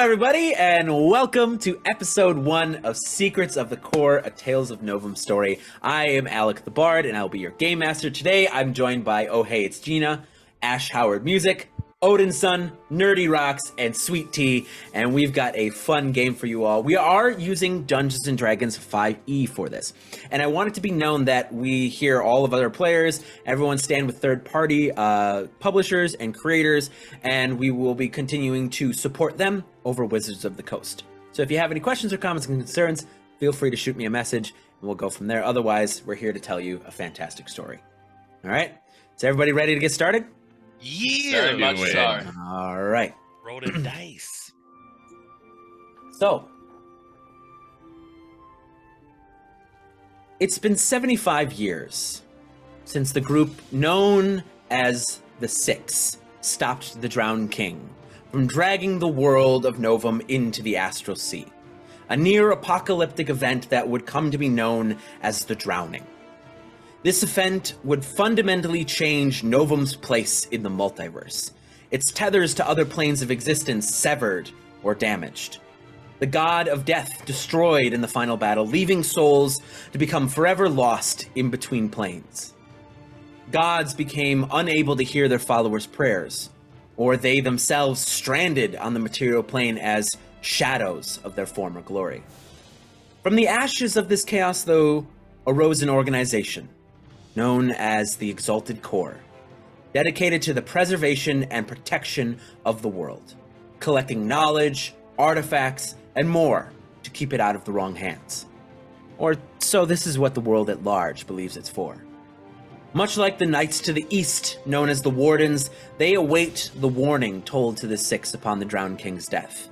everybody, and welcome to episode 1 of Secrets of the Core, a Tales of Novum story. I am AlecTheBard, and I'll be your game master. Today, I'm joined by OhHeyItsGina, AshHowardMusic, Odin's Son, Nur-D Rocks, and SweetT, and we've got a fun game for you all. We are using Dungeons & Dragons 5e for this, and I want it to be known that we hear all of other players, everyone stand with third-party publishers and creators, and we will be continuing to support them over Wizards of the Coast. So if you have any questions or comments and concerns, feel free to shoot me a message, and we'll go from there. Otherwise, we're here to tell you a fantastic story. All right? Is everybody ready to get started? Yeah, Very much so. All right. Rolling dice. So, it's been 75 years since the group known as the Six stopped the Drowned King from dragging the world of Novum into the Astral Sea, a near-apocalyptic event that would come to be known as the Drowning. This event would fundamentally change Novum's place in the multiverse, its tethers to other planes of existence severed or damaged. The god of death destroyed in the final battle, leaving souls to become forever lost in between planes. Gods became unable to hear their followers' prayers, or they themselves stranded on the material plane as shadows of their former glory. From the ashes of this chaos, though, arose an organization known as the Exalted Core, dedicated to the preservation and protection of the world, collecting knowledge, artifacts, and more to keep it out of the wrong hands. Or so this is what the world at large believes it's for. Much like the Knights to the East, known as the Wardens, they await the warning told to the Six upon the Drowned King's death.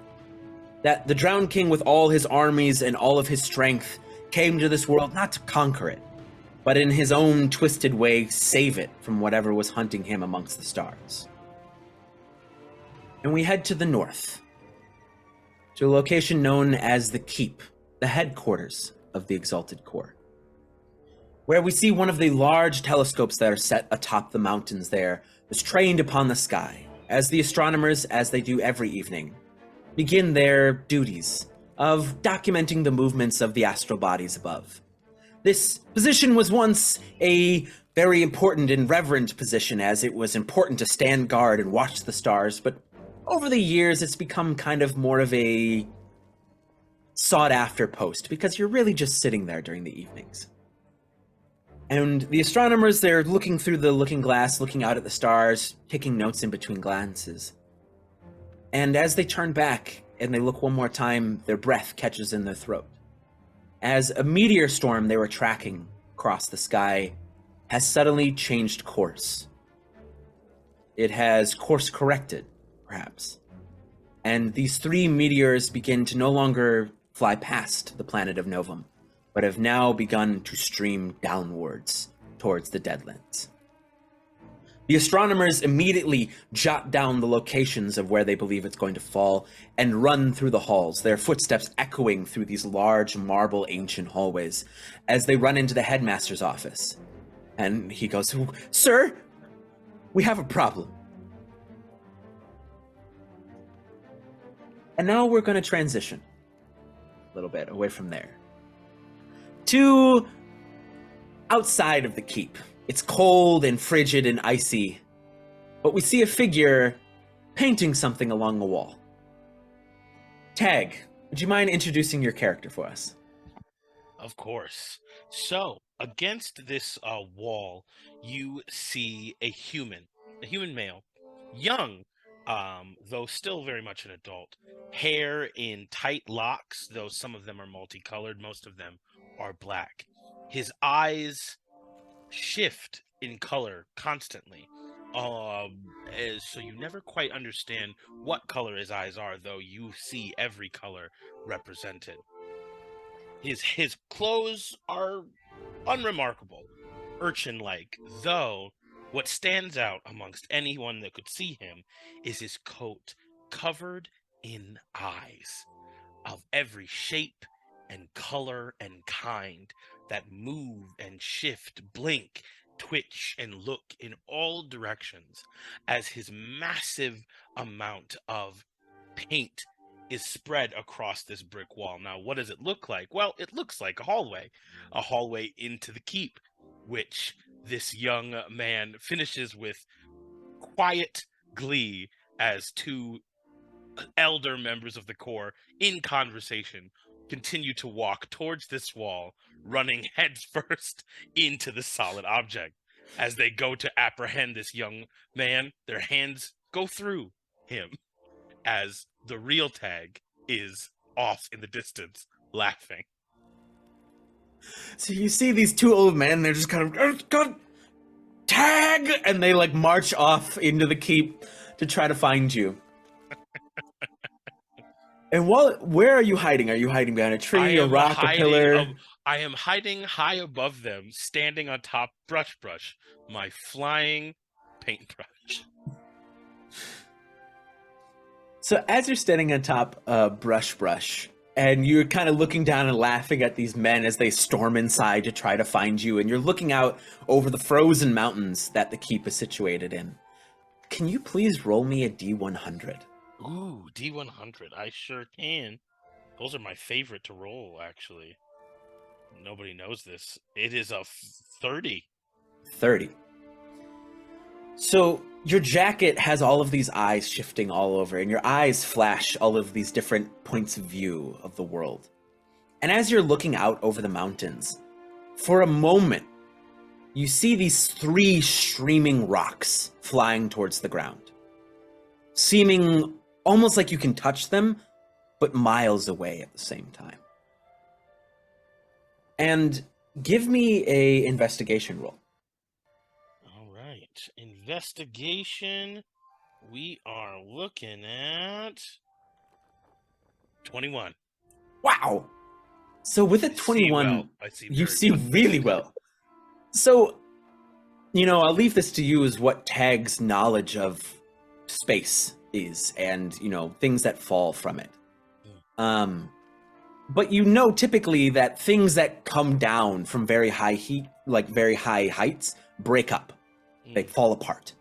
That the Drowned King, with all his armies and all of his strength, came to this world not to conquer it, but in his own twisted way, save it from whatever was hunting him amongst the stars. And we head to the north, to a location known as the Keep, the headquarters of the Exalted Core, where we see one of the large telescopes that are set atop the mountains there, is trained upon the sky, as the astronomers, as they do every evening, begin their duties of documenting the movements of the astral bodies above. This position was once a very important and reverent position, as it was important to stand guard and watch the stars, but over the years it's become kind of more of a sought-after post, because you're really just sitting there during the evenings. And the astronomers, they're looking through the looking glass, looking out at the stars, taking notes in between glances. And as they turn back and they look one more time, their breath catches in their throat, as a meteor storm they were tracking across the sky has suddenly changed course. It has course corrected, perhaps. And these 3 meteors begin to no longer fly past the planet of Novum, but have now begun to stream downwards towards the Deadlands. The astronomers immediately jot down the locations of where they believe it's going to fall and run through the halls, their footsteps echoing through these large marble ancient hallways as they run into the headmaster's office. And he goes, "Sir, we have a problem." And now we're going to transition a little bit away from there to outside of the keep. It's cold and frigid and icy, but we see a figure painting something along the wall. Tag, would you mind introducing your character for us? Of course. So, against this wall, you see a human male, young, though still very much an adult. Hair in tight locks, though some of them are multicolored, most of them are black. His eyes shift in color constantly, so you never quite understand what color his eyes are, though you see every color represented. His clothes are unremarkable, urchin-like, though what stands out amongst anyone that could see him is his coat covered in eyes of every shape and color and kind that move and shift, blink, twitch, and look in all directions as his massive amount of paint is spread across this brick wall. Now, what does it look like? Well, it looks like a hallway into the keep, which this young man finishes with quiet glee as two elder members of the Corps in conversation continue to walk towards this wall, running headfirst into the solid object. As they go to apprehend this young man, their hands go through him as the real Tag is off in the distance laughing. So you see these two old men, they're just kind of, God, Tag! And they like march off into the keep to try to find you. And where are you hiding? Are you hiding behind a tree, a rock, a pillar? I am hiding high above them, standing on top brush, my flying paintbrush. So as you're standing on top brush, and you're kind of looking down and laughing at these men as they storm inside to try to find you, and you're looking out over the frozen mountains that the keep is situated in, can you please roll me a D100? Ooh, D100. I sure can. Those are my favorite to roll, actually. Nobody knows this. It is a 30. 30. So your jacket has all of these eyes shifting all over, and your eyes flash all of these different points of view of the world. And as you're looking out over the mountains, for a moment, you see these 3 streaming rocks flying towards the ground, seeming almost like you can touch them, but miles away at the same time. And give me a investigation roll. All right. Investigation. We are looking at 21. Wow. So with a 21, you see really well. So, I'll leave this to you as what Tag's knowledge of space is, and things that fall from it. But typically that things that come down from very high heat, like very high heights, break up. They fall apart.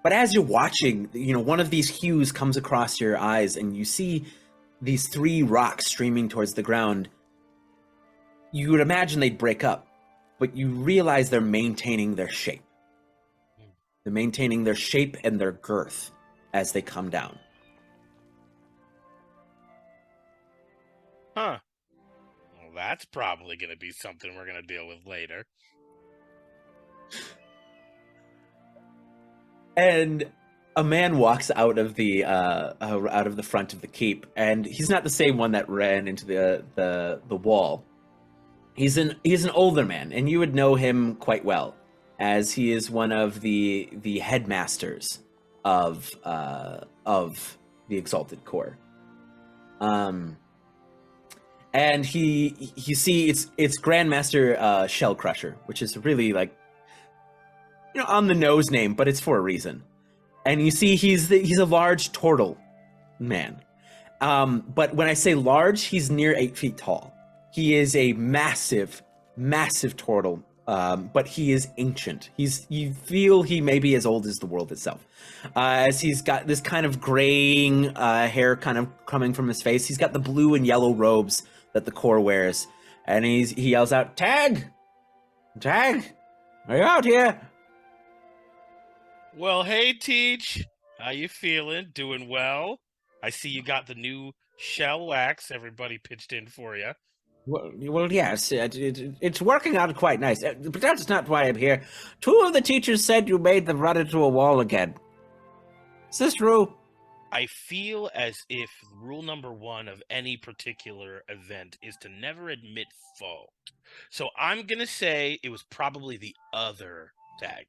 But as you're watching, one of these hues comes across your eyes, and you see these 3 rocks streaming towards the ground. You would imagine they'd break up, but you realize they're maintaining their shape. They're maintaining their shape and their girth as they come down. Huh. Well, that's probably going to be something we're going to deal with later. And a man walks out of the front of the keep, and he's not the same one that ran into the wall. He's an older man, and you would know him quite well, as he is one of the headmasters of the Exalted Core. And you see it's Grandmaster Shell Crusher, which is really like on the nose name, but it's for a reason. And you see he's a large turtle man. But when I say large, he's near 8 feet tall. He is a massive turtle, but he is ancient. You feel he may be as old as the world itself, as he's got this kind of graying hair kind of coming from his face. He's got the blue and yellow robes that the Corps wears, and he yells out, "Tag! Tag! Are you out here?" Well, hey, Teach. How you feeling? Doing well? I see you got the new shell wax everybody pitched in for you. Well, yes, it's working out quite nice, but that's not why I'm here. 2 of the teachers said you made them run into a wall again. Is this true? I feel as if rule number 1 of any particular event is to never admit fault. So I'm going to say it was probably the other Tag.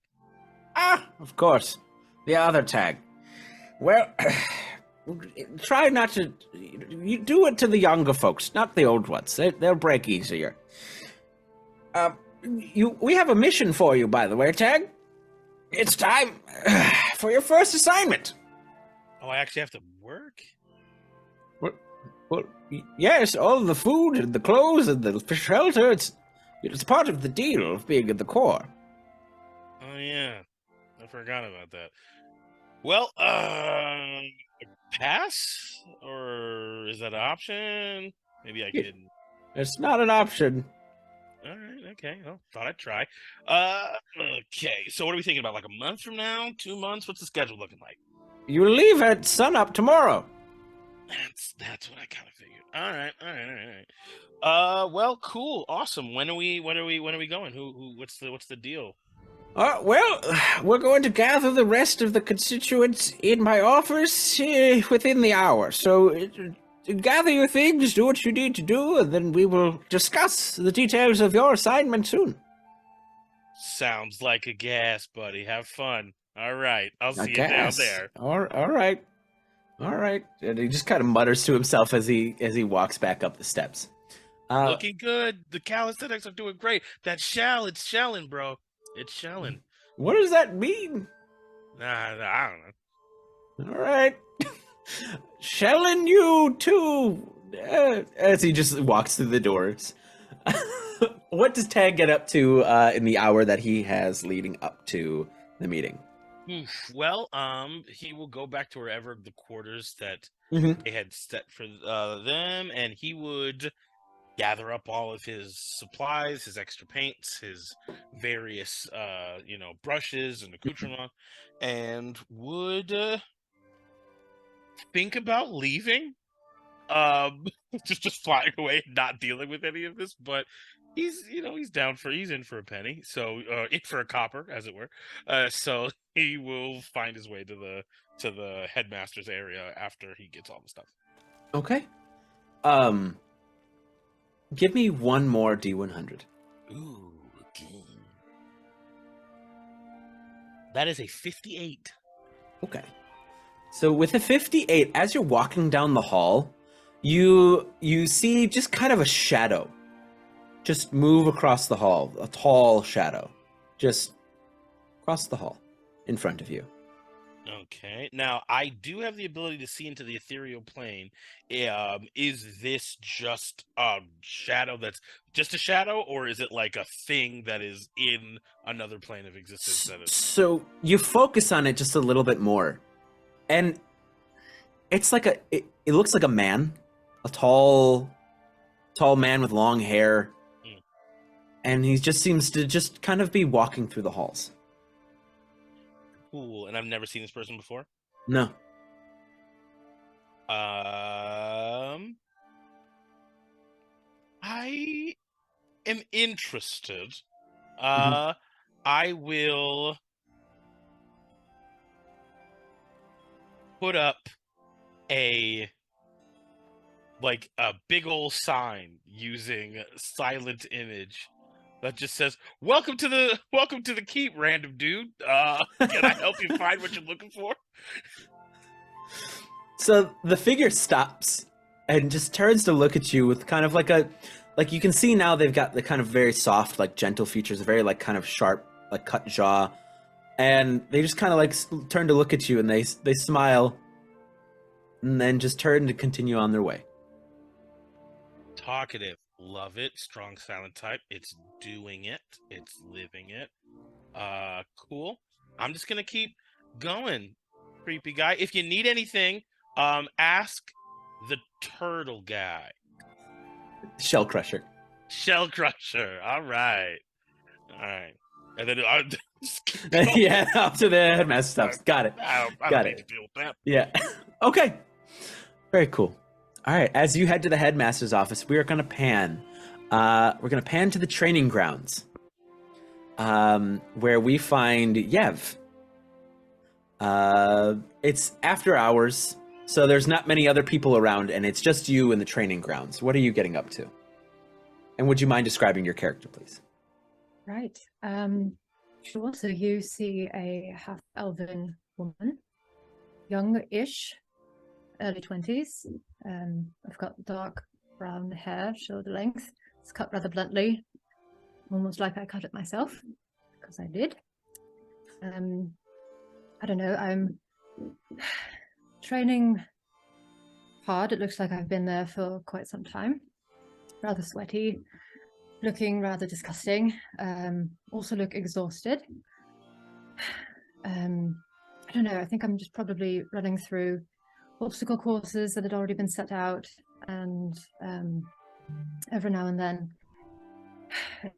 Ah, of course. The other Tag. Well, try not to... You do it to the younger folks, not the old ones. They'll break easier. We have a mission for you, by the way, Tag. It's time for your first assignment. Oh, I actually have to work? Well, yes, all the food and the clothes and the shelter, it's part of the deal of being in the Corps. Oh, yeah. I forgot about that. Well, pass? Or is that an option? Maybe I can. It's not an option. All right, okay. Well, thought I'd try. Okay. So what are we thinking about? Like a month from now? 2 months? What's the schedule looking like? You leave at sunup tomorrow. That's what I kind of figured. All right. Well, cool, awesome. When are we going? What's the deal? Well, we're going to gather the rest of the constituents in my office within the hour. So gather your things, do what you need to do, and then we will discuss the details of your assignment soon. Sounds like a gas, buddy. Have fun. All right, I'll see you down there. All right. And he just kind of mutters to himself as he walks back up the steps. Looking good. The calisthenics are doing great. It's shelling, bro. It's shelling. What does that mean? I don't know. All right. Shelling you too. As he just walks through the doors. What does Tag get up to in the hour that he has leading up to the meeting? Well, he will go back to wherever the quarters that they had set for them, and he would gather up all of his supplies, his extra paints, his various, brushes and accoutrements, and would think about leaving. Just flying away, not dealing with any of this, but he's in for a penny, so in for a copper, as it were. So he will find his way to the headmaster's area after he gets all the stuff. Okay. Give me one more D100. Ooh, okay. That is a 58. Okay. So with a 58, as you're walking down the hall, you see just kind of a shadow just move across the hall, a tall shadow just across the hall in front of you. Okay. Now, I do have the ability to see into the ethereal plane. Is this just a shadow that's just a shadow, or is it like a thing that is in another plane of existence? So you focus on it just a little bit more, and it's like it looks like a man, a tall man with long hair, and he just seems to just kind of be walking through the halls. Cool. And I've never seen this person before? No. I am interested. I will put up a big old sign using silent image that just says, welcome to the keep, random dude. Can I help you find what you're looking for? So the figure stops and just turns to look at you with kind of like you can see now they've got the kind of very soft, like gentle features, very like kind of sharp, like cut jaw. And they just kind of like turn to look at you and they smile and then just turn to continue on their way. Talkative. Love it. Strong silent type. It's doing it. It's living it. Cool. I'm just gonna keep going, creepy guy. If you need anything, ask the turtle guy. Shell Crusher. Shell Crusher. All right. And then yeah, up to the headmaster stuff. Got it. I don't need to deal with that. Yeah. Okay. Very cool. All right, as you head to the headmaster's office, we are going to pan. We're going to pan to the training grounds, where we find Yev. It's after hours, so there's not many other people around, and it's just you in the training grounds. What are you getting up to? And would you mind describing your character, please? Right. Sure. So you see a half-elven woman, young-ish, early 20s. I've got dark brown hair, shoulder length. It's cut rather bluntly, almost like I cut it myself, because I did. I don't know, I'm training hard. It looks like I've been there for quite some time. Rather sweaty, looking rather disgusting. Also look exhausted. I don't know, I think I'm just probably running through obstacle courses that had already been set out, and every now and then,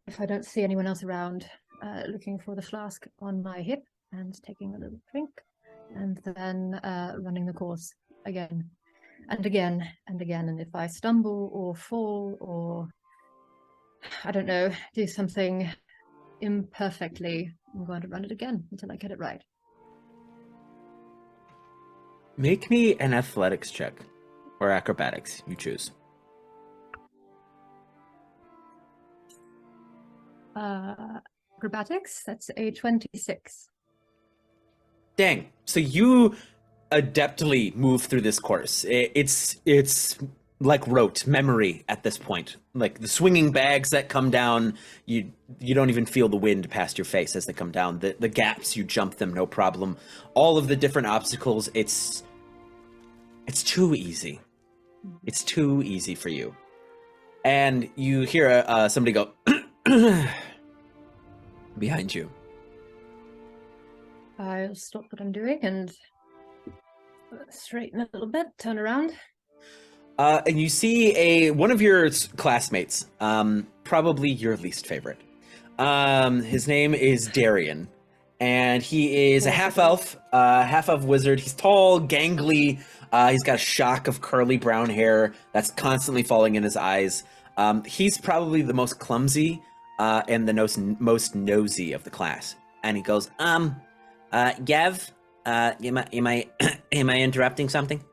if I don't see anyone else around, looking for the flask on my hip and taking a little drink, and then running the course again and again and again. And if I stumble or fall or, I don't know, do something imperfectly, I'm going to run it again until I get it right. Make me an athletics check. Or acrobatics, you choose. Acrobatics, that's a 26. Dang. So you adeptly move through this course. It's like rote memory at this point. Like the swinging bags that come down, you don't even feel the wind past your face as they come down. The gaps, you jump them, no problem. All of the different obstacles, it's too easy. It's too easy for you. And you hear somebody go behind you. I'll stop what I'm doing and straighten a little bit, turn around. And you see one of your classmates, probably your least favorite. His name is Darian, and he is a half-elf wizard. He's tall, gangly. He's got a shock of curly brown hair that's constantly falling in his eyes. He's probably the most clumsy and the most nosy of the class. And he goes, Gev, am I interrupting something?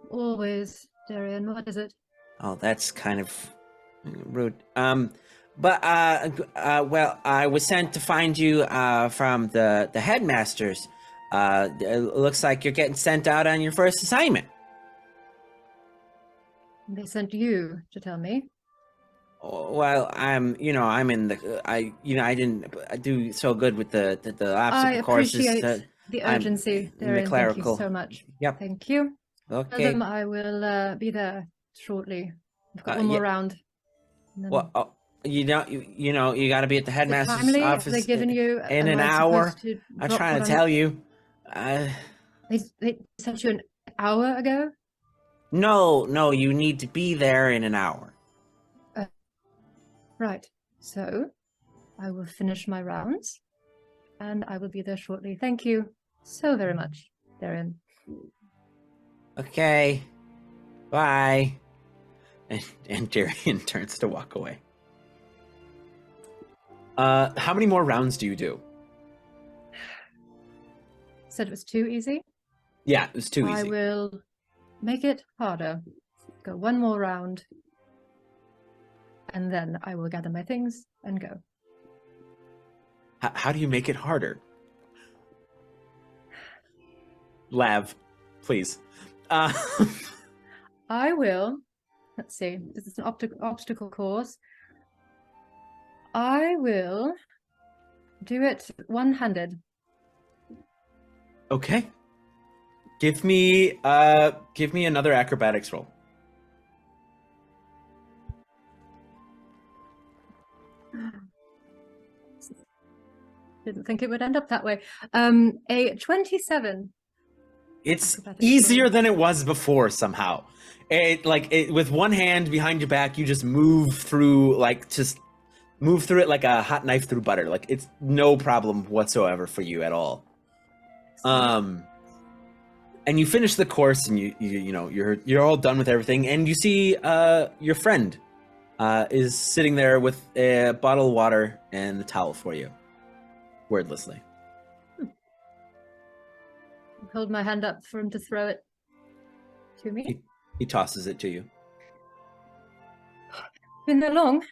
Always, Darian. What is it? Oh, that's kind of rude. Well, I was sent to find you from the headmasters. It looks like you're getting sent out on your first assignment. They sent you to tell me. Well, I'm in the, I didn't do so good with the obstacle courses. I appreciate the urgency, Darian. Thank you so much. Yep. Thank you. Okay. Tell them I will be there shortly. I've got one more round. Well, you got to be at the headmaster's office. They're giving you in an hour. I'm trying to tell you. They sent you an hour ago? No, you need to be there in an hour. Right. So I will finish my rounds and I will be there shortly. Thank you so very much, Darian. Okay. Bye. And Darian turns to walk away. How many more rounds do you do? Said it was too easy? Yeah, it was too easy. I will make it harder. Go one more round. And then I will gather my things and go. How do you make it harder? Lav, please. I will, let's see, this is an obstacle course. I will do it one-handed. Okay. Give me another acrobatics roll. Didn't think it would end up that way. A 27. It's easier than it was before somehow. With one hand behind your back, you just move through it like a hot knife through butter. Like it's no problem whatsoever for you at all. And you finish the course, and you're all done with everything, and you see your friend is sitting there with a bottle of water and a towel for you, wordlessly. Hold my hand up for him to throw it to me. He tosses it to you. Been there long?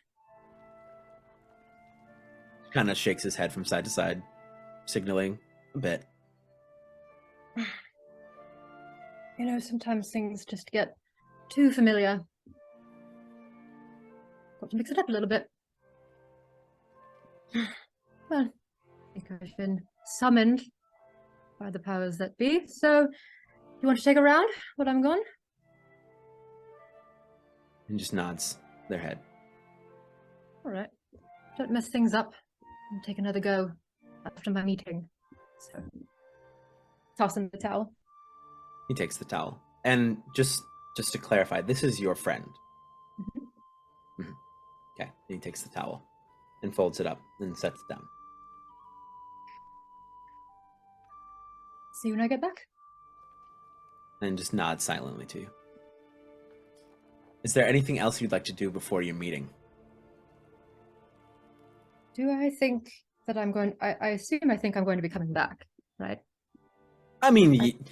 Kind of shakes his head from side to side, signaling a bit. Sometimes things just get too familiar. Got to mix it up a little bit. Well, I think I've been summoned by the powers that be. So, you want to take a round while I'm gone? And just nods their head. All right. Don't mess things up. I'll take another go after my meeting. So, toss in the towel. He takes the towel. And just to clarify, this is your friend. Mm-hmm. Okay. And he takes the towel and folds it up and sets it down. See you when I get back. And just nods silently to you. Is there anything else you'd like to do before your meeting? Do I think that I'm going... I assume I think I'm going to be coming back, right? I mean,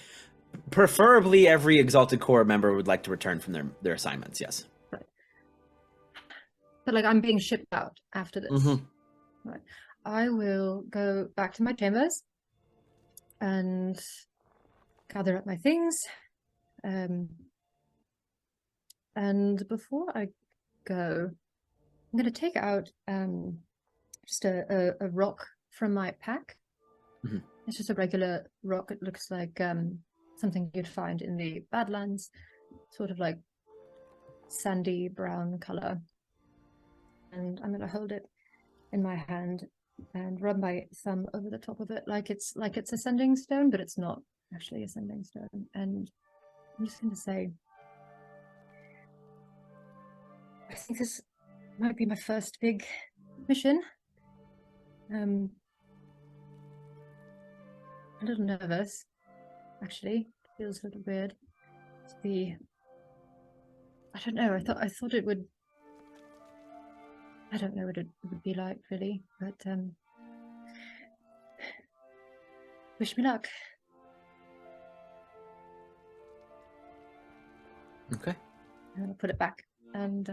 preferably every Exalted Core member would like to return from their assignments, yes. Right. But, like, I'm being shipped out after this. Mm-hmm. Right. I will go back to my chambers and gather up my things. And before I go, I'm going to take out just a rock from my pack. Mm-hmm. It's just a regular rock. It looks like something you'd find in the Badlands, sort of like sandy brown color. And I'm going to hold it in my hand and rub my thumb over the top of it like it's a sending stone, but it's not actually a sending stone. And I'm just going to say, I think this might be my first big mission. A little nervous, actually. Feels a little weird. I don't know. I thought it would. I don't know what it would be like, really. But wish me luck. Okay. And I'll put it back and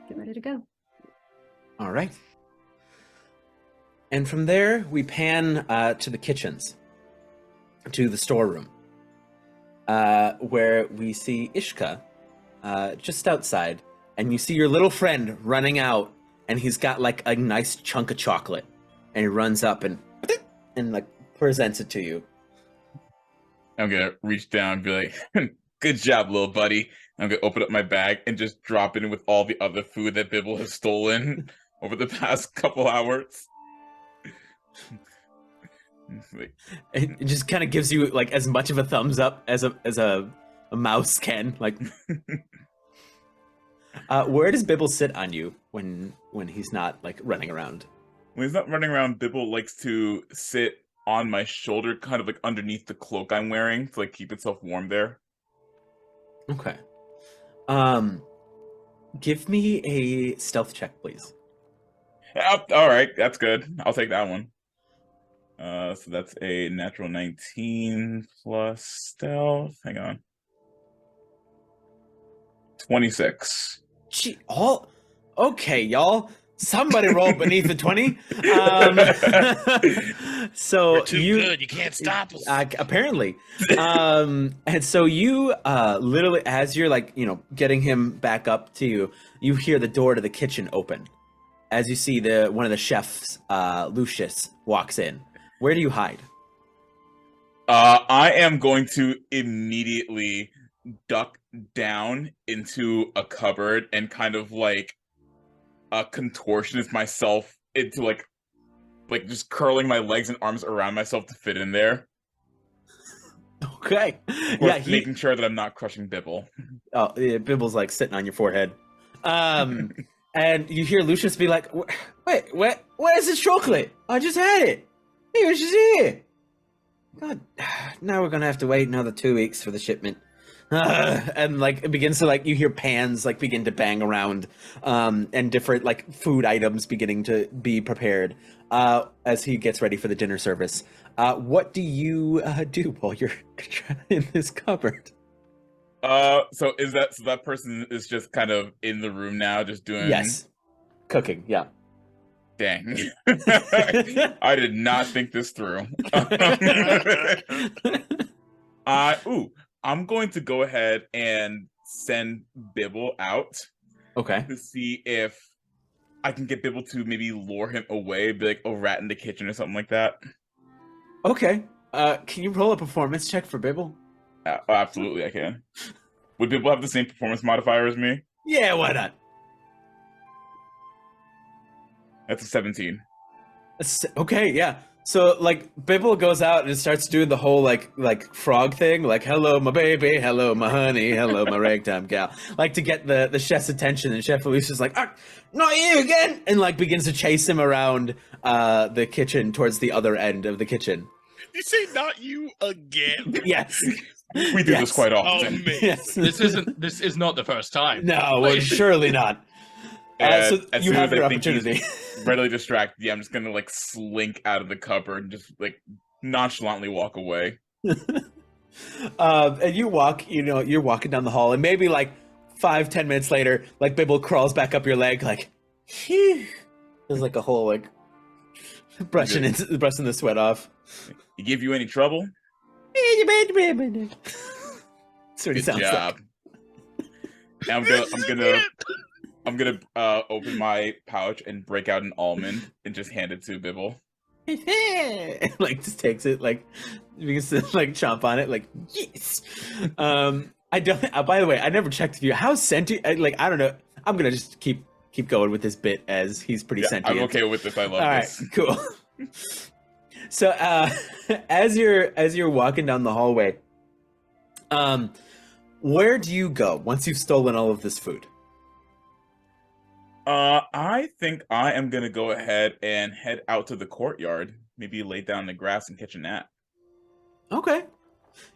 get ready to go. All right. And from there, we pan to the kitchens, to the storeroom, where we see Ishka just outside, and you see your little friend running out, and he's got like a nice chunk of chocolate, and he runs up and like presents it to you. I'm gonna reach down and be like, "Good job, little buddy." I'm gonna open up my bag and just drop it in with all the other food that Bibble has stolen over the past couple hours. It just kind of gives you like as much of a thumbs up as a mouse can. Like, where does Bibble sit on you when he's not like running around? When he's not running around, Bibble likes to sit on my shoulder, kind of like underneath the cloak I'm wearing to like keep itself warm there. Okay. Give me a stealth check, please. All right, that's good. I'll take that one. So that's a natural 19 plus stealth. Hang on. 26. Gee, okay, y'all. Somebody roll beneath the 20. So We're too good. You can't stop us. Apparently. And so you literally, as you're like, getting him back up to you, you hear the door to the kitchen open. As you see one of the chefs, Lucius, walks in. Where do you hide? I am going to immediately duck down into a cupboard and kind of like contortionist myself into like just curling my legs and arms around myself to fit in there. Okay. Yeah, making sure that I'm not crushing Bibble. Oh, yeah, Bibble's like sitting on your forehead. And you hear Lucius be like, "Wait, where's this chocolate? I just had it. It was just here. God, now we're gonna have to wait another 2 weeks for the shipment." And like it begins to like you hear pans like begin to bang around, and different like food items beginning to be prepared as he gets ready for the dinner service. What do you do while you're in this cupboard? So that person is just kind of in the room now, just doing cooking. Yeah. Dang. I did not think this through. I'm going to go ahead and send Bibble out. Okay. To see if I can get Bibble to maybe lure him away, be like a rat in the kitchen or something like that. Okay. Can you roll a performance check for Bibble? Absolutely, I can. Would Bibble have the same performance modifier as me? Yeah, why not? That's a 17. Okay, yeah. So like Bibble goes out and starts doing the whole like frog thing, like hello my baby, hello my honey, hello my ragtime gal, like to get the chef's attention. And Chef Felicia's like, ah, not you again, and like begins to chase him around the kitchen towards the other end of the kitchen. You say not you again? Yes. We do this quite often. Oh, Yes. This is not the first time. No, well, surely not. So as you soon have as your I think he's opportunity. readily distracted, yeah, I'm just gonna like slink out of the cupboard and just like nonchalantly walk away. And you walk, you're walking down the hall, and maybe like 5-10 minutes later, like Bibble crawls back up your leg, like, phew. There's like a whole like brushing the sweat off. He give you any trouble? That's what he Good sounds job. And I'm gonna open my pouch and break out an almond and just hand it to Bibble. like. Like just takes it, like begins to like chomp on it, like yes. I don't. By the way, I never checked with you. How sentient? Like I don't know. I'm gonna just keep going with this bit as he's pretty sentient. I'm okay with this. I love All this. right, cool. So as you're walking down the hallway, where do you go once you've stolen all of this food? I think I am gonna go ahead and head out to the courtyard. Maybe lay down in the grass and catch a nap. Okay.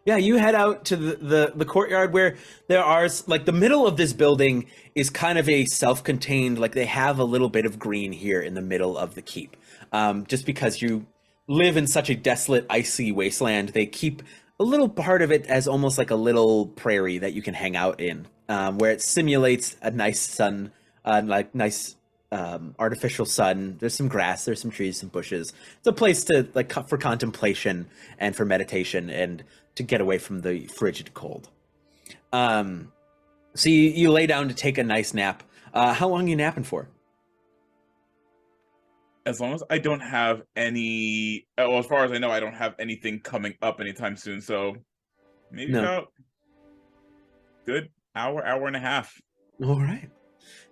Yeah, you head out to the courtyard where there are, like, the middle of this building is kind of a self-contained, like, they have a little bit of green here in the middle of the keep. Just because you live in such a desolate, icy wasteland, they keep a little part of it as almost like a little prairie that you can hang out in, where it simulates a nice sun, nice artificial sun. There's some grass, there's some trees, some bushes. It's a place to for contemplation and for meditation and to get away from the frigid cold. So you lay down to take a nice nap. How long are you napping for? As long as I don't have any, well, as far as I know, I don't have anything coming up anytime soon. So maybe about good hour and a half. All right.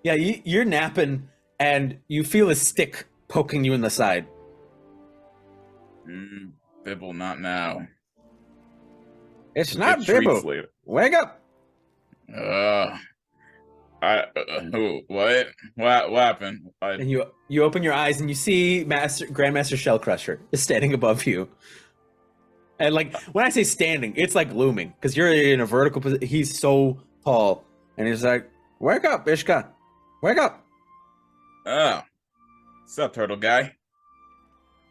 Yeah, you're napping and you feel a stick poking you in the side. Bibble, not now. It's not Treats Bibble. later. Wake up. What happened? And you open your eyes and you see Grandmaster Shellcrusher is standing above you. And like when I say standing, it's like looming because you're in a vertical position. He's so tall, and he's like, "Wake up, Ishka! Wake up!" Oh, what's up, turtle guy?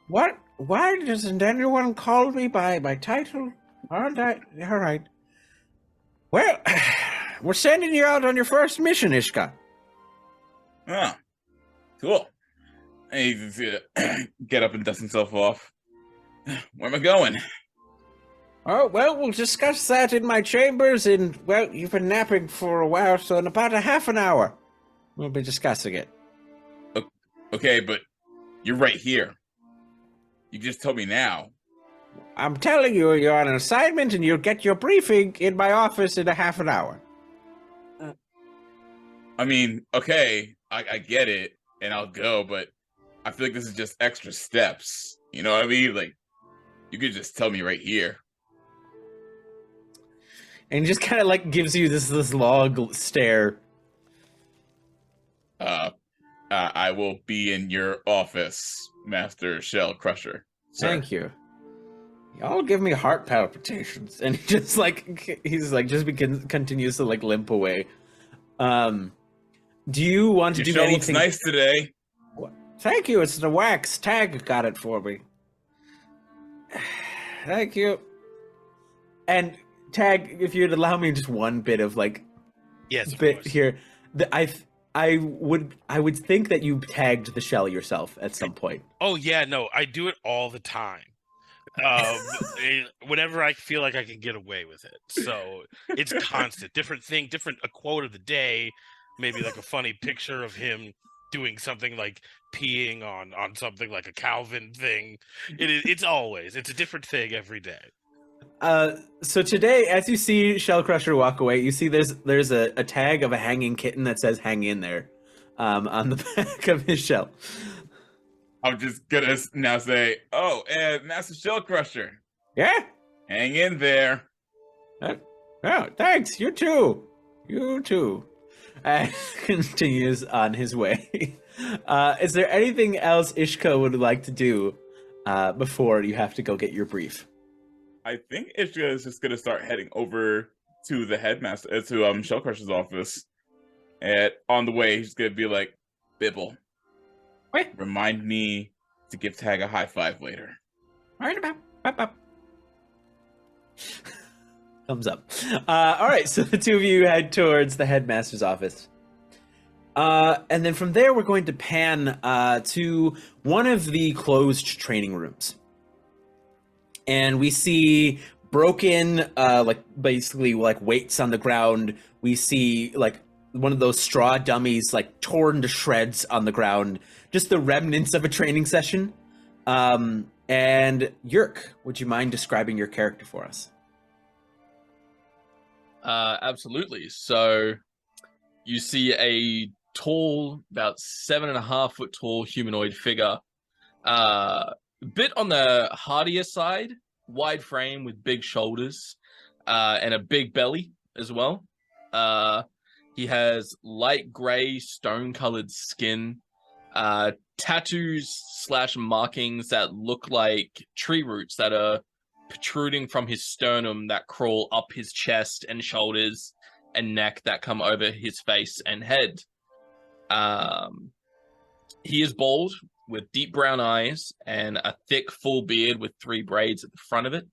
What? Why doesn't anyone call me by my title? All right. Well, we're sending you out on your first mission, Ishka. Oh, cool. He get up and dust himself off. Where am I going? Oh, well, we'll discuss that in my chambers well, you've been napping for a while, so in about a half an hour, we'll be discussing it. Okay, but you're right here. You just told me now. I'm telling you, you're on an assignment and you'll get your briefing in my office in a half an hour. I mean, okay, I get it, and I'll go, but I feel like this is just extra steps. You know what I mean? Like, you could just tell me right here. And he just kind of like gives you this long stare. I will be in your office, Master Shell Crusher. Sir. Thank you. Y'all give me heart palpitations. And he's continues to like limp away. Do you want to Your do show anything? looks nice today. Thank you. It's the wax. Tag got it for me. Thank you. And Tag, if you'd allow me just one bit of like, Yes, of bit course. here. I would think that you tagged the shell yourself at some point. Oh yeah, no, I do it all the time. Whenever I feel like I can get away with it, so it's constant. Different thing, a quote of the day, maybe like a funny picture of him doing something like peeing on something like a Calvin thing. It's a different thing every day. So today, as you see Shellcrusher walk away, you see there's a tag of a hanging kitten that says "Hang in there," on the back of his shell. I'm just gonna now say, oh, and Master Shell Crusher, Yeah? hang in there. Oh, thanks. You too. You too. And continues on his way. Is there anything else Ishka would like to do before you have to go get your brief? I think Ishka is just gonna start heading over to the headmaster, to Shell Crusher's office. And on the way, he's gonna be like, Bibble, Wait. remind me to give Tag a high five later. Right about. Thumbs up. All right, so the two of you head towards the headmaster's office. And then from there, we're going to pan to one of the closed training rooms. And we see broken, basically weights on the ground. We see one of those straw dummies torn to shreds on the ground. Just the remnants of a training session. And Yurk, would you mind describing your character for us? Absolutely. So you see a tall, about 7.5 foot tall humanoid figure, a bit on the hardier side, wide frame with big shoulders, and a big belly as well. He has light gray, stone-colored skin, tattoos / markings that look like tree roots that are protruding from his sternum that crawl up his chest and shoulders and neck that come over his face and head. He is bald with deep brown eyes and a thick full beard with 3 braids at the front of it.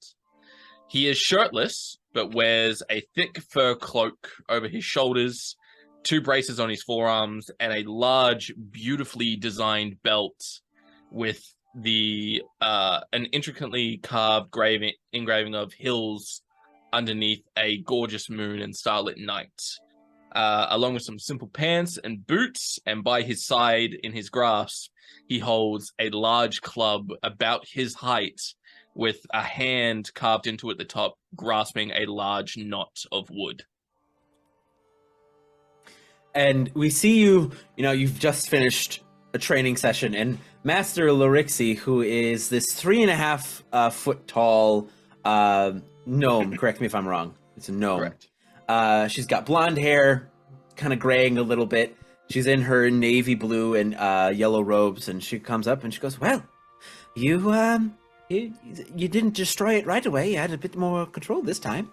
He is shirtless, but wears a thick fur cloak over his shoulders, 2 braces on his forearms, and a large, beautifully designed belt with an intricately carved engraving of hills underneath a gorgeous moon and starlit night, along with some simple pants and boots. And by his side, in his grasp, he holds a large club about his height with a hand carved into it at the top, grasping a large knot of wood. And we see you've just finished a training session, and Master Lorixi, who is this 3.5 foot tall gnome, correct me if I'm wrong, it's a gnome. Correct. She's got blonde hair, kind of graying a little bit. She's in her navy blue and yellow robes, and she comes up and she goes, well, you didn't destroy it right away. You had a bit more control this time.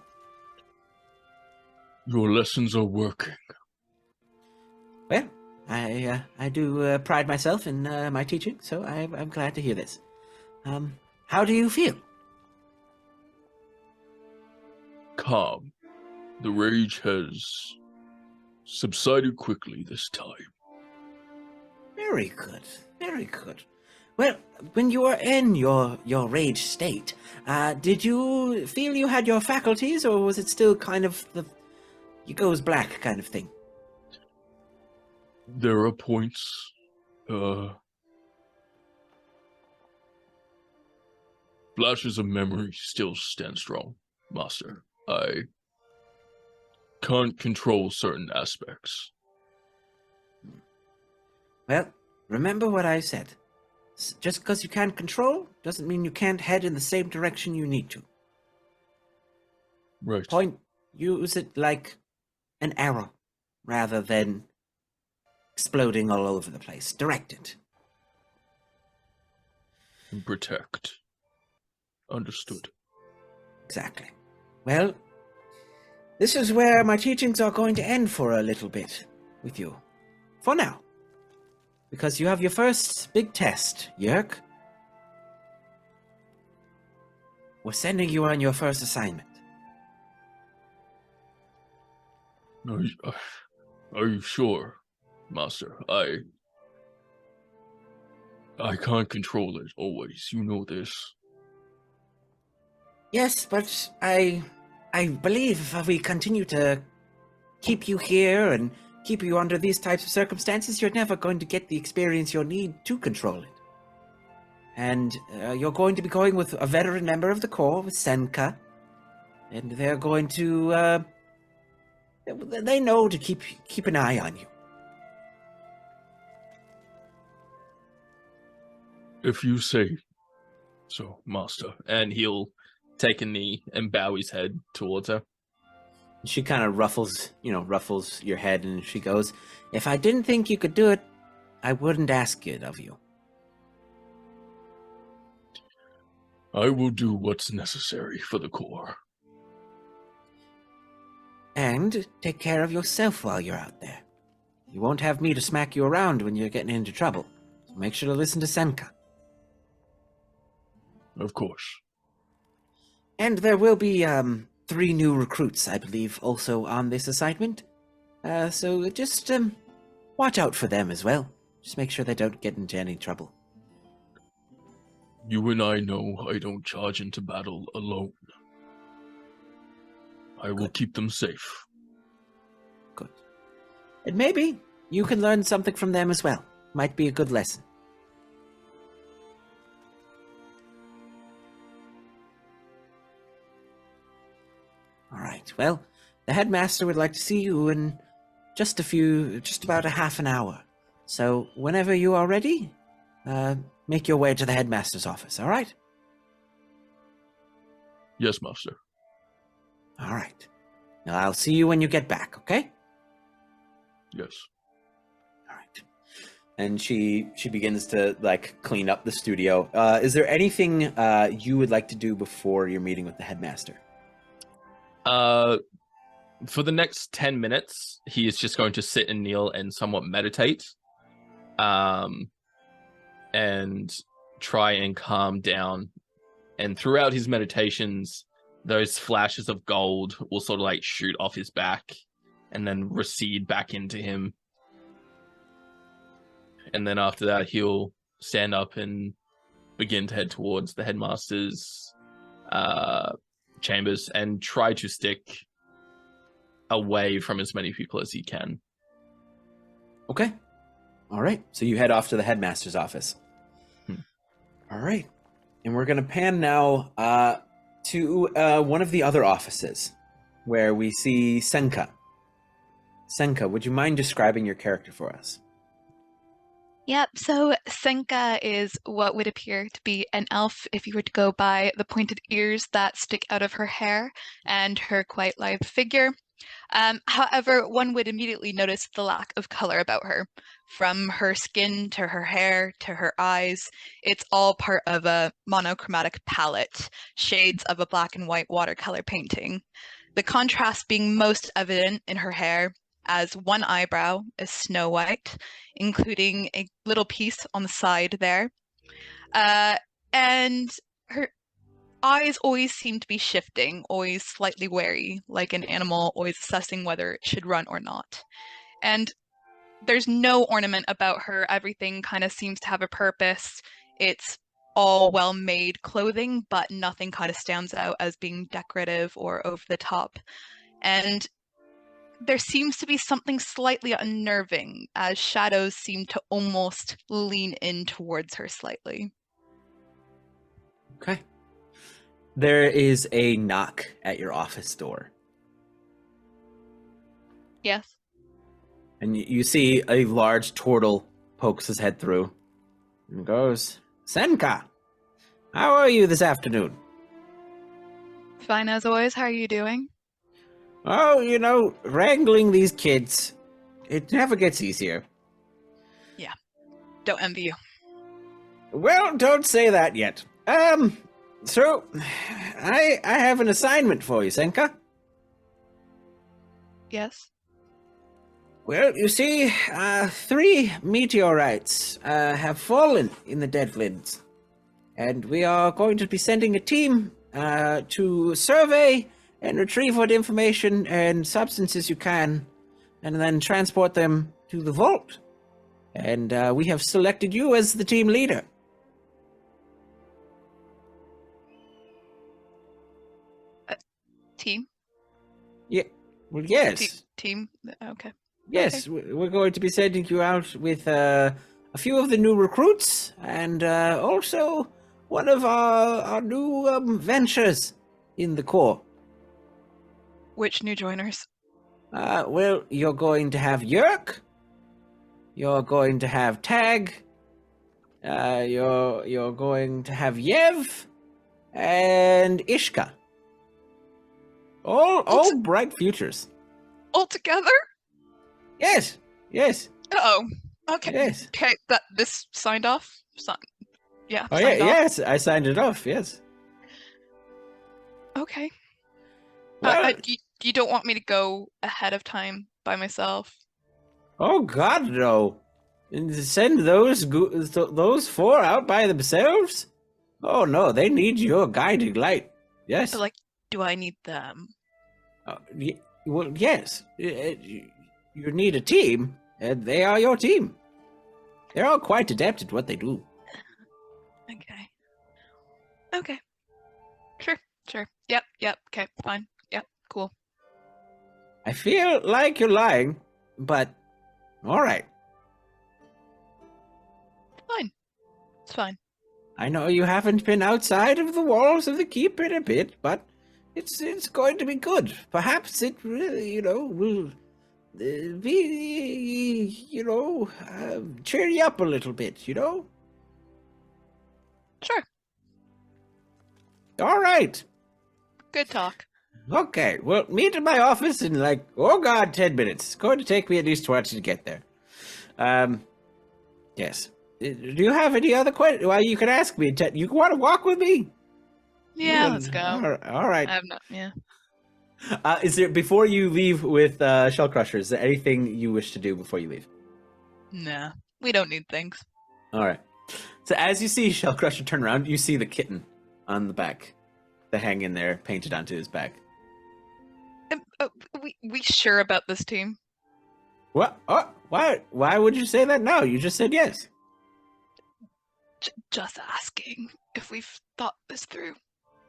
Your lessons are working. Well, I do pride myself in my teaching, so I'm glad to hear this. How do you feel? Calm. The rage has subsided quickly this time. Very good, very good. Well, when you were in your rage state, did you feel you had your faculties, or was it still kind of you goes black kind of thing? There are points, flashes of memory still stand strong, Master. I can't control certain aspects. Well, remember what I said. Just because you can't control doesn't mean you can't head in the same direction you need to. Right. Use it like an arrow rather than exploding all over the place. Direct it. And protect. Understood. Exactly. Well, this is where my teachings are going to end for a little bit with you. For now. Because you have your first big test, Yurk. We're sending you on your first assignment. Are you sure, Master? I can't control it always. You know this. Yes, but I believe if we continue to keep you here and keep you under these types of circumstances, you're never going to get the experience you'll need to control it. And you're going to be going with a veteran member of the Corps, with Senka. And they're going to, they know to keep an eye on you. If you say so, master. And he'll take a knee and bow his head towards her. She kind of ruffles your head, and she goes, "If I didn't think you could do it, I wouldn't ask it of you." I will do what's necessary for the Corps. And take care of yourself while you're out there. You won't have me to smack you around when you're getting into trouble. So make sure to listen to Senka. Of course. And there will be 3 new recruits, I believe, also on this assignment. So just watch out for them as well. Just make sure they don't get into any trouble. You and I know I don't charge into battle alone. I will keep them safe. Good. And maybe you can learn something from them as well. Might be a good lesson. All right. Well, the headmaster would like to see you in just about a half an hour. So whenever you are ready, make your way to the headmaster's office, all right? Yes, master. All right. Now I'll see you when you get back, okay? Yes. All right. And she begins to, clean up the studio. Is there anything you would like to do before your meeting with the headmaster? For the next 10 minutes, he is just going to sit and kneel and somewhat meditate. And try and calm down. And throughout his meditations, those flashes of gold will sort of shoot off his back and then recede back into him. And then after that, he'll stand up and begin to head towards the headmaster's chambers and try to stick away from as many people as he can. Okay. All right. So you head off to the headmaster's office. All right. And we're going to pan now to one of the other offices where we see Senka. Senka, would you mind describing your character for us? Yep, so Senka is what would appear to be an elf if you were to go by the pointed ears that stick out of her hair and her quite lithe figure. However, one would immediately notice the lack of color about her. From her skin to her hair to her eyes, it's all part of a monochromatic palette, shades of a black and white watercolor painting. The contrast being most evident in her hair, as one eyebrow is snow white, including a little piece on the side there. And her eyes always seem to be shifting, always slightly wary, like an animal always assessing whether it should run or not. And there's no ornament about her. Everything kind of seems to have a purpose. It's all well-made clothing, but nothing kind of stands out as being decorative or over the top. And there seems to be something slightly unnerving, as shadows seem to almost lean in towards her slightly. Okay. There is a knock at your office door. Yes. And you see a large turtle pokes his head through and goes, "Senka, how are you this afternoon?" Fine as always. How are you doing? Oh, wrangling these kids, it never gets easier. Yeah. Don't envy you. Well, don't say that yet. So, I have an assignment for you, Senka. Yes. Well, you see, 3 meteorites have fallen in the Deadlands, and we are going to be sending a team to survey and retrieve what information and substances you can, and then transport them to the vault. And we have selected you as the team leader. Team? Yeah. Well, yes. Team? Okay. Yes, we're going to be sending you out with a few of the new recruits, and also one of our new ventures in the Corps. Which new joiners? Well, you're going to have Yurk, you're going to have Tag, You're going to have Yev and Ishka. All bright futures. All together? Yes. Oh, okay. Yes. Okay, this signed off? Yeah, Oh signed off? yes, I signed it off, yes. Okay. Well, You don't want me to go ahead of time by myself? oh God, no. And send those four out by themselves? Oh no, they need your guiding light. Yes. But, like, do I need them? Well, yes. You need a team, and they are your team. They're all quite adept at what they do. Okay. Sure. Yep, okay, fine. Yep, cool. I feel like you're lying, but all right. Fine. It's fine. I know you haven't been outside of the walls of the keep in a bit, but it's going to be good. Perhaps it really, will be, cheer you up a little bit, Sure. All right. Good talk. Okay, well, meet in my office in 10 minutes. It's going to take me at least 20 to get there. Yes. Do you have any other questions? Well, you can ask me. You want to walk with me? Yeah, let's go. All right. I have no, yeah. Is there, before you leave with Shell Crusher, is there anything you wish to do before you leave? Nah, we don't need things. All right. So as you see Shell Crusher turn around, you see the kitten on the back, the hang in there, painted onto his back. We sure about this team? What? Oh, why would you say that now? You just said yes. Just asking if we've thought this through.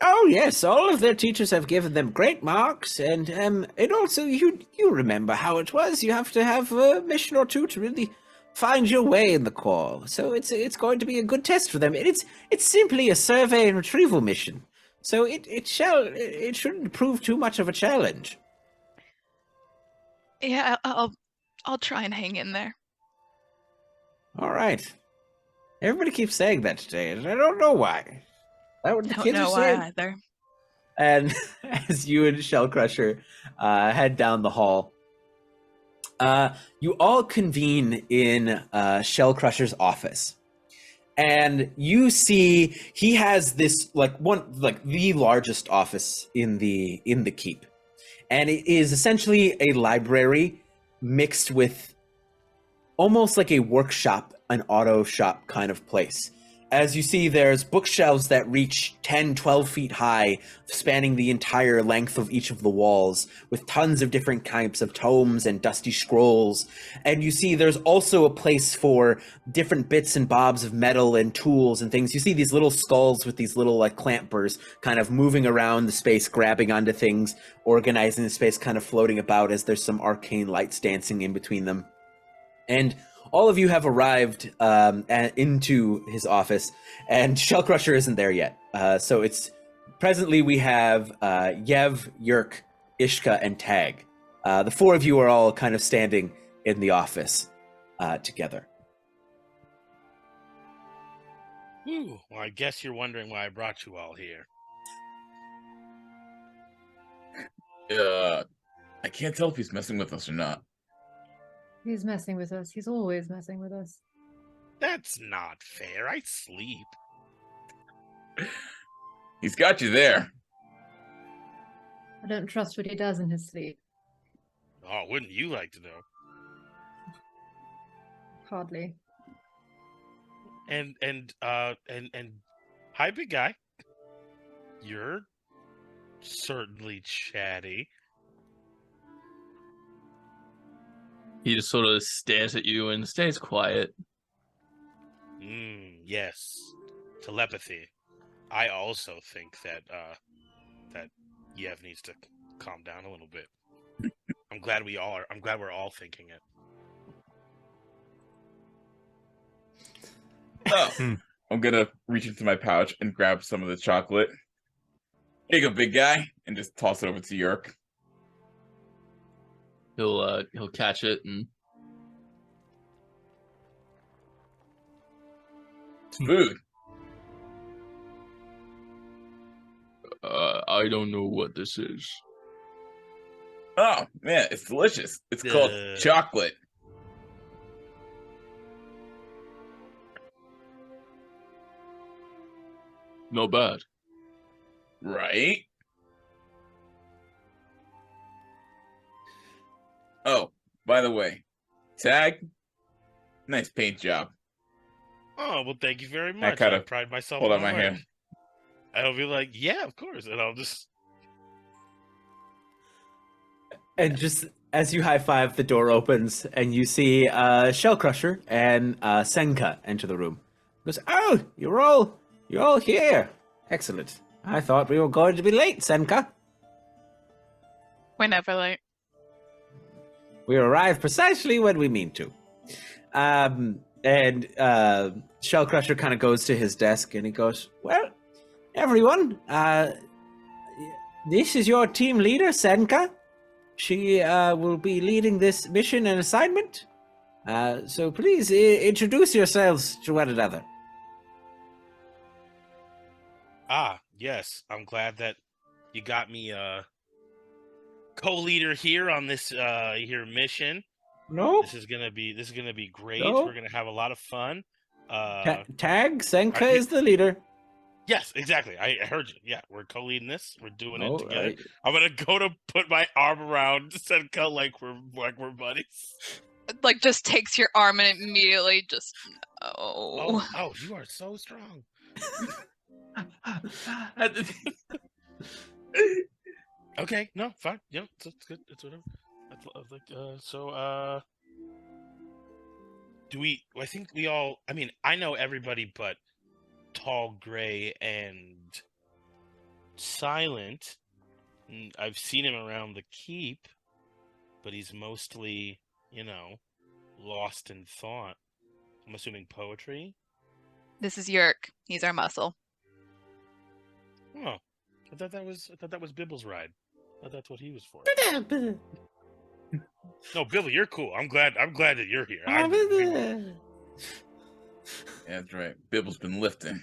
Oh yes, all of their teachers have given them great marks, and also you remember how it was. You have to have a mission or two to really find your way in the Corps. So it's going to be a good test for them. And it's simply a survey and retrieval mission, so it shouldn't prove too much of a challenge. Yeah, I'll try and hang in there. All right. Everybody keeps saying that today, and I don't know why. That what the Don't kids know are why saying? either. And as you and Shell Crusher head down the hall, you all convene in Shell Crusher's office. And you see he has this the largest office in the keep. And it is essentially a library mixed with almost like a workshop, an auto shop kind of place. As you see, there's bookshelves that reach 10, 12 feet high, spanning the entire length of each of the walls, with tons of different types of tomes and dusty scrolls. And you see there's also a place for different bits and bobs of metal and tools and things. You see these little skulls with these little clampers kind of moving around the space, grabbing onto things, organizing the space, kind of floating about as there's some arcane lights dancing in between them. And all of you have arrived into his office, and Shell Crusher isn't there yet. So it's presently we have Yev, Yurk, Ishka, and Tag. The four of you are all kind of standing in the office together. Ooh, well, I guess you're wondering why I brought you all here. I can't tell if he's messing with us or not. He's messing with us. He's always messing with us. That's not fair. I sleep. He's got you there. I don't trust what he does in his sleep. Oh, wouldn't you like to know? Hardly. And hi, big guy. You're certainly chatty. He just sort of stares at you and stays quiet. Yes. Telepathy. I also think that Yev needs to calm down a little bit. I'm glad we're all thinking it. Oh, I'm gonna reach into my pouch and grab some of the chocolate. Here you go, big guy, and just toss it over to Yurk. He'll catch it and It's food. I don't know what this is. Oh, man, it's delicious. It's called chocolate. Not bad. Right? Oh, by the way, Tag, nice paint job. Oh, well, thank you very I much. kind I of pride myself hold on out my work. hand. I'll be like, yeah, of course. And I'll just... And just as you high five, the door opens and you see Shell Crusher and Senka enter the room. He goes, "Oh, you're all here. Excellent. I thought we were going to be late, Senka. We're never late. We arrive precisely when we mean to." And Shell Crusher kind of goes to his desk and he goes, "Well, everyone, this is your team leader, Senka. She will be leading this mission and assignment. So please introduce yourselves to one another." Ah, yes. I'm glad that you got me co-leader here on this here mission. No, This is gonna be great. No. We're gonna have a lot of fun. Tag Senka I- is the leader. Yes, exactly. I heard you. Yeah, we're co-leading this. We're doing Oh, it together. I'm gonna go to put my arm around Senka like we're buddies. Like, just takes your arm and immediately just... Oh. Oh, you are so strong. Okay, no, fine. Yeah, it's good. It's whatever. Do we? I think we all. I mean, I know everybody, but Tall, Gray, and Silent. I've seen him around the keep, but he's mostly, lost in thought. I'm assuming poetry. This is Yurk. He's our muscle. Oh, I thought that was Bibble's ride. I thought that's what he was for. No, Billy, you're cool. I'm glad that you're here. Yeah, that's right. Bibble's been lifting.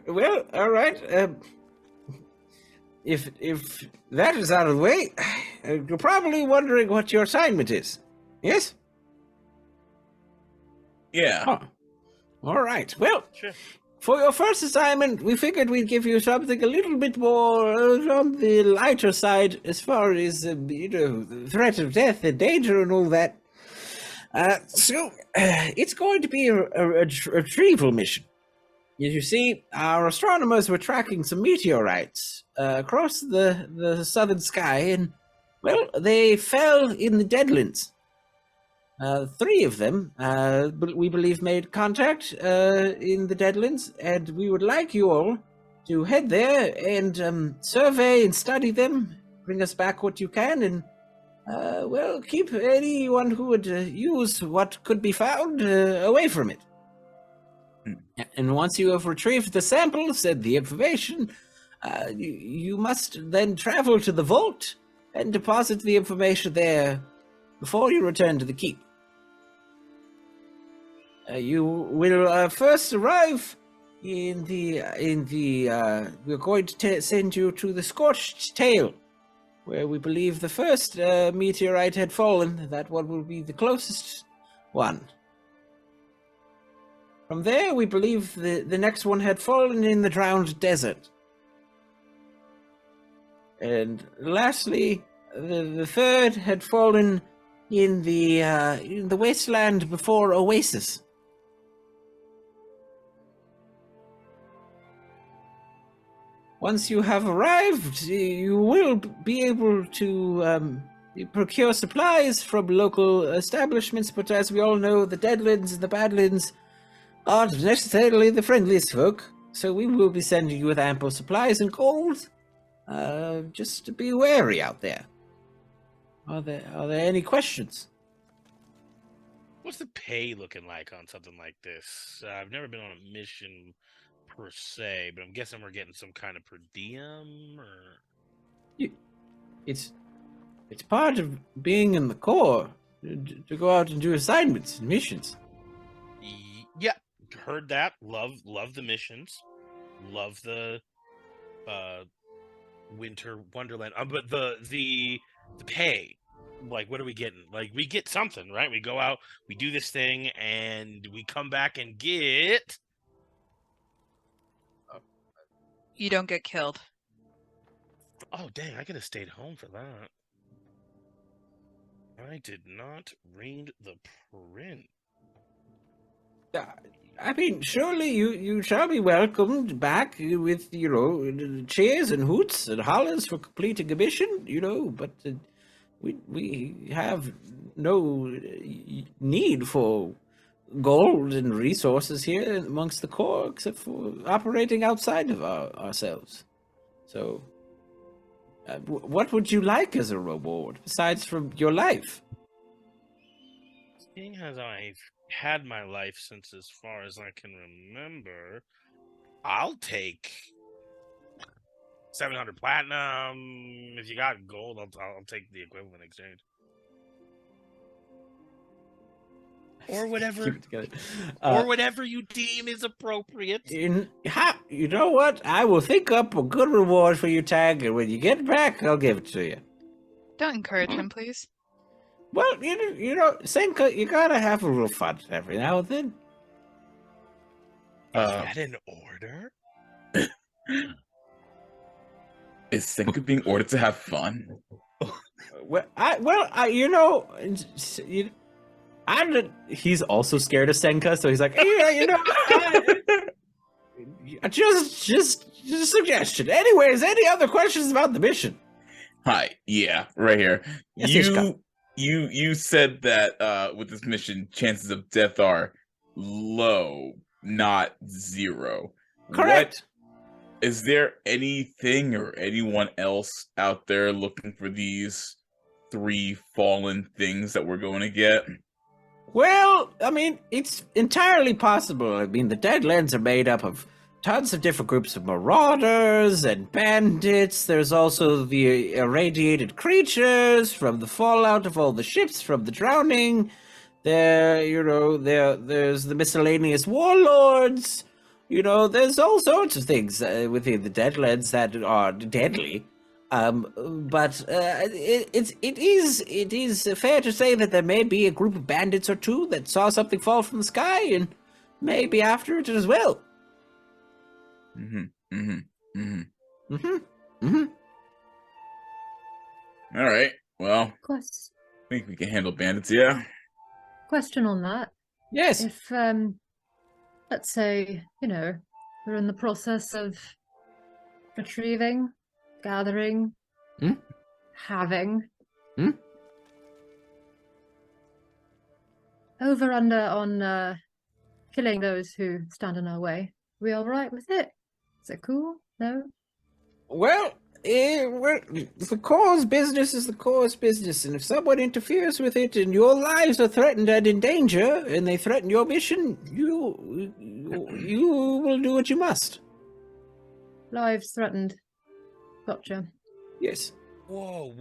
Well, all right. If that is out of the way, you're probably wondering what your assignment is. Yes? Yeah. Huh. All right. Well, Sure. for your first assignment, we figured we'd give you something a little bit more on the lighter side as far as, the threat of death and danger and all that. So, it's going to be a retrieval mission. As you see, our astronomers were tracking some meteorites across the southern sky, and, well, they fell in the Deadlands. 3 of them, we believe, made contact in the Deadlands, and we would like you all to head there and survey and study them, bring us back what you can, and, well, keep anyone who would use what could be found away from it. And once you have retrieved the samples and the information, you must then travel to the vault and deposit the information there before you return to the keep. You will first arrive in the we're going to send you to the Scorched Tail, where we believe the first meteorite had fallen. That one will be the closest one. From there, we believe the next one had fallen in the Drowned Desert. And lastly, the third had fallen in the wasteland before Oasis. Once you have arrived, you will be able to procure supplies from local establishments, but as we all know, the Deadlands and the Badlands aren't necessarily the friendliest folk, so we will be sending you with ample supplies and gold. Just to be wary out there. Are there any questions? What's the pay looking like on something like this? I've never been on a mission per se, but I'm guessing we're getting some kind of per diem or... It's part of being in the Corps. to go out and do assignments and missions. Yeah, heard that. Love the missions. Love the winter wonderland. But the pay. Like, what are we getting? Like, we get something, right? We go out, we do this thing, and we come back and get. You don't get killed. Oh, dang, I could have stayed home for that. I did not read the print. I mean, surely you shall be welcomed back with, cheers and hoots and hollers for completing a mission, but we have no need for gold and resources here amongst the Corps, except for operating outside of ourselves. So, what would you like as a reward, besides from your life? Seeing as I've had my life since as far as I can remember, I'll take 700 platinum. If you got gold, I'll take the equivalent exchange. Or whatever, or whatever you deem is appropriate. You know what? I will think up a good reward for you, Tag, and when you get back, I'll give it to you. Don't encourage him, please. Well, Senka, you gotta have a little fun every now and then. Is that an order? Is Senka being ordered to have fun? He's also scared of Senka, so he's like, yeah, just a suggestion. Anyways, any other questions about the mission? Hi, yeah, right here. Yes, Ishka. You said that with this mission, chances of death are low, not zero. Correct. Is there anything or anyone else out there looking for these 3 fallen things that we're going to get? Well, I mean, it's entirely possible. I mean, the Deadlands are made up of tons of different groups of marauders and bandits. There's also the irradiated creatures from the fallout of all the ships from the drowning. There's the miscellaneous warlords. There's all sorts of things within the Deadlands that are deadly. But it is fair to say that there may be a group of bandits or two that saw something fall from the sky and may be after it as well. All right. Well, I think we can handle bandits, yeah? Question on that. Yes. If, let's say, we're in the process of retrieving, gathering, having. Over under on killing those who stand in our way. We all right with it? Is it cool? No? Well, the Corps' business is the Corps' business, and if someone interferes with it and your lives are threatened and in danger, and they threaten your mission, you will do what you must. Lives threatened. Gotcha. Yes. Whoa.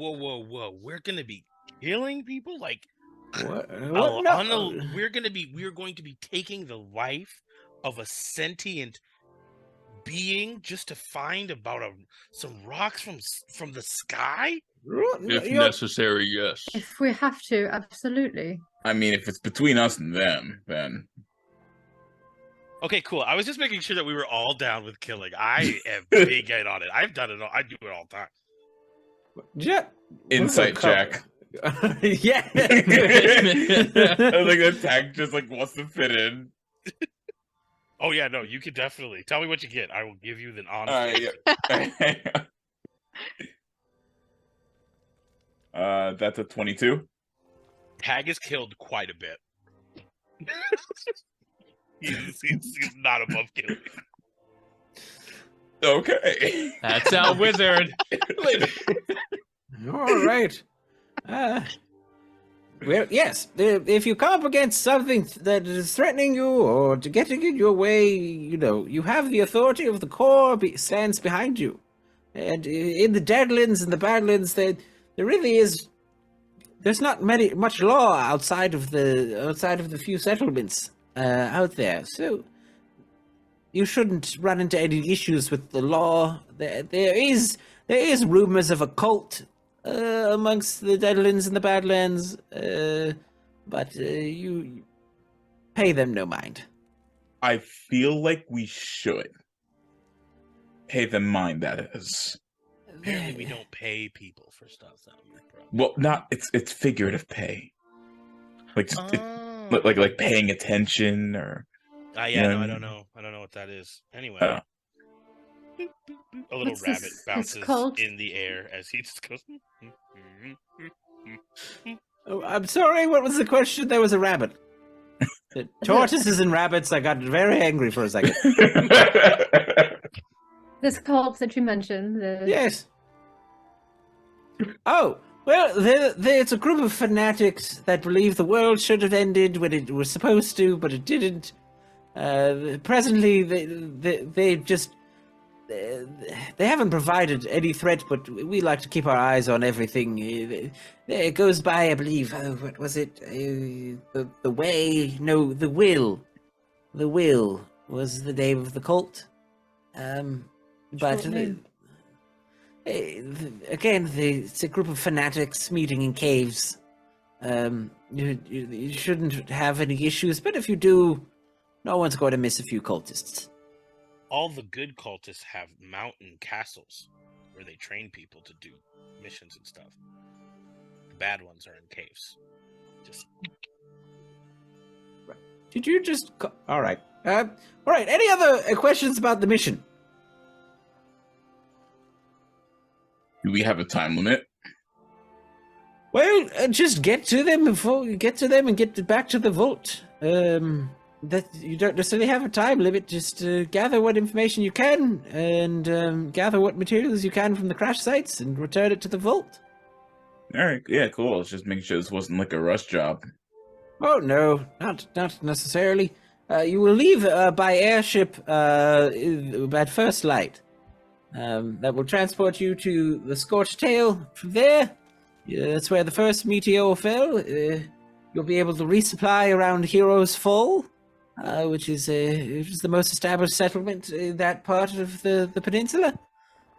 We're gonna be killing people? Like, What? No. We're going to be taking the life of a sentient being just to find about some rocks from the sky? If necessary, yes. If we have to, absolutely. I mean, if it's between us and them, then... Okay, cool. I was just making sure that we were all down with killing. I am big in on it. I've done it all. I do it all the time. Yeah. Insight check. Yeah. I think the tag just wants to fit in. Oh yeah, no, you can definitely tell me what you get. I will give you the honest. That's a 22. Tag is killed quite a bit. he's not above killing. Okay. That's our wizard. All right. Well, yes. If you come up against something that is threatening you or to getting in your way, you have the authority of the Corps stands behind you. And in the Deadlands and the Badlands, there really is there's not much law outside of the few settlements out there, so you shouldn't run into any issues with the law. There is rumors of a cult amongst the Deadlands and the Badlands, but you pay them no mind. I feel like we should pay them mind, that is. Apparently, we don't pay people for stuff. Well, it's figurative pay. Like just, Oh. like paying attention or. Yeah, no, I don't know. I don't know what that is. Anyway, a little What's rabbit this bounces called? in the air as he just goes. Oh, I'm sorry, what was the question? There was a rabbit. The tortoises and rabbits, I got very angry for a second. This cult that you mentioned. Yes. Oh, well, it's a group of fanatics that believe the world should have ended when it was supposed to, but it didn't. Presently, they just... They haven't provided any threat, but we like to keep our eyes on everything. It goes by, I believe, what was it? The Way? No, the Will. The Will was the name of the cult. But again, it's a group of fanatics meeting in caves. You shouldn't have any issues, but if you do, no one's going to miss a few cultists. All the good cultists have mountain castles where they train people to do missions and stuff. The bad ones are in caves. Just Did you just... All right. All right, any other questions about the mission? Do we have a time limit? Well, just get to them before you get to them and get back to the vault. That you don't necessarily have a time limit. Just gather what information you can and gather what materials you can from the crash sites and return it to the vault. All right, yeah, cool. Let's just make sure this wasn't like a rush job. Oh no, not necessarily. You will leave by airship at first light. That will transport you to the Scorched Tail. From there, that's where the first meteor fell. You'll be able to resupply around Heroes Fall, which is the most established settlement in that part of the peninsula.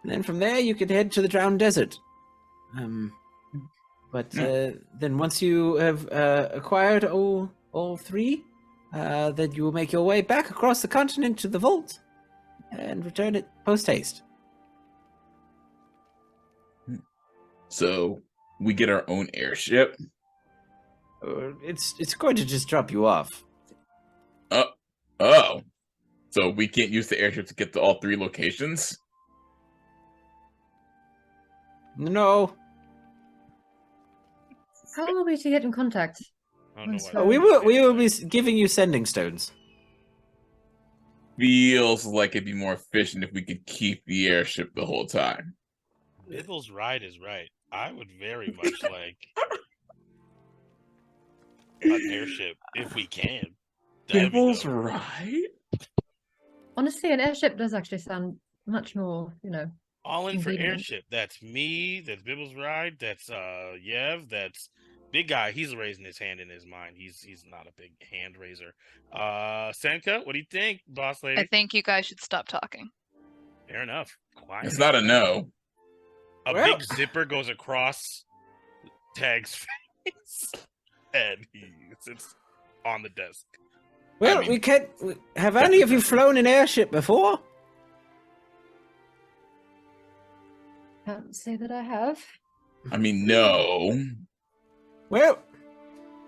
And then from there, you can head to the Drowned Desert. Then once you have acquired all three, then you will make your way back across the continent to the vault and return it post-haste. So we get our own airship. It's going to just drop you off. Oh. So we can't use the airship to get to all three locations? No. How are we to get in contact? I don't know Oh, why We will be giving you sending stones. Feels like it'd be more efficient if we could keep the airship the whole time. Bibble's right is right. I would very much like an airship if we can. That'd be Bibble's dope. right? Honestly, an airship does actually sound much more, All in for convenient. airship. That's me. That's Bibble's ride. That's Yev. That's big guy. He's raising his hand in his mind. He's not a big hand raiser. Senka, what do you think, boss lady? I think you guys should stop talking. Fair enough. Quiet. It's not a no. A Well- big zipper goes across Tag's face, and he sits on the desk. Well, I mean- we can't... Have any of you flown an airship before? Can't say that I have. I mean, no. Well,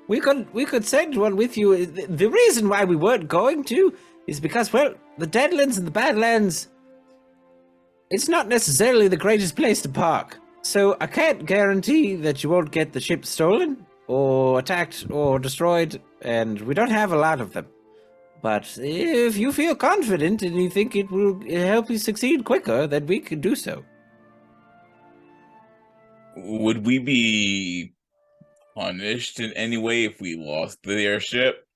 we could send one with you. The reason why we weren't going to is because, well, the Deadlands and the Badlands, it's not necessarily the greatest place to park. So I can't guarantee that you won't get the ship stolen or attacked or destroyed, and we don't have a lot of them. But if you feel confident and you think it will help you succeed quicker, then we can do so. Would we be punished in any way if we lost the airship?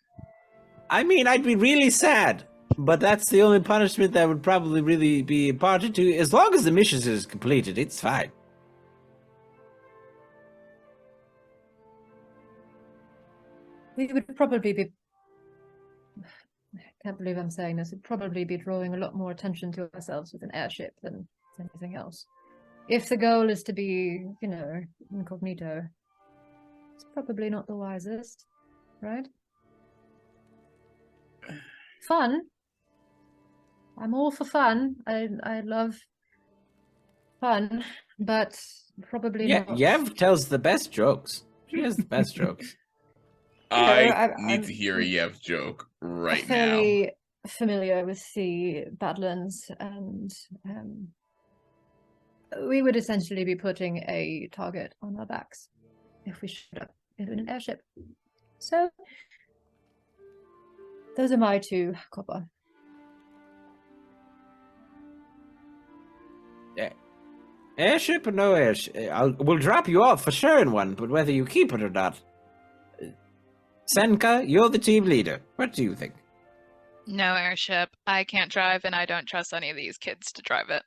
I mean, I'd be really sad, but that's the only punishment that would probably really be imparted to you. As long as the mission is completed, it's fine. We would probably be. I can't believe I'm saying this. We'd probably be drawing a lot more attention to ourselves with an airship than anything else. If the goal is to be, incognito, it's probably not the wisest, right? Fun. I'm all for fun. I love fun, but probably Yeah, not. Yev tells the best jokes. She has the best jokes. I need I'm to hear a Yev joke right now. fairly familiar with the Badlands, and we would essentially be putting a target on our backs if we showed up in an airship. So, those are my two, Copper. Airship or no airship? We'll drop you off for sure in one, but whether you keep it or not. Senka, you're the team leader. What do you think? No airship. I can't drive, and I don't trust any of these kids to drive it.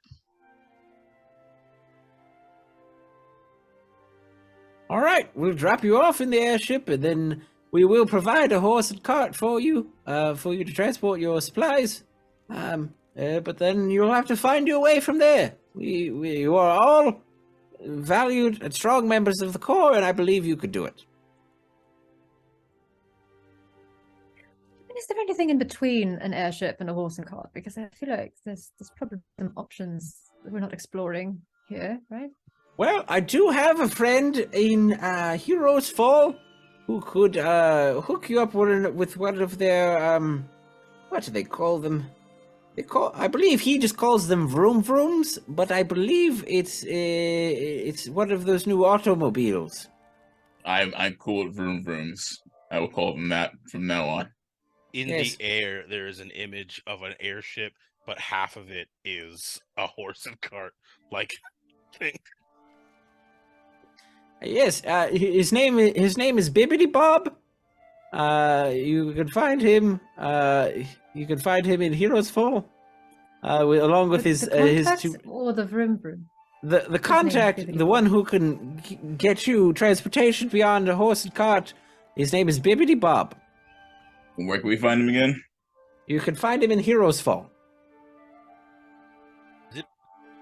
All right, we'll drop you off in the airship, and then we will provide a horse and cart for you to transport your supplies. But then you'll have to find your way from there. You are all valued and strong members of the Corps, and I believe you could do it. Is there anything in between an airship and a horse and cart? Because I feel like there's probably some options that we're not exploring here, right? Well, I do have a friend in Heroes Fall who could hook you up with one of their what do they call them? I believe he just calls them vroom vrooms, but I believe it's one of those new automobiles. I'm cool with vroom vrooms. I will call them that from now on. In Yes. the air, there is an image of an airship, but half of it is a horse and cart like thing. Yes, his name is Bibbidi Bob. You can find him. You can find him in Heroes Fall, along with his contact two. or the vroom vroom. The contact, Bibbidi the Bob. one who can get you transportation beyond a horse and cart. His name is Bibbidi Bob. And where can we find him again? You can find him in Heroes Fall.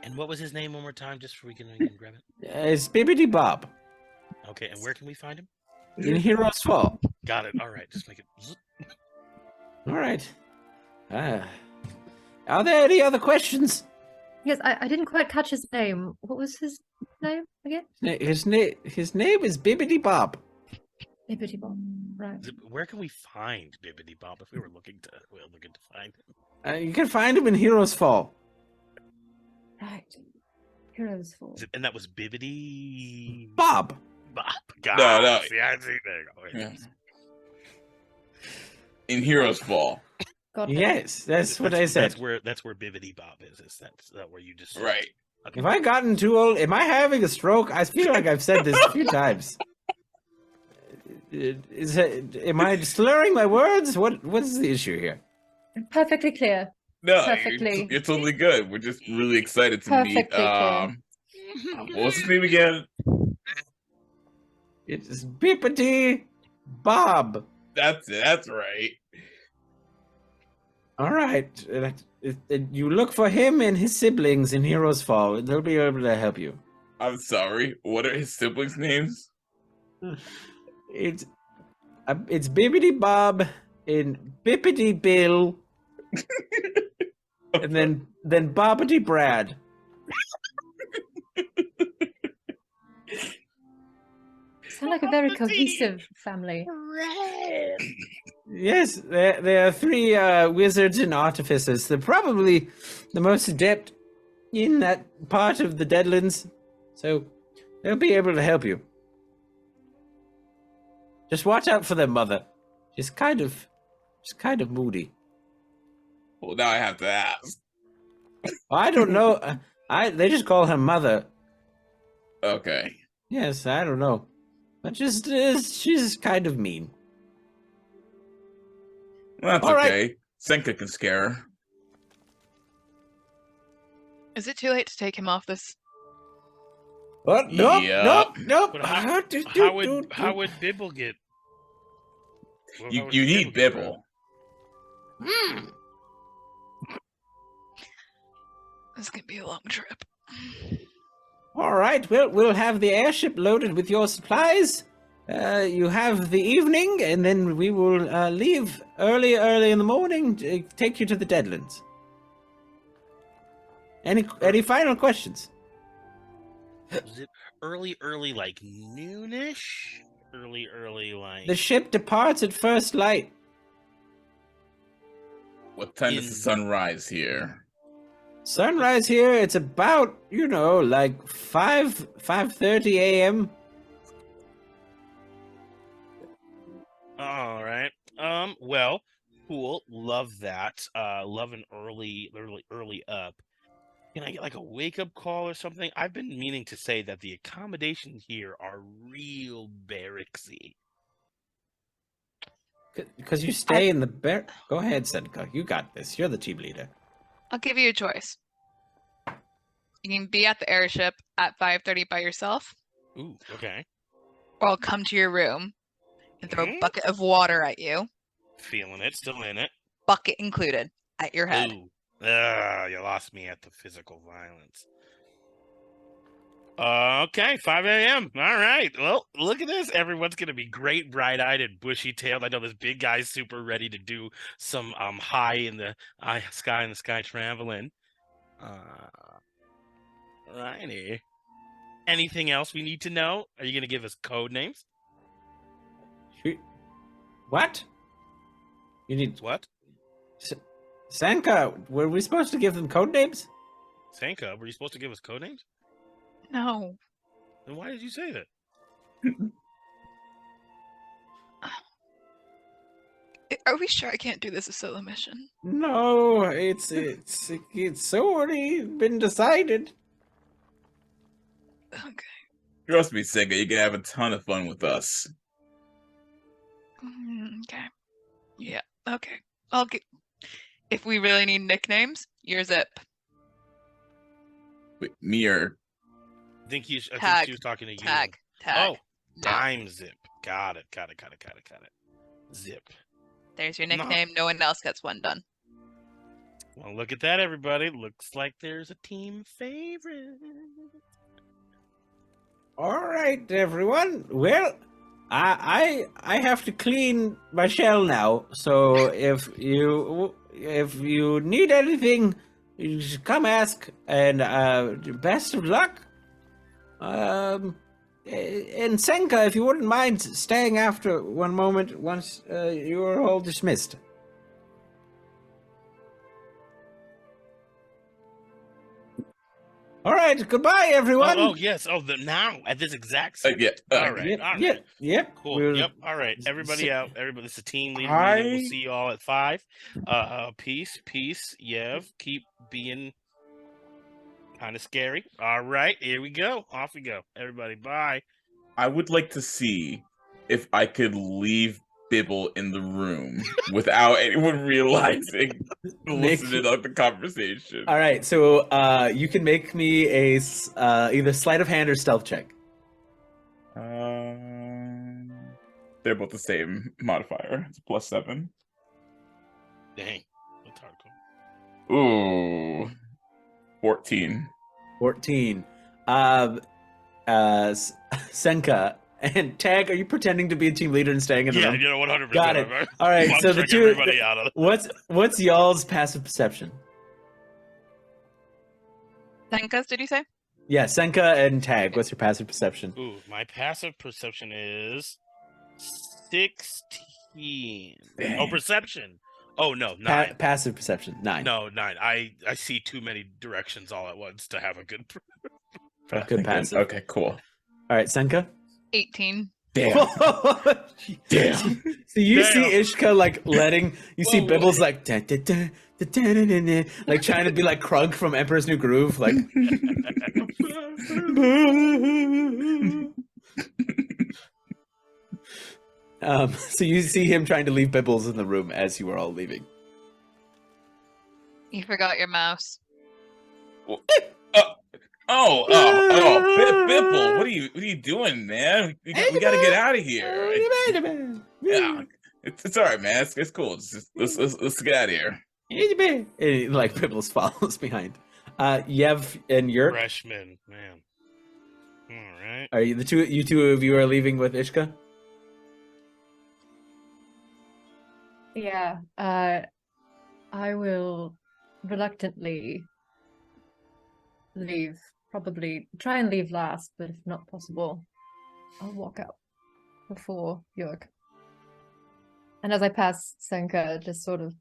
And what was his name one more time, just so we can grab it? It's Bibbidi Bob Okay, and where can we find him? in Heroes Fall. Got it. All right, just make it. All right. Are there any other questions? Yes, I didn't quite catch his name. What was his name again? His name is Bibbidi Bob. Bibbidi Bob. Right. Where can we find Bibbidi Bob if we were looking to find him? You can find him in Heroes Fall. Right. Heroes Fall. And that was Bibbidi Bob. Bob. God. No. See, I see. There you go. Yeah. In Heroes Fall. Got it. Yes, that's what I said. That's where Bibbidi Bob is. Is that where you just said? Right. Okay. Have I gotten too old? Am I having a stroke? I feel like I've said this a few times. Am I slurring my words? What is the issue here? Perfectly clear. No, Perfectly. you're totally good. We're just really excited to meet. Perfectly clear. What was his name again? It's Bippity Bob. That's right. All right. You look for him and his siblings in Heroes Fall, and they'll be able to help you. I'm sorry. What are his siblings' names? It's Bibbidi Bob and Bippity Bill, and then Bobbity Brad. Sound like a very cohesive family. Yes, there are three wizards and artificers. They're probably the most adept in that part of the Deadlands, so they'll be able to help you. Just watch out for their mother. She's kind of moody. Well, now I have to ask. I don't know. They just call her mother. Okay. Yes, I don't know, but she's kind of mean. Well, that's All right. okay. Senka can scare her. Is it too late to take him off this? What? Nope, Yeah. nope. But how would Bibble get? Well, You how you would need get around? Bibble. This is gonna be a long trip. All right, we'll have the airship loaded with your supplies. You have the evening, and then we will leave early in the morning to take you to the Deadlands. Any final questions? Is it early, like noonish? Early, like The ship departs at first light. What time does the sun rise here? Sunrise here, it's about, like 5:30 a.m. All right. Well, cool. Love that. Love an early up. Can I get like a wake up call or something? I've been meaning to say that the accommodations here are real barracksy. Because you stay in the Go ahead, Senka. You got this. You're the team leader. I'll give you a choice. You can be at the airship at 5:30 by yourself, Ooh, okay. or I'll come to your room and throw a Mhm. bucket of water at you, Feeling it, still in it. bucket included, at your head. Ooh. You lost me at the physical violence. Okay, 5 a.m. All right. Well, look at this. Everyone's gonna be great, bright-eyed and bushy-tailed. I know this big guy's super ready to do some high in the sky traveling. Righty. Anything else we need to know? Are you gonna give us code names? What? You need What? Senka. Were we supposed to give them code names? Senka, were you supposed to give us code names? No. Then why did you say that? Are we sure I can't do this a solo mission? No, it's already been decided. Okay. Trust me, Senka, you can have a ton of fun with us. Okay. Yeah. Okay. I'll get. If we really need nicknames, you're Zip. Wait, me or I think she Tag. was talking to you. Tag. Oh, No. I'm Zip. Got it. Zip. There's your No. nickname. No one else gets one done. Well, look at that, everybody. Looks like there's a team favorite. All right, everyone. Well, I have to clean my shell now. So if you need anything, you just come ask. And best of luck. And Senka, if you wouldn't mind staying after one moment once you are all dismissed. All right, goodbye, everyone. Oh yes. Now at this exact second. All right. Yep. Cool. Yep. All right. Everybody out. Everybody. This is a team leader meeting. We'll see you all at 5. Peace. Yev. Keep being kind of scary. All right. Here we go. Off we go. Everybody. Bye. I would like to see if I could leave Bibble in the room without anyone realizing listening to the conversation. All right, so you can make me a either sleight of hand or stealth check. They're both the same modifier. It's +7. Dang. That's hardcore. Ooh. 14. 14. Senka and Tag, are you pretending to be a team leader and staying in the room? 100%. Got it. All right, so the two. Everybody out of What's y'all's passive perception? Senka's, did you say? Yeah, Senka and Tag. What's your passive perception? Ooh, my passive perception is 16. Dang. Oh, perception. Oh no, 9. Passive perception 9. No, 9. I see too many directions all at once to have a good. Good passive. Okay, cool. All right, Senka. 18. Damn. Damn. So you see Ishka like letting you see Bibbles like da, da, da, da, da, da, da, da, like trying to be like Krug from Emperor's New Groove, like. So you see him trying to leave Bibbles in the room as you are all leaving. You forgot your mouse. Bibble, what are you doing, man? We gotta get out of here. Yeah, It's all right, man. It's cool. Let's get out of here. And, like Pibbles follows behind. Yev and Yurk, Freshman, man. All right. are you the two? You two of you are leaving with Ishka. Yeah, I will reluctantly leave. Probably try and leave last, but if not possible, I'll walk out before Yurk. And as I pass Senka, just sort of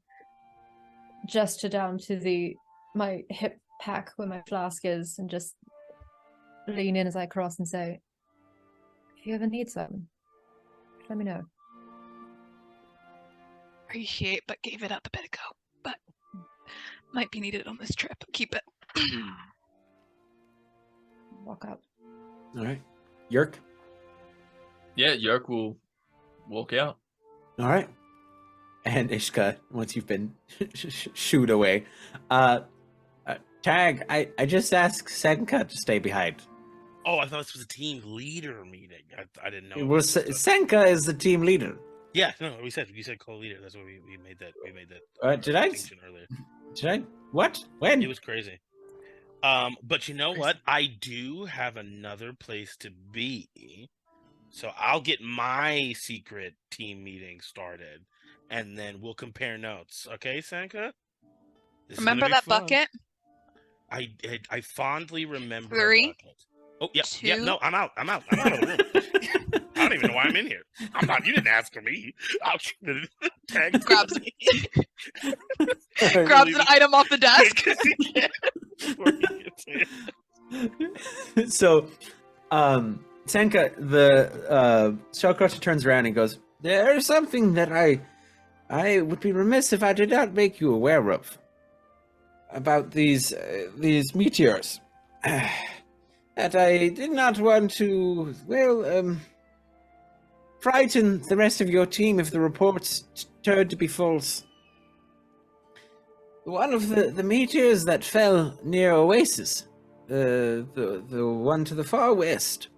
gesture down to my hip pack where my flask is, and just lean in as I cross and say, "If you ever need some, let me know." Appreciate, but gave it up a bit ago. But might be needed on this trip. Keep it. Walk out. All right, Yurk. Yeah, Yurk will walk out. All right, and Ishka. Once you've been shooed away, Tag. I just asked Senka to stay behind. Oh, I thought this was a team leader meeting. I didn't know. It was Senka is the team leader. Yeah, no, you said co-leader. That's what we made that. We made that Did I? distinction earlier. Did I? What? When? It was crazy. But you know what? I do have another place to be, so I'll get my secret team meeting started, and then we'll compare notes. Okay, Senka? This is gonna Remember be that fun. bucket? I fondly remember. 3, Oh, yeah, 2. yeah. No, I'm out. I'm out of the room. I don't even know why I'm in here. I'm not. You didn't ask for me. I'll tag Grabs me. Grabs an item off the desk. So, Senka, the Shellcrusher turns around and goes, "There's something that I would be remiss if I did not make you aware of about these meteors that I did not want to, frighten the rest of your team if the reports turned to be false. One of the meteors that fell near Oasis, the one to the far west,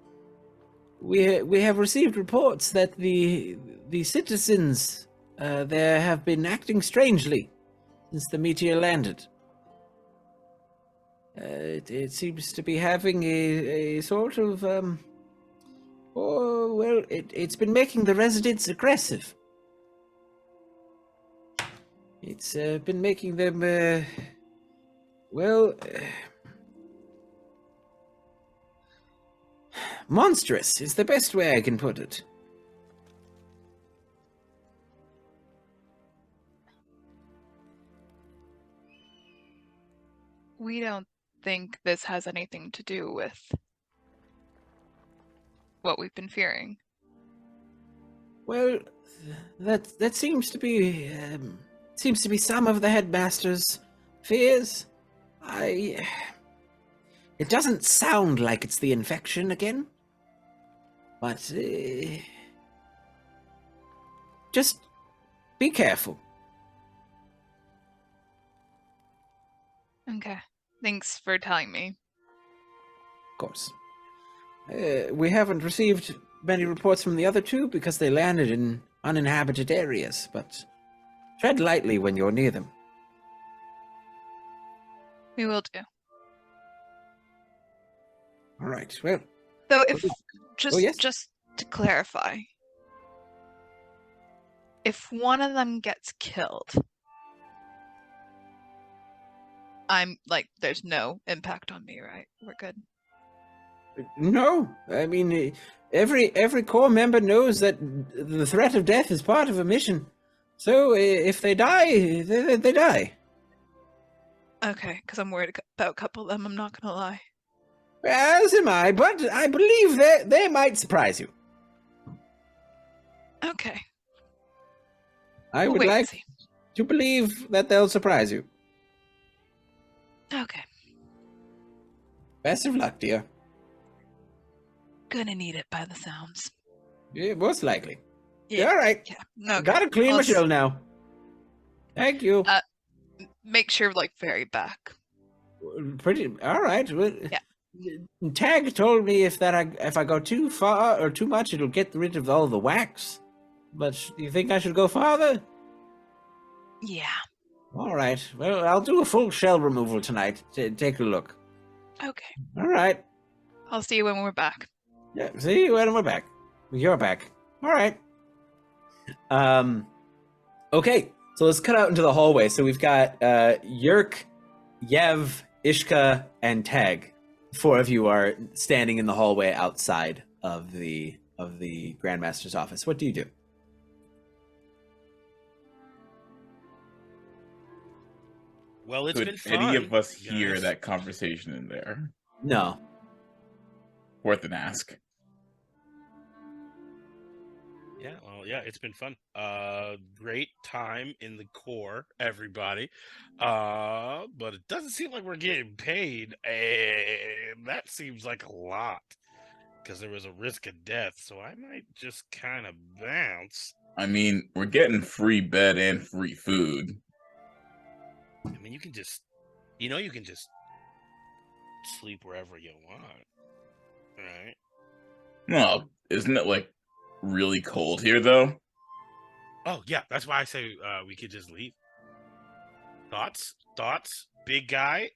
we have received reports that the citizens there have been acting strangely since the meteor landed. It seems to be having a sort of it's been making the residents aggressive. It's been making them monstrous is the best way I can put it. We don't think this has anything to do with what we've been fearing. Well, that seems to be some of the headmaster's fears. It doesn't sound like it's the infection again, but just be careful. Okay. Thanks for telling me. Of course. We haven't received many reports from the other two because they landed in uninhabited areas, but tread lightly when you're near them. We will do. All right, well... So if yes? just to clarify, if one of them gets killed, I'm like, there's no impact on me, right? We're good. No, I mean, every core member knows that the threat of death is part of a mission. So if they die, they die. Okay, because I'm worried about a couple of them, I'm not gonna lie. As am I, but I believe they might surprise you. Okay. I We'll would wait and like see. to believe that they'll surprise you. Okay. Best of luck, dear. Gonna need it by the sounds. Yeah, most likely. Yeah. All right. Yeah. Okay. Gotta clean I'll my s- shell now. Thank you. Make sure, like, very back. Pretty. All right. Well, Yeah. Tag told me if I go too far or too much, it'll get rid of all the wax. But you think I should go farther? Yeah. All right. Well, I'll do a full shell removal tonight. Take a look. Okay. All right. I'll see you when we're back. Yeah. See you when we're back. You're back. All right. Okay. So let's cut out into the hallway. So we've got Yurk, Yev, Ishka, and Tag. 4 of you are standing in the hallway outside of the Grandmaster's office. What do you do? Well, it's been Could fun. any of us guys. hear that conversation in there? No. Worth an ask. Yeah, well, yeah, it's been fun. Great time in the core, everybody. But it doesn't seem like we're getting paid, and that seems like a lot. Because there was a risk of death, so I might just kind of bounce. I mean, we're getting free bed and free food. I mean, you can just sleep wherever you want, right? No, isn't it like really cold here though? Oh yeah, that's why I say we could just leave. Thoughts? Big guy,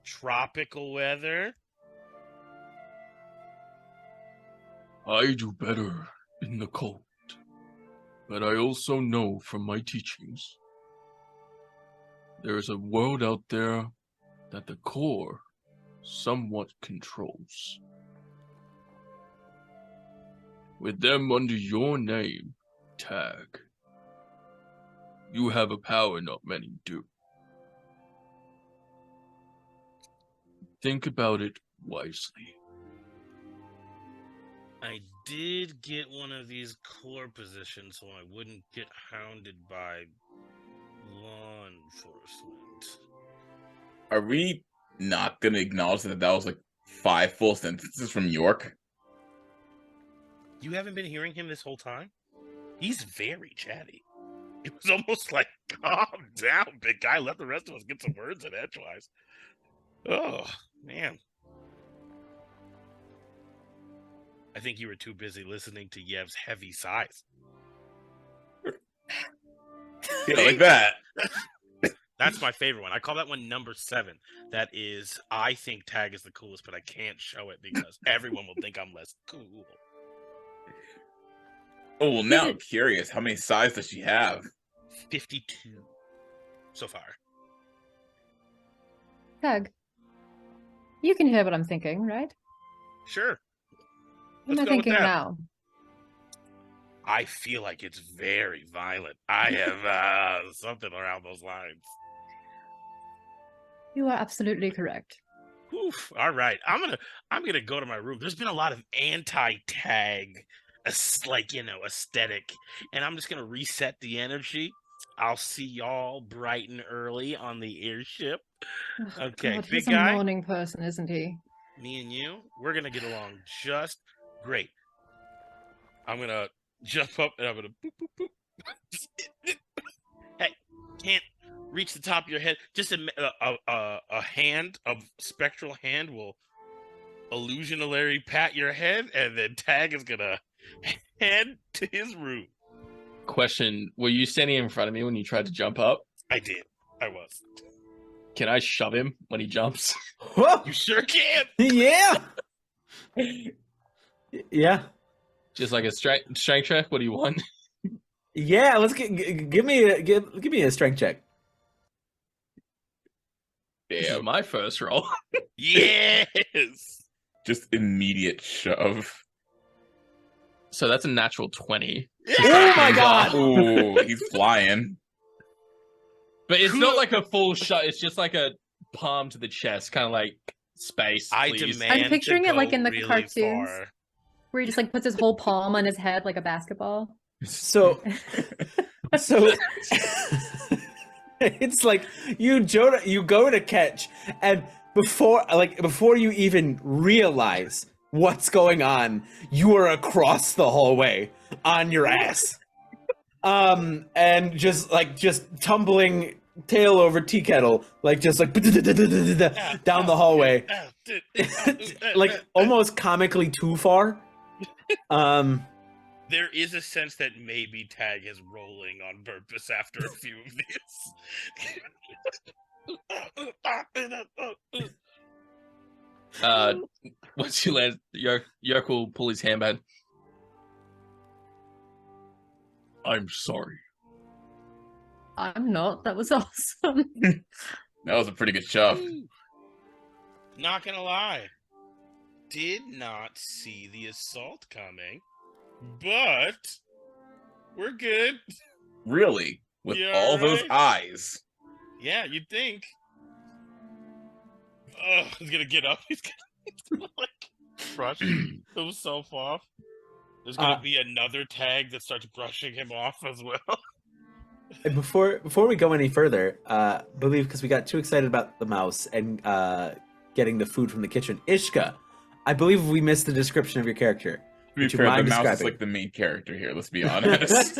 tropical weather. I do better in the cold, but I also know from my teachings there is a world out there that the core somewhat controls. With them under your name, Tag, you have a power not many do. Think about it wisely. I did get one of these core positions so I wouldn't get hounded by law enforcement. Are we not gonna acknowledge that was like 5 full sentences from York? You haven't been hearing him this whole time? He's very chatty. It was almost like, calm down, big guy. Let the rest of us get some words in edgewise. Oh, man. I think you were too busy listening to Yev's heavy sighs. Yeah, like that. That's my favorite one. I call that one number 7. That is, I think Tag is the coolest, but I can't show it because everyone will think I'm less cool. Oh, well, now I'm curious. How many sides does she have? 52 so far. Tag, you can hear what I'm thinking, right? Sure. What am I Let's go with thinking that. now? I feel like it's very violent. I have something around those lines. You are absolutely correct. Oof. All right. I'm gonna go to my room. There's been a lot of anti-tag, aesthetic, and I'm just gonna reset the energy. I'll see y'all bright and early on the airship. Oh, Okay, God, big he's guy. a morning person, isn't he? Me and you, we're gonna get along just great. I'm gonna jump up and I'm gonna boop, boop, boop. Hey, can't reach the top of your head. Just a hand, a spectral hand will illusionary pat your head, and then Tag is gonna head to his room. Question, were you standing in front of me when you tried to jump up? I did. I was. Can I shove him when he jumps? Whoa! You sure can. Yeah. Yeah. Just like a strength check? What do you want? Yeah. Let's give me a strength check. This is Damn. my first roll. Yes. Just immediate shove. So that's a natural 20. Oh my God! Ooh, he's flying. But it's not like a full shot. It's just like a palm to the chest, kind of like space. I please. demand. I'm picturing to it like go in the really cartoons. far. Where he just like puts his whole palm on his head like a basketball. So it's like you go to catch, and before you even realize what's going on, you are across the hallway on your ass. And just tumbling tail over tea kettle, down the hallway, like almost comically too far. There is a sense that maybe Tag is rolling on purpose after a few of these. Once you land, Yurk will pull his hand back. I'm sorry. I'm not. That was awesome. That was a pretty good shove. Not gonna lie. Did not see the assault coming, but we're good. Really? With You all those alright? eyes. Yeah, you'd think. Oh, he's gonna get up. He's gonna like brush himself off. There's gonna be another Tag that starts brushing him off as well. And before we go any further, believe because we got too excited about the mouse and getting the food from the kitchen. Ishka, I believe we missed the description of your character. To be fair, the mouse is like the main character here, let's be honest.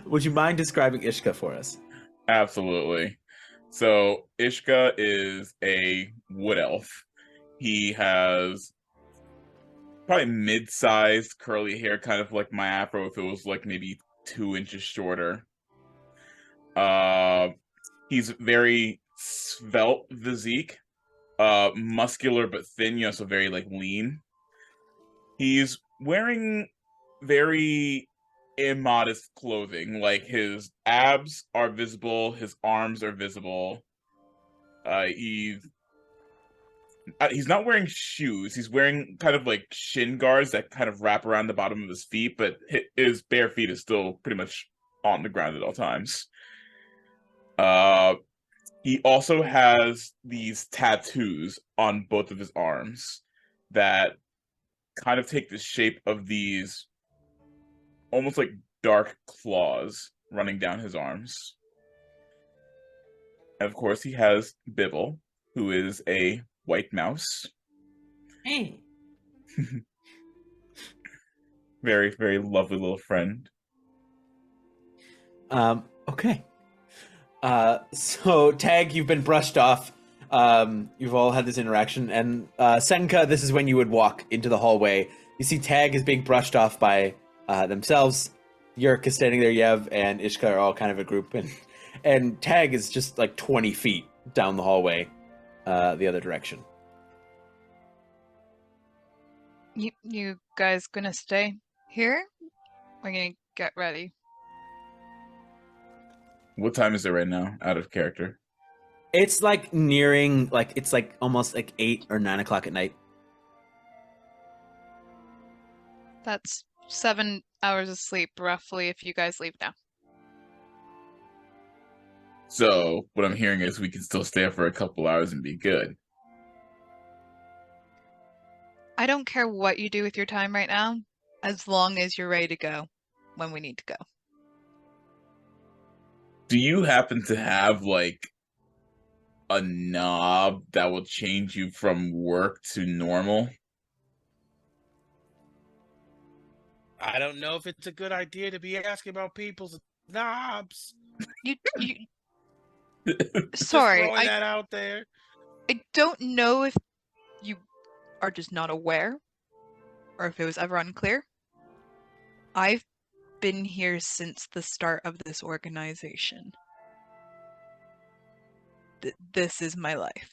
Would you mind describing Ishka for us? Absolutely. So, Ishka is a wood elf. He has probably mid-sized curly hair, kind of like my afro if it was like maybe 2 inches shorter. He's very svelte physique, muscular but thin, so very like lean. He's wearing very immodest clothing, like his abs are visible, his arms are visible. He's not wearing shoes. He's wearing kind of like shin guards that kind of wrap around the bottom of his feet, but his bare feet is still pretty much on the ground at all times. He also has these tattoos on both of his arms that kind of take the shape of these almost like dark claws running down his arms. And of course, he has Bibble, who is a white mouse. Hey. Very, very lovely little friend. Okay. So Tag, you've been brushed off. You've all had this interaction, and Senka, this is when you would walk into the hallway. You see Tag is being brushed off by themselves. Yurk is standing there. Yev and Ishka are all kind of a group, and Tag is just like 20 feet down the hallway, the other direction. You guys gonna stay here? We're gonna get ready. What time is it right now, out of character? It's like nearing, like it's like almost like 8 or 9 o'clock at night. That's 7 hours of sleep, roughly, if you guys leave now. So, what I'm hearing is we can still stay up for a couple hours and be good. I don't care what you do with your time right now, as long as you're ready to go when we need to go. Do you happen to have, like, a knob that will change you from work to normal? I don't know if it's a good idea to be asking about people's knobs. You Just sorry, throwing that out there. I don't know if you are just not aware, or if it was ever unclear. I've been here since the start of this organization. This is my life.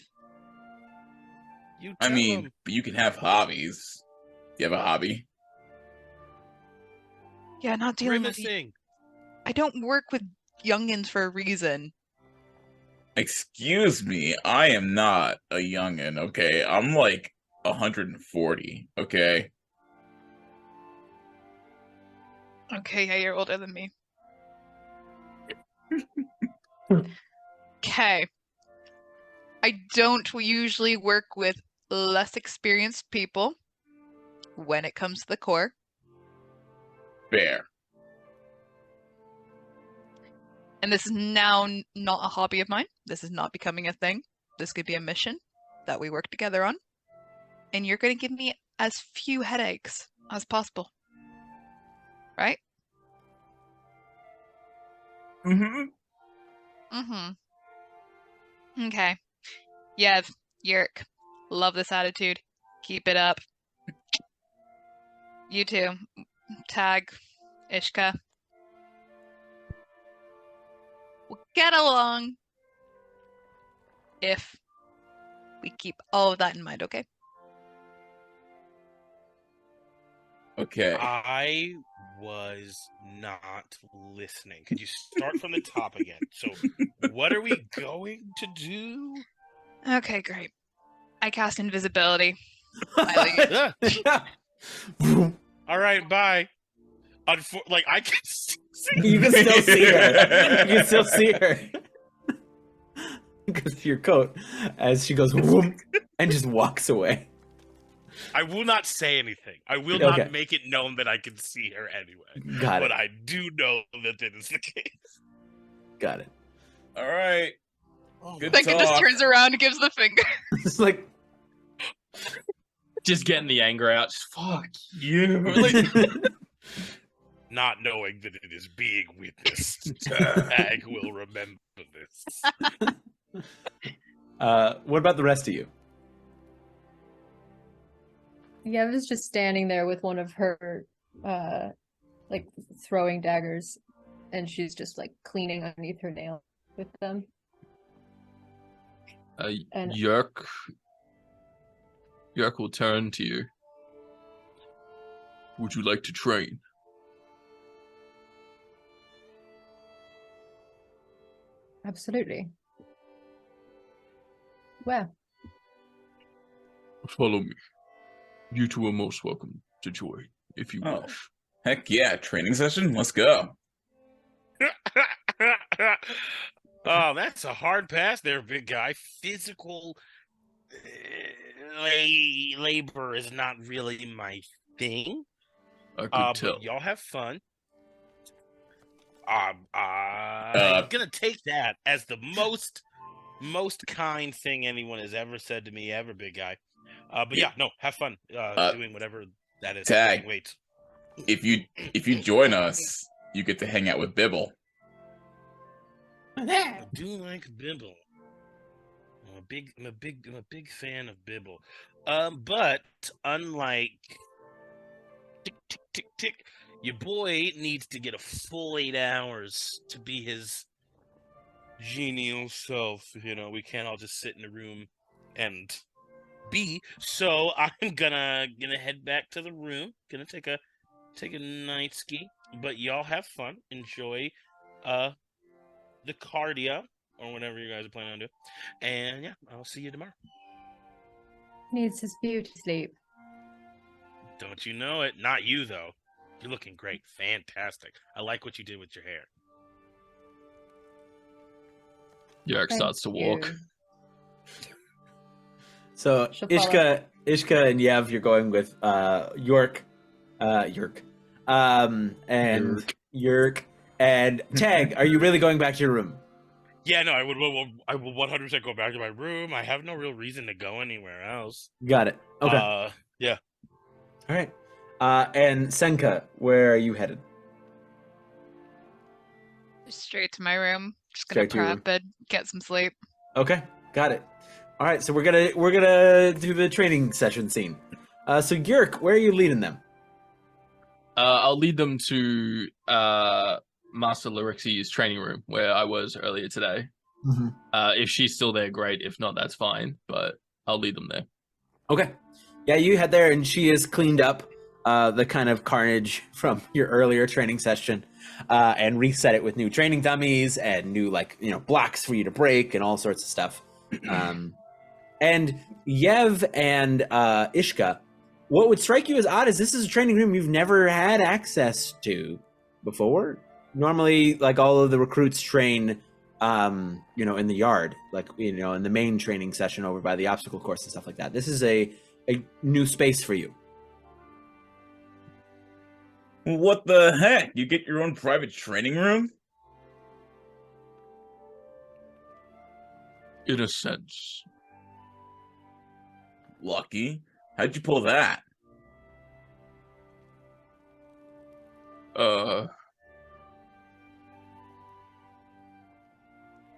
You I tell mean, 'em. but you can have hobbies. You have a hobby? Yeah, not dealing with you. Grimacing. I don't work with youngins for a reason. Excuse me, I am not a youngin', okay? I'm like 140, okay? Okay, yeah, you're older than me. Okay. I don't usually work with less experienced people when it comes to the core. Fair. And this is now not a hobby of mine. This is not becoming a thing. This could be a mission that we work together on. And you're going to give me as few headaches as possible. Right? Mm-hmm. Mm-hmm. Okay. Yev, Yurk, love this attitude. Keep it up. You too. Tag, Ishka. We'll get along if we keep all of that in mind, okay? Okay. I was not listening. Could you start from the top again? So, what are we going to do? Okay, great. I cast invisibility. I leave. Ah, all right, bye. Like I can see. You can still see her. You can still see her. Because of your coat, as she goes whoom, and just walks away. I will not say anything. I will Okay. not make it known that I can see her anyway. Got But it. I do know that it is the case. Got it. All right. Oh, Good Senka just talk. turns around and gives the finger. It's like Just getting the anger out. Just fuck you. Like, not knowing that it is being witnessed. Tag will remember this. what about the rest of you? Yev is just standing there with one of her, like, throwing daggers, and she's just, like, cleaning underneath her nail with them. And- Yurk will turn to you. Would you like to train? Absolutely. Where? Follow me. You two are most welcome to join, if you Oh. wish. Heck yeah, training session? Let's go. Oh, that's a hard pass there, big guy. Physical labor is not really my thing. I could tell. But y'all have fun. I'm gonna take that as the most kind thing anyone has ever said to me ever, big guy. But yeah, no, have fun doing whatever that is. Tag. Wait. If you join us, you get to hang out with Bibble. I do like Bibble. I'm a big fan of Bibble. But unlike tick tick tick tick, your boy needs to get a full 8 hours to be his genial self. You know, we can't all just sit in a room and be. So I'm gonna head back to the room. Gonna take a night ski. But y'all have fun. Enjoy the cardio or whatever you guys are planning on doing. And yeah, I'll see you tomorrow. Needs his beauty sleep. Don't you know it? Not you though. You're looking great. Fantastic. I like what you did with your hair. Yurk Thank starts to walk. you. So She'll follow. Ishka and Yev, you're going with Yurk, and Yurk and Tag. Are you really going back to your room? Yeah, no, I will 100% go back to my room. I have no real reason to go anywhere else. Got it. Okay. Yeah. All right. And Senka, where are you headed? Straight to my room. Just gonna Straight to your room. prep it, get some sleep. Okay, got it. All right, so we're gonna do the training session scene. So Yurk, where are you leading them? I'll lead them to Master Lyrixi's training room where I was earlier today. Mm-hmm. If she's still there, great. If not, that's fine. But I'll lead them there. Okay. Yeah, you head there, and she has cleaned up the kind of carnage from your earlier training session, and reset it with new training dummies and new blocks for you to break and all sorts of stuff. And Yev and Ishka, what would strike you as odd is this is a training room you've never had access to before. Normally, all of the recruits train, in the yard, in the main training session over by the obstacle course and stuff like that. This is a new space for you. What the heck? You get your own private training room? In a sense. Lucky. How'd you pull that?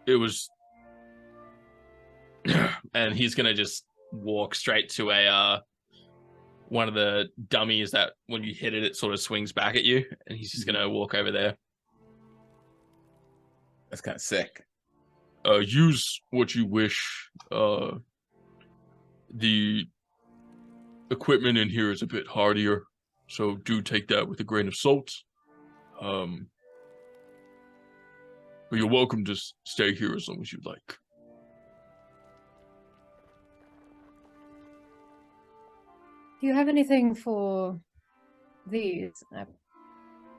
It was, and he's gonna just walk straight to a one of the dummies that when you hit it, it sort of swings back at you, and he's just gonna walk over there. That's kind of sick. Use what you wish. The equipment in here is a bit hardier, so do take that with a grain of salt. But you're welcome to stay here as long as you'd like. Do you have anything for these? I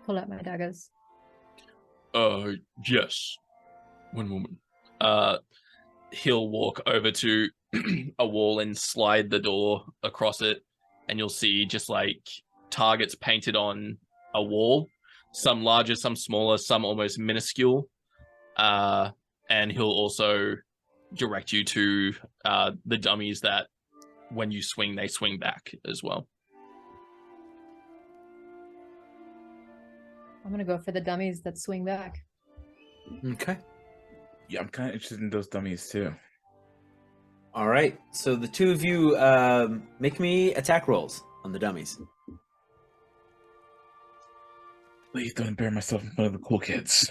pull out my daggers. Yes. One moment. He'll walk over to a wall and slide the door across it, and you'll see just like targets painted on a wall, some larger, some smaller, some almost minuscule. And he'll also direct you to the dummies that when you swing, they swing back as well. I'm gonna go for the dummies that swing back. Okay. Yeah, I'm kind of interested in those dummies too. All right. So the two of you make me attack rolls on the dummies. Please don't embarrass myself in front of the cool kids.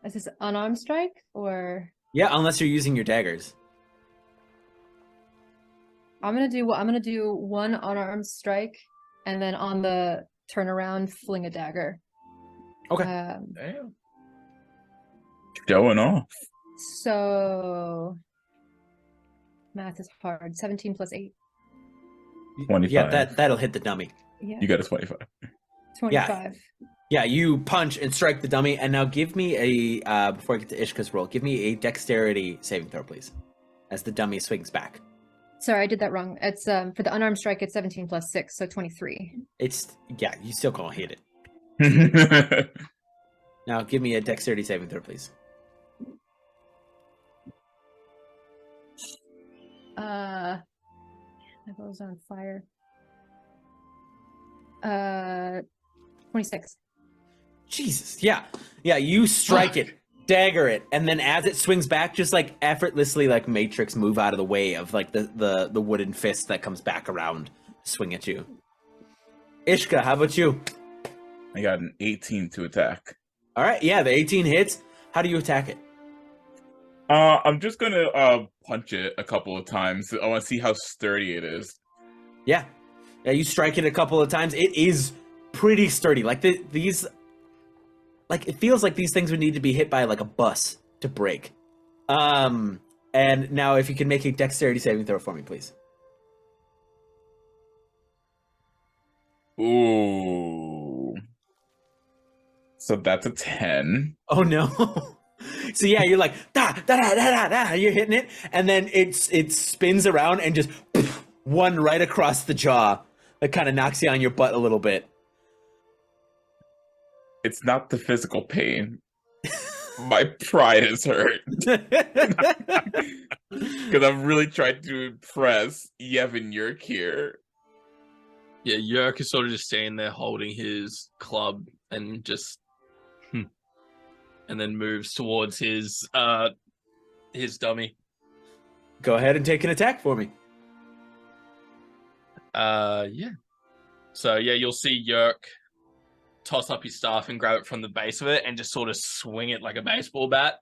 Is this unarmed strike or? Yeah, unless you're using your daggers. I'm gonna do one unarmed strike, and then on the turnaround, fling a dagger. Okay. Damn. Showing off. So math is hard. 17 plus 8. 25. Yeah, that'll hit the dummy. Yeah. You got a 25. 25. Yeah, you punch and strike the dummy, and now give me a before I get to Ishka's roll, give me a dexterity saving throw, please, as the dummy swings back. Sorry, I did that wrong. It's for the unarmed strike. It's 17 plus 6, so 23. It's you still can't hit it. Now give me a dexterity saving throw, please. My bow's on fire. 26. Jesus, yeah, you strike it, dagger it, and then as it swings back, just like effortlessly, like Matrix, move out of the way of like the wooden fist that comes back around to swing at you. Ishka, how about you? I got an 18 to attack. All right, yeah, the 18 hits. How do you attack it? I'm just gonna punch it a couple of times. I want to see how sturdy it is. Yeah, you strike it a couple of times. It is pretty sturdy. Like these, like it feels like these things would need to be hit by like a bus to break. And now, if you can make a dexterity saving throw for me, please. Ooh. So that's a 10. Oh no. So yeah, you're like da da da da da. You're hitting it, and then it spins around and just one right across the jaw. That kind of knocks you on your butt a little bit. It's not the physical pain. My pride is hurt. Because I've really tried to impress Yevon Yurk here. Yeah, Yurk is sort of just standing there holding his club and just and then moves towards his dummy. Go ahead and take an attack for me. Yeah. So yeah, you'll see Yurk toss up his staff and grab it from the base of it and just sort of swing it like a baseball bat.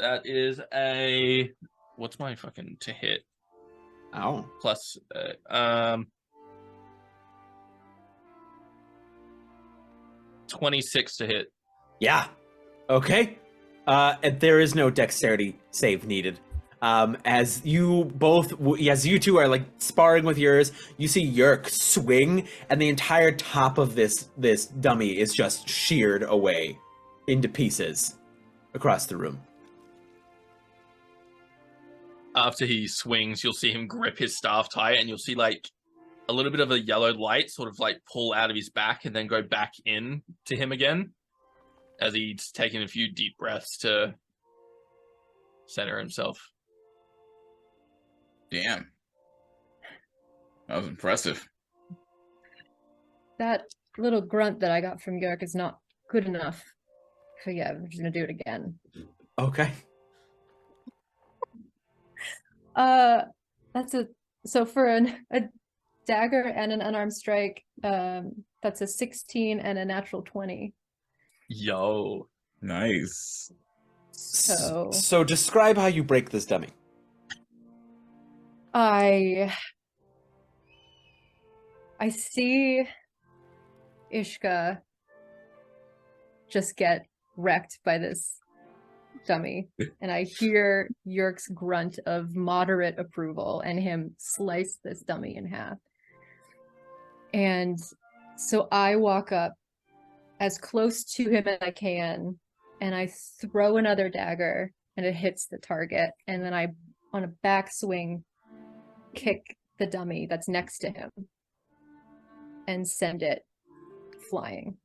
That is a what's my fucking to hit? Oh. Plus 26 to hit. Yeah. Okay. And there is no dexterity save needed. As you two are like sparring with yours, you see Yurk swing, and the entire top of this dummy is just sheared away into pieces across the room. After he swings, you'll see him grip his staff tight, and you'll see like a little bit of a yellow light sort of like pull out of his back and then go back in to him again as he's taking a few deep breaths to center himself. Damn. That was impressive. That little grunt that I got from Yurk is not good enough. So yeah, I'm just gonna do it again. Okay. That's so for a dagger and an unarmed strike, that's a 16 and a natural 20. Yo. Nice. So describe how you break this dummy. I see Ishka just get wrecked by this dummy, and I hear Yurk's grunt of moderate approval and him slice this dummy in half. And so I walk up as close to him as I can, and I throw another dagger, and it hits the target, and then I, on a backswing, kick the dummy that's next to him and send it flying.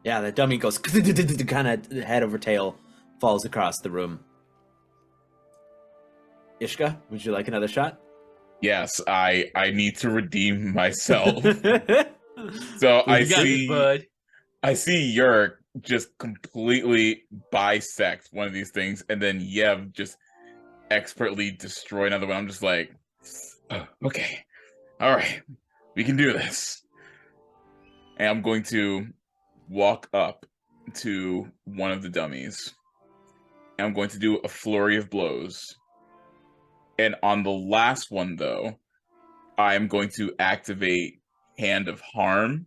Yeah, the dummy goes kind of head over tail, falls across the room. Ishka, would you like another shot? Yes, I need to redeem myself. So I see Yurk just completely bisect one of these things, and then Yev just expertly destroy another one. I'm just like, oh, okay, all right, we can do this. And I'm going to walk up to one of the dummies, and I'm going to do a flurry of blows. And on the last one, though, I'm going to activate Hand of Harm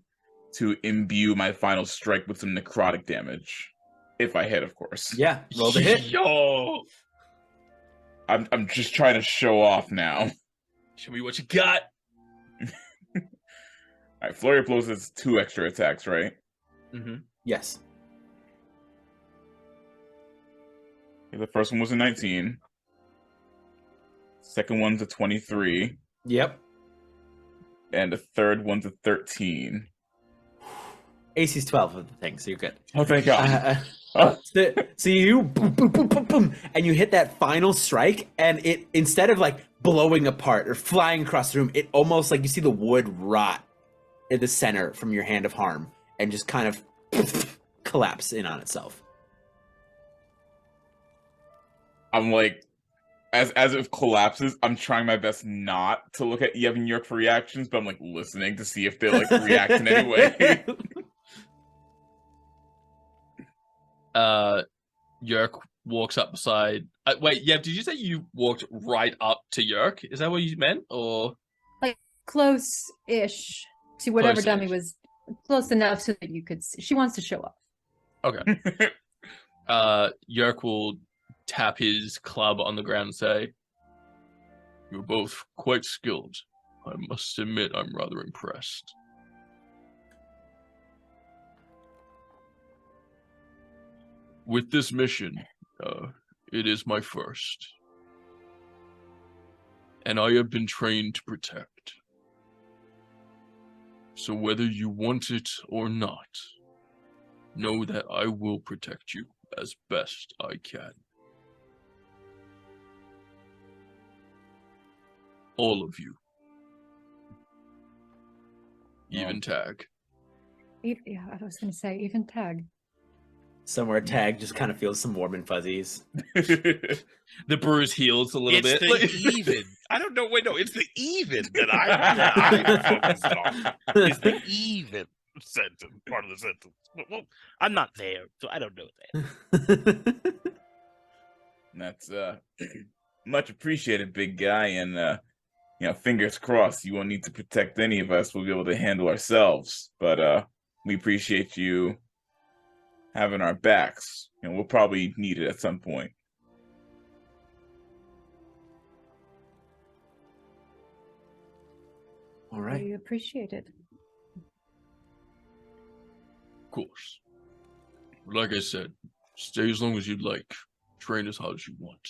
to imbue my final strike with some necrotic damage. If I hit, of course. Yeah, roll the hit. Yo! I'm just trying to show off now. Show me what you got. Alright, Flurry of Blows is 2 extra attacks, right? Mm-hmm. Yes. Okay, the first one was a 19. Second one's a 23. Yep. And the third one's a 13. AC's 12 of the thing, so you're good. Oh, thank God. So you boom, boom, boom, boom, boom, and you hit that final strike, and it, instead of like blowing apart or flying across the room, it almost like you see the wood rot in the center from your Hand of Harm and just kind of collapse in on itself. I'm like, as it collapses, I'm trying my best not to look at Yev and Yurk for reactions, but I'm like listening to see if they like react in any way. Yurk walks up beside. Wait, Yev, did you say you walked right up to Yurk? Is that what you meant, or Like close-ish to whatever dummy was close enough so that you could see. She wants to show off. okay? Yurk will tap his club on the ground and say, "You're both quite skilled. I must admit, I'm rather impressed." With this mission, it is my first, and I have been trained to protect. So whether you want it or not, know that I will protect you as best I can. All of you. Even Tag. Yeah, I was going to say, even Tag. Somewhere Tag just kind of feels some warm and fuzzies. The bruise heals a little bit. It's the even. I don't know. Wait, no, it's the even that I'm focused on. It's the even sentence, part of the sentence. Well, I'm not there, so I don't know that. That's much appreciated, big guy, and fingers crossed you won't need to protect any of us. We'll be able to handle ourselves. But we appreciate you having our backs. We'll probably need it at some point. All right. We appreciate it. Of course. Like I said, stay as long as you'd like. Train as hard as you want.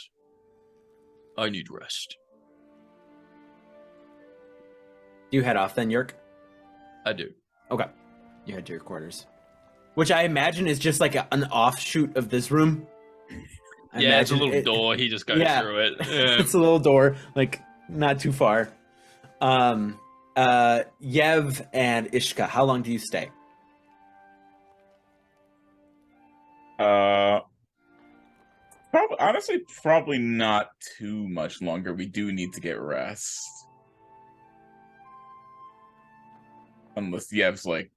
I need rest. Do you head off then, Yurk? I do. Okay. You head to your quarters. Which I imagine is just like an offshoot of this room. It's a little door. He just goes through it. Yeah. It's a little door, like not too far. Yev and Ishka, how long do you stay? Probably Probably not too much longer. We do need to get rest. Unless Yev's like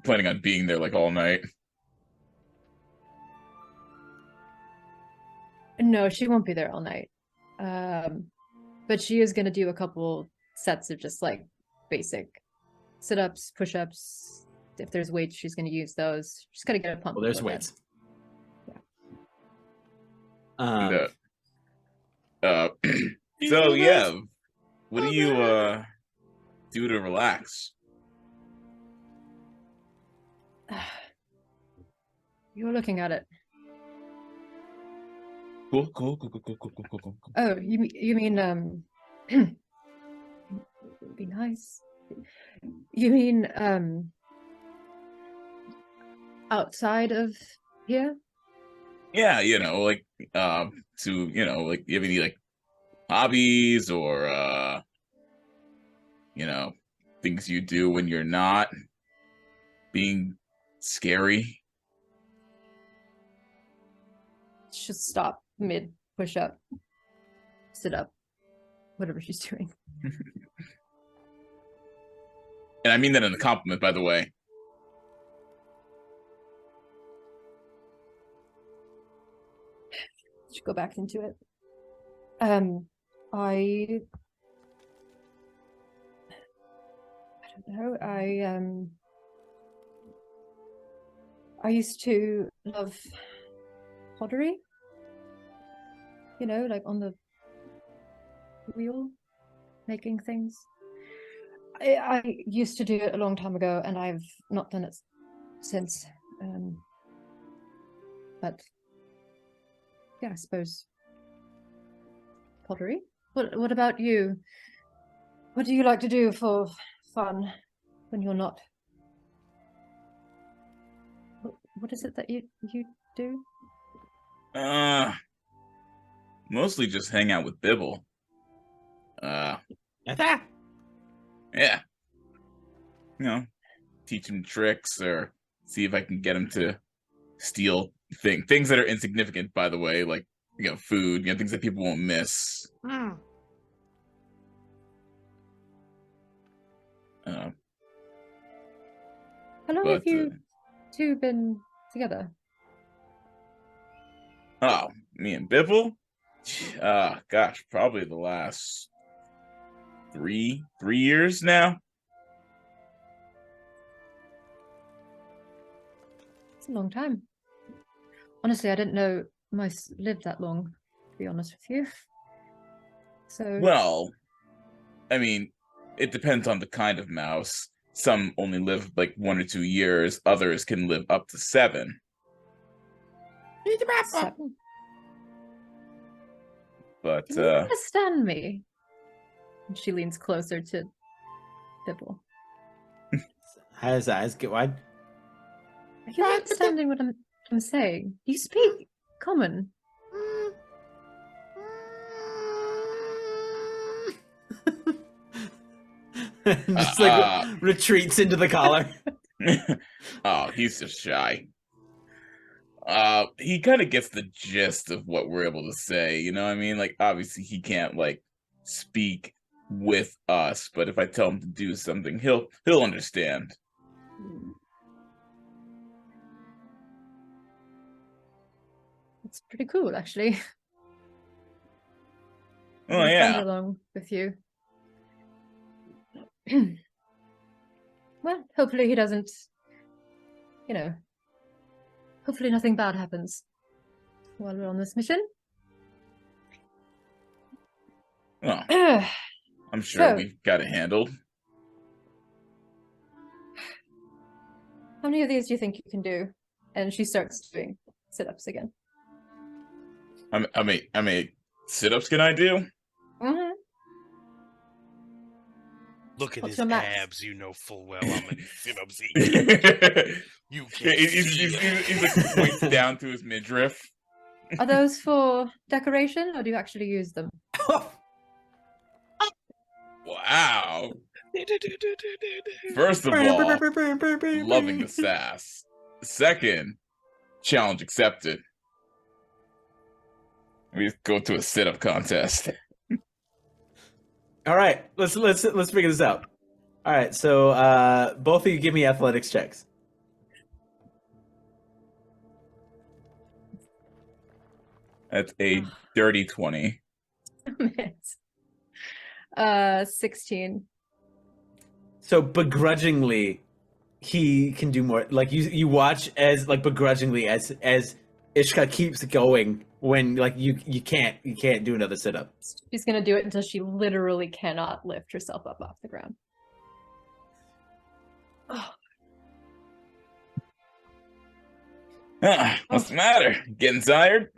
planning on being there like all night. No, she won't be there all night. But she is going to do a couple sets of just like basic sit-ups, push-ups. If there's weights, she's going to use those. She's got to get a pump. Well, there's before bed. weights. So yeah, what do you do to relax? You're looking at it. Cool. Oh, you mean it'd be nice. You mean outside of here? Yeah, like to like you have any like hobbies or things you do when you're not being scary? She'll stop mid push up, sit up, whatever she's doing. And I mean that in a compliment, by the way. Should go back into it. I don't know. I used to love pottery. Like on the wheel, making things. I used to do it a long time ago, and I've not done it since. But yeah, I suppose pottery. What about you? What do you like to do for fun when you're not? What is it that you do? Mostly just hang out with Bibble. Yeah. Teach him tricks or see if I can get him to steal things that are insignificant, by the way, like food, things that people won't miss. Mm. How long have you two been together? Oh, me and Bibble? Gosh, probably the last three years now. It's a long time. Honestly, I didn't know mice lived that long, to be honest with you. So Well, I mean, it depends on the kind of mouse. Some only live like 1 or 2 years. Others can live up to 7. 7. But Do you understand me? And she leans closer to Bibble. His eyes get wide. Are you understanding what I'm saying? You speak common. Just retreats into the collar. Oh, he's just shy. He kind of gets the gist of what we're able to say, you know what I mean? Like, obviously he can't like speak with us, but if I tell him to do something, he'll understand. It's pretty cool, actually. Oh, Have yeah. fun along with you. Well, hopefully he doesn't, hopefully nothing bad happens while we're on this mission. Oh, I'm sure So- we've got it handled. How many of these do you think you can do? And she starts doing sit-ups again. I mean, sit-ups can I do? Mm-hmm. Look at What's his your max? abs. You know full well how many sit-ups he You Yeah, can't he's like points down to his midriff. Are those for decoration, or do you actually use them? Wow. First of all, loving the sass. Second, challenge accepted. We go to a sit-up contest. All right, let's figure this out. All right, so both of you give me athletics checks. That's a dirty 20. Damn it. 16. So begrudgingly, he can do more. Like you watch as like begrudgingly as Ishka keeps going when like you can't do another sit up. She's gonna do it until she literally cannot lift herself up off the ground. What's the matter? Getting tired?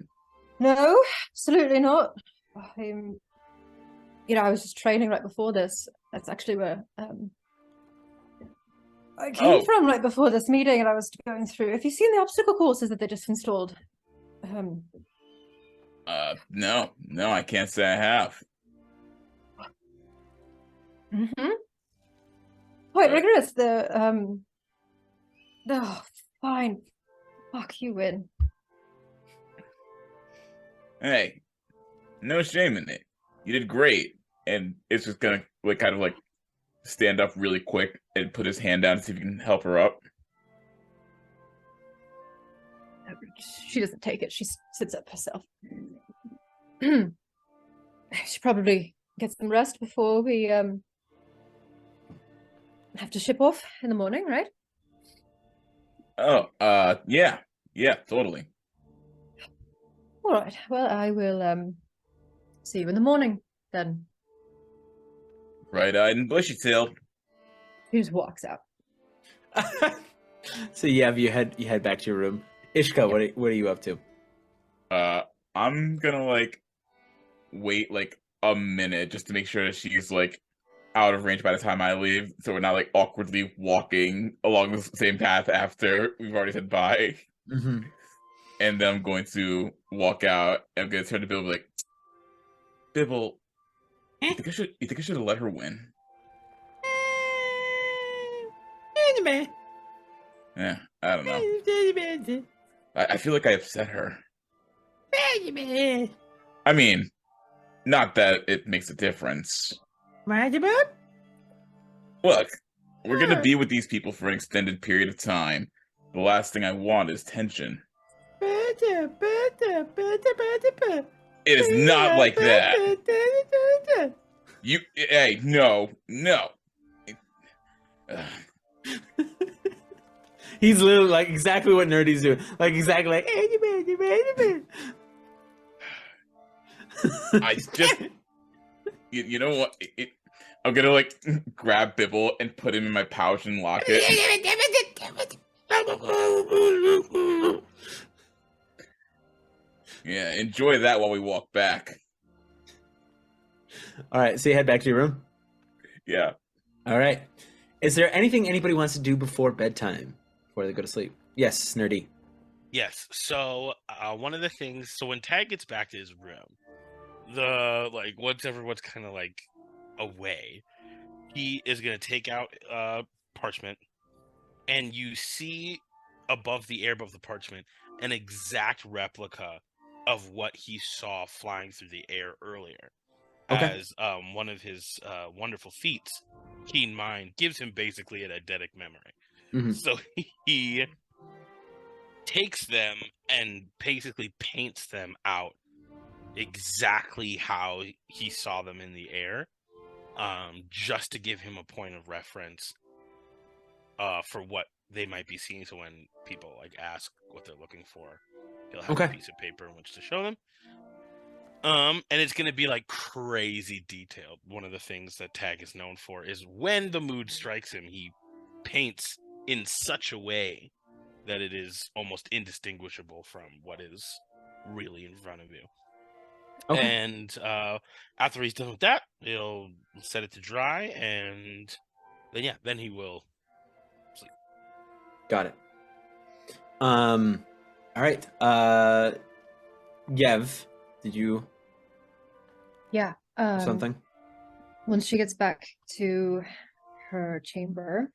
No, absolutely not. I was just training right before this. That's actually where I came from right before this meeting, and I was going through. Have you seen the obstacle courses that they just installed? No, I can't say I have. Quite rigorous. Fine. Fuck, you win. Hey, no shame in it. You did great. And it's just gonna like kind of like stand up really quick and put his hand down to see if you can help her up. She doesn't take it. She sits up herself. She probably get some rest before we have to ship off in the morning, right? Oh, yeah, totally. All right. Well, I will see you in the morning then. Bright-eyed and bushy-tailed. He just walks out. So you head back to your room. Ishka, what are you up to? I'm gonna like wait like a minute just to make sure that she's like out of range by the time I leave, so we're not like awkwardly walking along the same path after we've already said bye. Mm-hmm. And then I'm going to walk out. And I'm gonna turn to Bibble like, Bibble, you think I should have let her win? Yeah, I don't know. I feel like I upset her. I mean, not that it makes a difference. Look, we're gonna be with these people for an extended period of time. The last thing I want is tension. It is not like that. Hey, no. He's literally like exactly what Nur-D's doing. Like exactly like. I just, you know what? I'm gonna like grab Bibble and put him in my pouch and lock it. Yeah, enjoy that while we walk back. All right, so you head back to your room. Yeah. All right. Is there anything anybody wants to do before bedtime, before they go to sleep? Yes, Nur-D. Yes. So one of the things. So when Tag gets back to his room, once everyone's kind of like away, he is gonna take out parchment, and you see above the parchment an exact replica of what he saw flying through the air earlier. Okay. As one of his wonderful feats, Keen Mind, gives him basically an eidetic memory. Mm-hmm. So he takes them and basically paints them out exactly how he saw them in the air, just to give him a point of reference for what they might be seeing. So when people like ask what they're looking for, he'll have a piece of paper in which to show them. And it's going to be like crazy detailed. One of the things that Tag is known for is when the mood strikes him, he paints in such a way that it is almost indistinguishable from what is really in front of you. Okay. And after he's done with that, he'll set it to dry, and then he will sleep. Got it. All right. Yev, did you? Yeah. Something? Once she gets back to her chamber,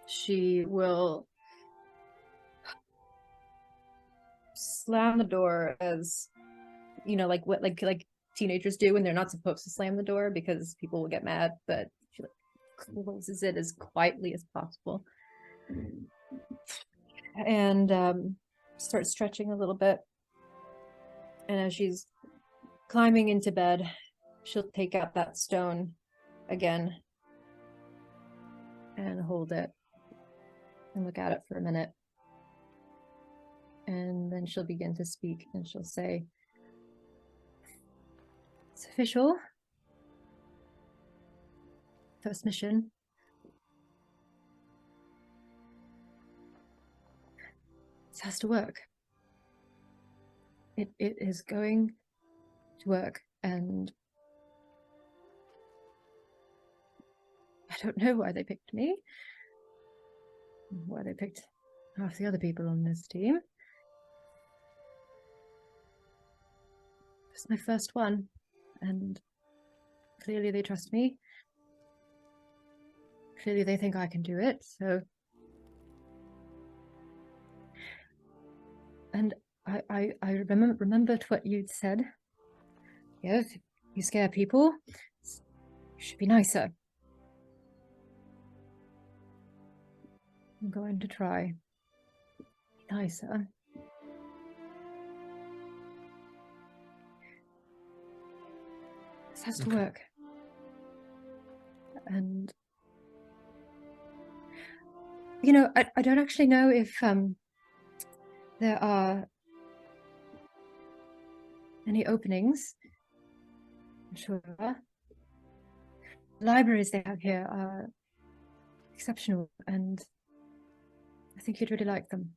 she will slam the door as you know, like what like teenagers do when they're not supposed to slam the door because people will get mad, but she like closes it as quietly as possible. And starts stretching a little bit. And as she's climbing into bed, she'll take out that stone again and hold it and look at it for a minute. And then she'll begin to speak and she'll say, "It's official. First mission. This has to work. It is going to work, and I don't know why they picked me. Why they picked half the other people on this team. It's my first one, and clearly they trust me. Clearly they think I can do it, so... And I remembered what you'd said. Yeah, if you scare people, you should be nicer. I'm going to try. Be nicer. This has to work. And you know, I don't actually know if there are any openings. I'm sure there are. The libraries they have here are exceptional, and I think you'd really like them.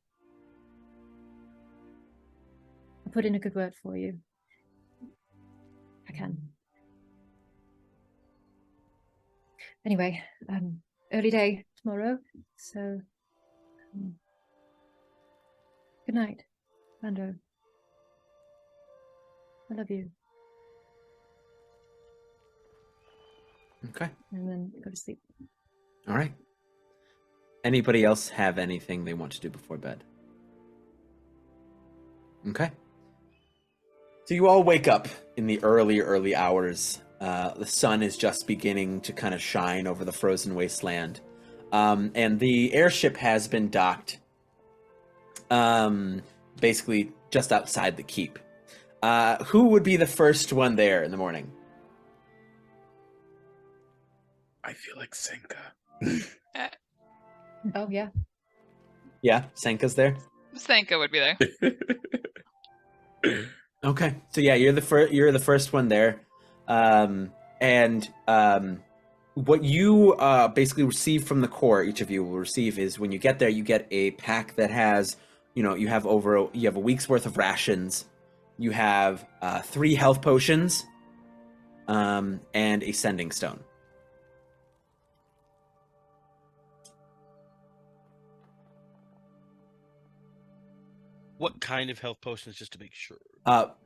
I'll put in a good word for you. I can. Anyway, early day tomorrow, so good night, Lando. I love you. Okay. And then go to sleep. All right. Anybody else have anything they want to do before bed? Okay. So you all wake up in the early hours. The sun is just beginning to kind of shine over the frozen wasteland. And the airship has been docked basically just outside the keep. Who would be the first one there in the morning? I feel like Senka. Oh, yeah. Yeah, Senka's there. Senka would be there. Okay, so yeah, you're the first one there, and what you basically receive from the core, each of you will receive, is when you get there, you get a pack that has, you know, you have a week's worth of rations, you have 3 health potions, and a sending stone. What kind of health potions, just to make sure?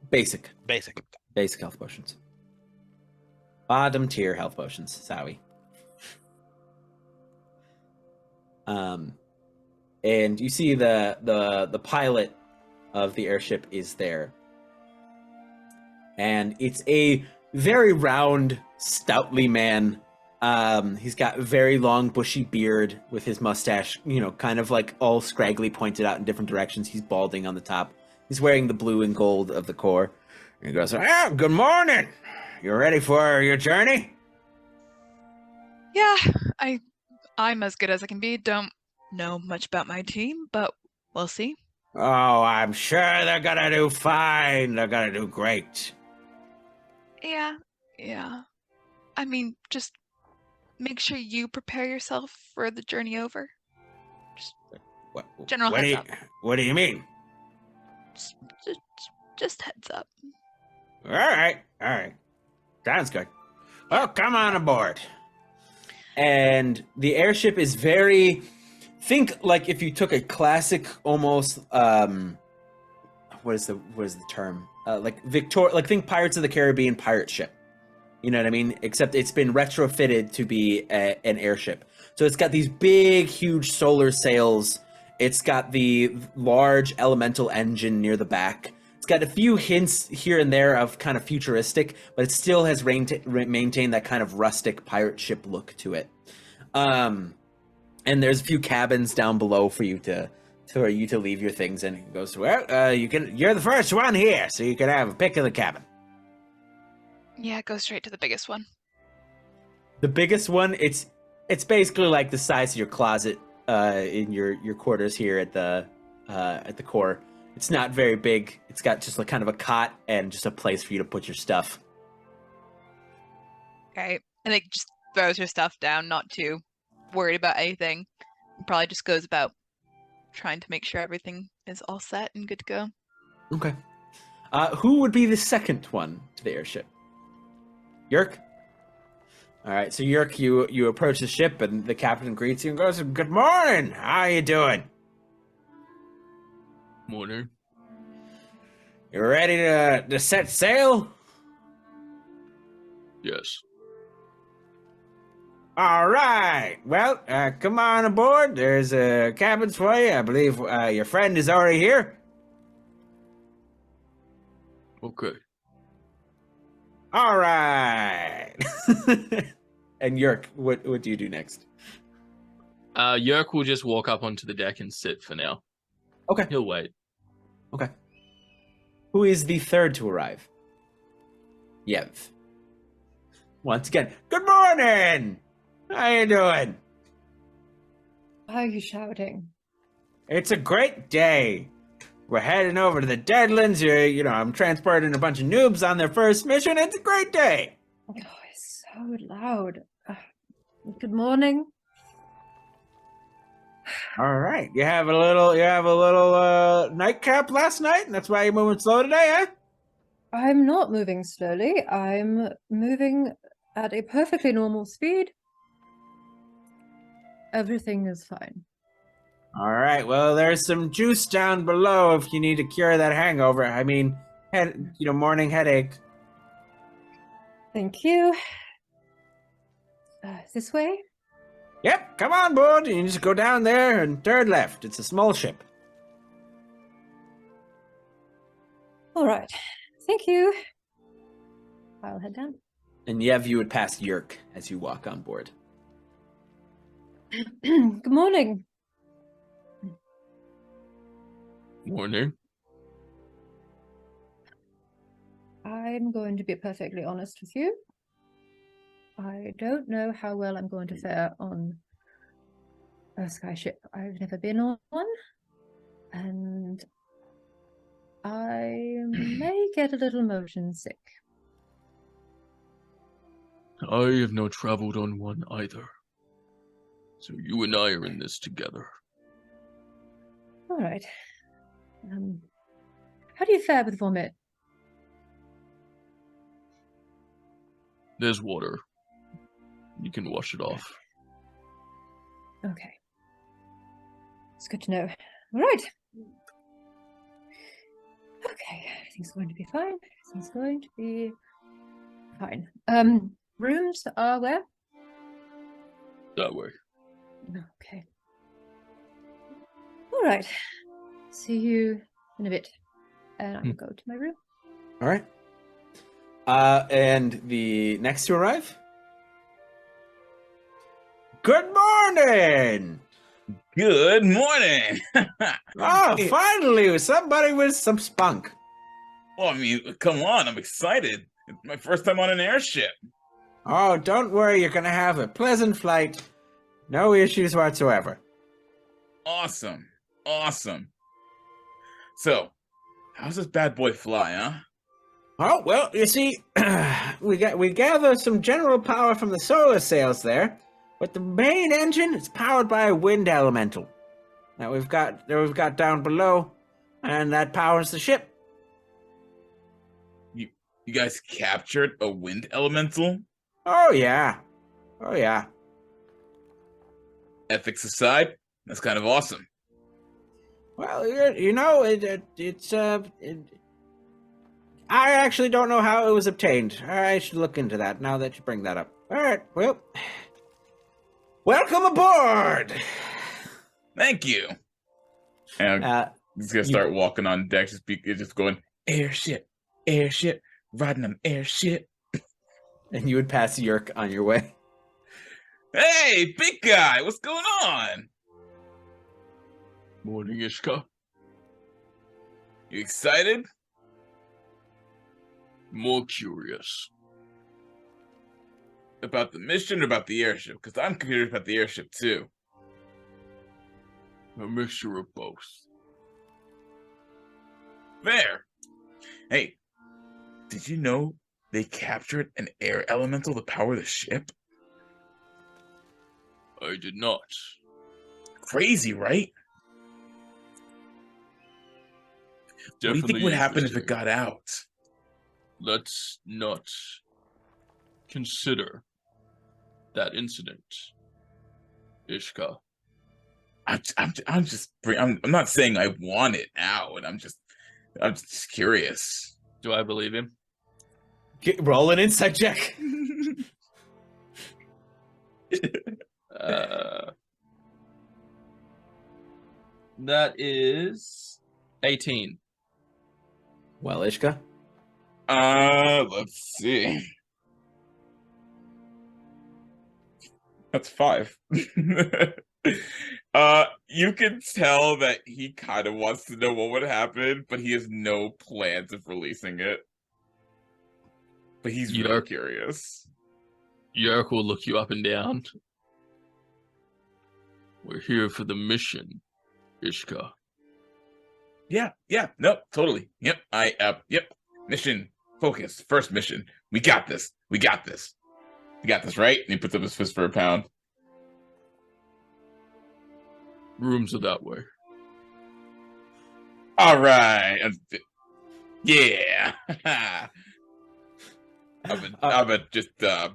Basic Basic. health potions. Bottom tier health potions, Zowie. And you see the pilot of the airship is there. And it's a very round, stoutly man. He's got very long, bushy beard with his mustache, you know, kind of like all scraggly, pointed out in different directions. He's balding on the top. He's wearing the blue and gold of the core. And he goes, "Oh, good morning. You ready for your journey?" Yeah, I'm as good as I can be. Don't know much about my team, but we'll see. Oh, I'm sure they're gonna do fine. They're gonna do great. Yeah. I mean, just make sure you prepare yourself for the journey over. What, General heads up. What do you mean? Just heads up. All right. Sounds good. Well, come on aboard. And the airship is very... Think like if you took a classic, almost... what is the term? Think Pirates of the Caribbean pirate ship. You know what I mean? Except it's been retrofitted to be an airship. So it's got these big, huge solar sails. It's got the large elemental engine near the back. It's got a few hints here and there of kind of futuristic, but it still has maintained that kind of rustic pirate ship look to it. And there's a few cabins down below for you to leave your things in. It goes, well, you're the first one here, so you can have a pick of the cabin. Yeah, go straight to the biggest one. The biggest one, it's basically like the size of your closet in your quarters here at the core. It's not very big. It's got just kind of a cot and just a place for you to put your stuff. Okay. And it just throws her stuff down, not too worried about anything. Probably just goes about trying to make sure everything is all set and good to go. Okay. Who would be the second one to the airship? Yurk? All right, so Yurk, you approach the ship, and the captain greets you and goes, "Good morning. How you doing?" Morning. You ready to set sail? Yes. All right. Well, come on aboard. There's cabins for you. I believe your friend is already here. Okay. All right. And Yurk, what do you do next? Yurk will just walk up onto the deck and sit for now. Okay. He'll wait. Okay. Who is the third to arrive? Yev. Once again, good morning. How you doing? Why are you shouting? It's a great day. We're heading over to the Deadlands. I'm transporting a bunch of noobs on their first mission. It's a great day. Oh, it's so loud. Good morning. All right. You have a little nightcap last night, and that's why you're moving slow today, eh? I'm not moving slowly. I'm moving at a perfectly normal speed. Everything is fine. All right. Well, there's some juice down below if you need to cure that hangover. I mean, morning headache. Thank you. This way? Yep. Come on board. You just go down there and third left. It's a small ship. All right. Thank you. I'll head down. And Yev, you would pass Yurk as you walk on board. Good morning. Morning. I'm going to be perfectly honest with you. I don't know how well I'm going to fare on a skyship. I've never been on one, and I may get a little motion sick. I have not traveled on one either. So you and I are in this together. All right. How do you fare with vomit? There's water. You can wash it off. Okay. It's good to know. All right. Okay, everything's going to be fine. Everything's going to be fine. Rooms are where? That way. Okay. All right. See you in a bit. And I'll go to my room. All right. And the next to arrive? Good morning! Good morning. Oh, finally, somebody with some spunk. Well, I mean, come on, I'm excited. It's my first time on an airship. Oh, don't worry, you're going to have a pleasant flight. No issues whatsoever. Awesome. Awesome. So, how's this bad boy fly, huh? Oh, well, you see, we gather some general power from the solar sails there, but the main engine is powered by a wind elemental that we've got down below, and that powers the ship. You guys captured a wind elemental? Oh yeah. Oh yeah. Ethics aside, that's kind of awesome. Well, I actually don't know how it was obtained. I should look into that now that you bring that up. All right, well, welcome aboard. Thank you. And I'm just gonna start walking on deck, just going, airship, riding an airship. And you would pass Yurk on your way. Hey, big guy, what's going on? Morning, Ishka. You excited? More curious. About the mission or about the airship? Because I'm curious about the airship too. A mixture of both. There. Hey, did you know they captured an air elemental to power the ship? I did not. Crazy, right? What do you think would happen if it got out? Let's not consider that incident, Ishka. I'm not saying I want it out. I'm just curious. Do I believe him? Roll an insight check. That is 18. Well, Ishka. Let's see. That's 5. You can tell that he kind of wants to know what would happen, but he has no plans of releasing it. But he's really curious. Yurk will look you up and down. We're here for the mission, Ishka. Yeah, no, totally. Yep, mission, focus, first mission. We got this, right? And he puts up his fist for a pound. Rooms are that way. All right. Yeah. I bet just, and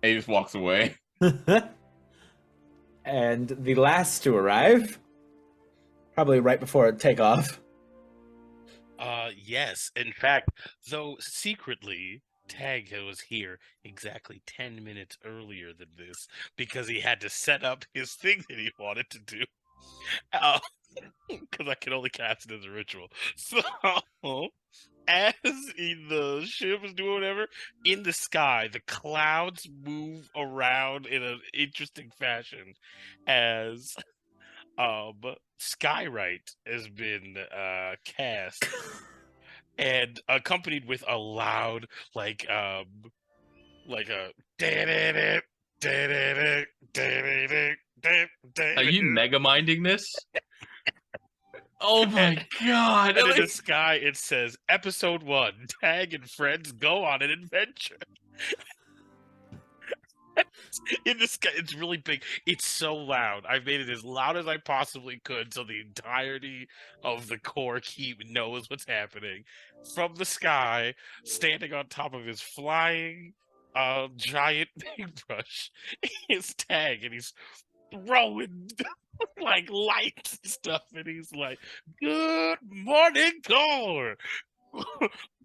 he just walks away. And the last to arrive, probably right before takeoff. Yes. In fact, though secretly, Tag was here exactly 10 minutes earlier than this because he had to set up his thing that he wanted to do. Because I can only cast it as a ritual. So, as the ship is doing whatever, in the sky, the clouds move around in an interesting fashion as Skywrite has been cast. And accompanied with a loud, like a Are you mega minding this? Oh my god! And in the sky, it says, Episode 1, Tag and friends go on an adventure. In the sky, it's really big. It's so loud. I've made it as loud as I possibly could so the entirety of the core keep knows what's happening. From the sky, standing on top of his flying giant paintbrush, is Tag, and he's throwing like lights and stuff, and he's like, "Good morning, core."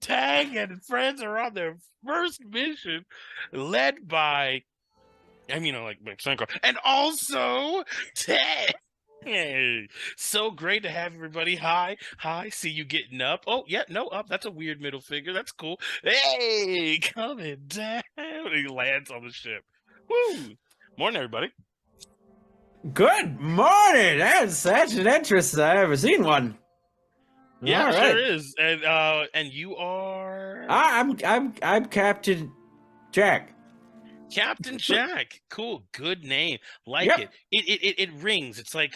Tag and friends are on their first mission, led by, like Senka, and also Tag. Hey, so great to have everybody. Hi, see you getting up. Oh, yeah, no, up. That's a weird middle finger. That's cool. Hey, coming down. He lands on the ship. Woo! Morning, everybody. Good morning. That's such an interest I've ever seen one. Yeah, All sure right. is. And you are I'm Captain Jack. Captain Jack. Cool, good name. Like Yep. it. It rings. It's like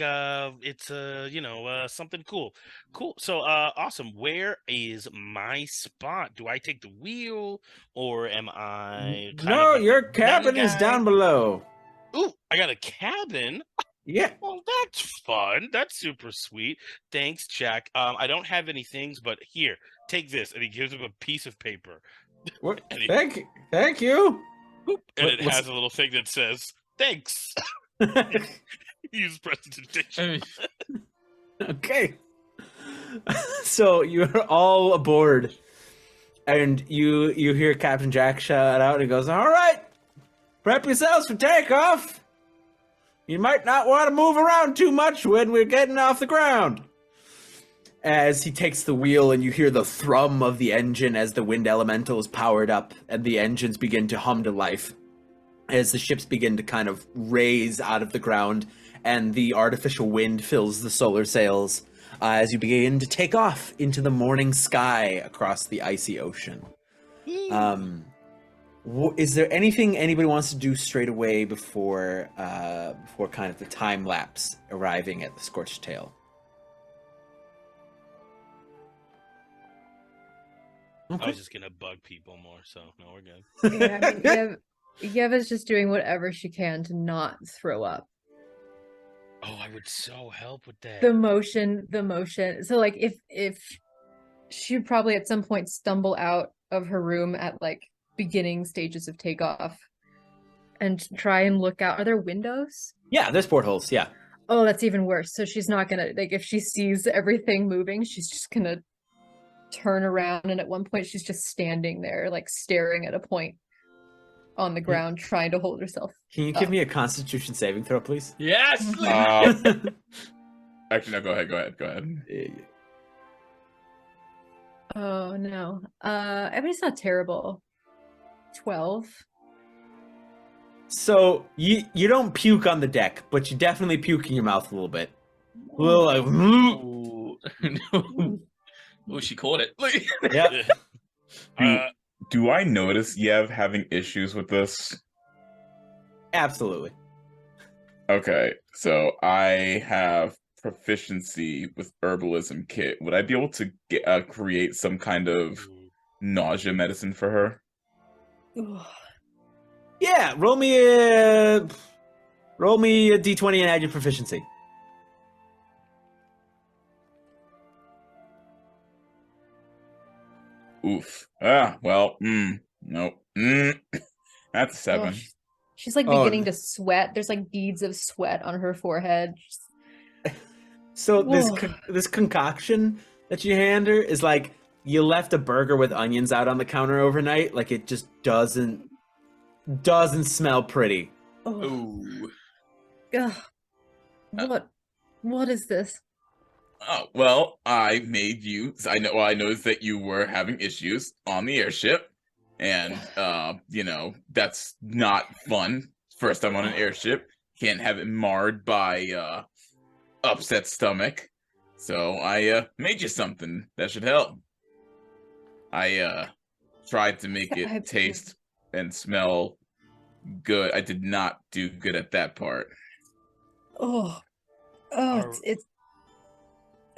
something cool. Cool. So awesome. Where is my spot? Do I take the wheel or am I No, like your the cabin is guy? down below. Ooh, I got a cabin. Yeah. Well, that's fun. That's super sweet. Thanks, Jack. I don't have any things, but here, take this. And he gives him a piece of paper. What? And he- Thank you. And What- it what's- has a little thing that says, thanks. Use presentation. Okay. So you're all aboard, and you hear Captain Jack shout out, and he goes, "All right, prep yourselves for takeoff. You might not want to move around too much when we're getting off the ground." as he takes the wheel, and you hear the thrum of the engine as the wind elemental is powered up and the engines begin to hum to life as the ships begin to kind of raise out of the ground and the artificial wind fills the solar sails as you begin to take off into the morning sky across the icy ocean. Is there anything anybody wants to do straight away before kind of the time lapse arriving at the Scorched Tail? I Okay. was just gonna bug people more, so no, we're good. Yeah, I mean, Yeva's just doing whatever she can to not throw up. Oh, I would so help with that. The motion. So like if she'd probably at some point stumble out of her room at like beginning stages of takeoff and try and look out. Are there windows? Yeah, there's portholes, yeah. Oh, that's even worse. So she's not gonna, like, if she sees everything moving, she's just gonna turn around, and at one point she's just standing there, like staring at a point on the ground, trying to hold herself. Can you give me a Constitution saving throw, please? Yes. Actually, no. Go ahead. Oh no. I mean, it's not terrible. 12. So you don't puke on the deck, but you definitely puke in your mouth a little bit. A little like, Ooh. Oh, she caught it. yeah, Do I notice Yev having issues with this? absolutely. Okay, so I have proficiency with herbalism kit. Would I be able to create some kind of nausea medicine for her? Yeah, roll me a d20 and add your proficiency. Oof. Well, nope. That's a 7. Oh, she's like beginning to sweat. There's like beads of sweat on her forehead. So Whoa. this concoction that you hand her is like you left a burger with onions out on the counter overnight. Like it just doesn't smell pretty. Oh, Ooh. ugh. What is this? Oh, well, I noticed that you were having issues on the airship, and that's not fun. First time on an airship, can't have it marred by upset stomach. So I made you something that should help. I tried to make it taste and smell good. I did not do good at that part.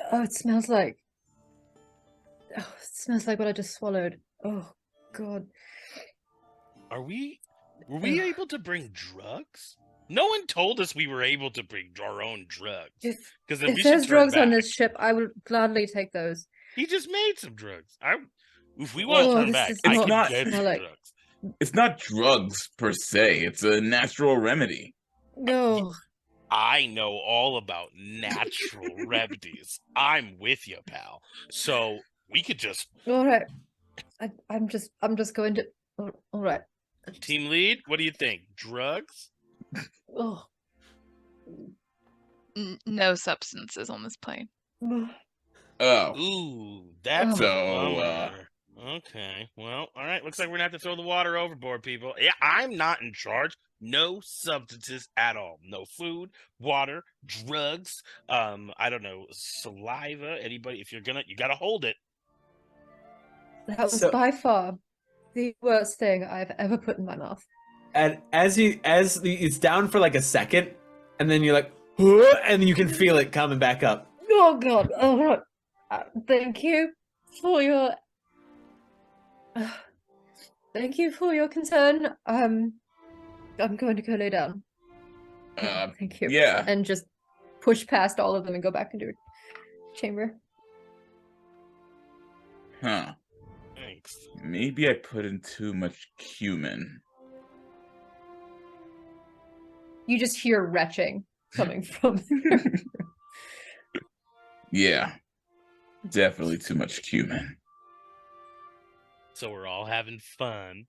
It smells like what I just swallowed. Oh God. Were we able to bring drugs? No one told us we were able to bring our own drugs. If If there's drugs on this ship, I would gladly take those. He just made some drugs. If we want to turn this back, does I not can get smell some like- drugs. It's not drugs per se. It's a natural remedy. No. I know all about natural remedies. I'm with you, pal. So we could just All right. I'm just going to. All right. team lead. What do you think? Drugs? Oh. No substances on this plane. Oh, Ooh, that's a So, bummer. Okay, well, all right. Looks like we're gonna have to throw the water overboard, people. Yeah, I'm not in charge. No substances at all. No food, water, drugs. I don't know, saliva. Anybody? If you're gonna, you gotta hold it. That was So- by far the worst thing I've ever put in my mouth. And it's down for like a second, and then you're like, "Huh," and then you can feel it coming back up. Oh God. All right. Thank you for your. Thank you for your concern. I'm going to go lay down. Thank you. yeah. And just push past all of them and go back into her chamber. Huh. Thanks. Maybe I put in too much cumin. You just hear retching coming from. Yeah. Definitely too much cumin. So we're all having fun.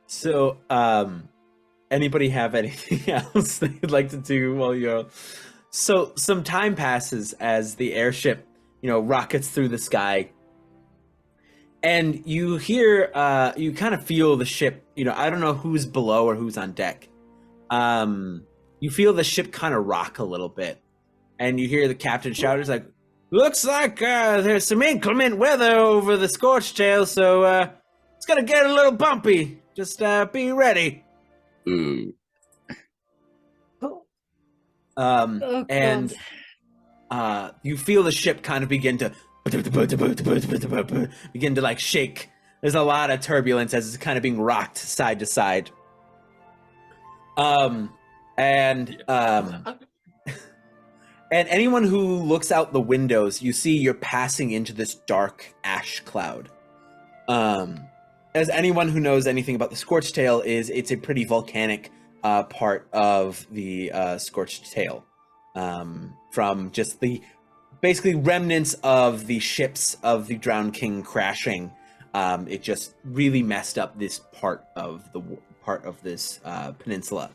So, anybody have anything else that you'd like to do while you're So some time passes as the airship, rockets through the sky. And you hear, you kind of feel the ship, I don't know who's below or who's on deck. You feel the ship kind of rock a little bit. And you hear the captain shout, he's like, looks like there's some inclement weather over the Scorched Tail, so it's gonna get a little bumpy. Just be ready. Ooh. And you feel the ship kind of begin to like shake. There's a lot of turbulence as it's kind of being rocked side to side. And anyone who looks out the windows, you see you're passing into this dark ash cloud. As anyone who knows anything about the Scorched Tail it's a pretty volcanic part of the Scorched Tail. From just the basically remnants of the ships of the Drowned King crashing. It just really messed up this part of this peninsula.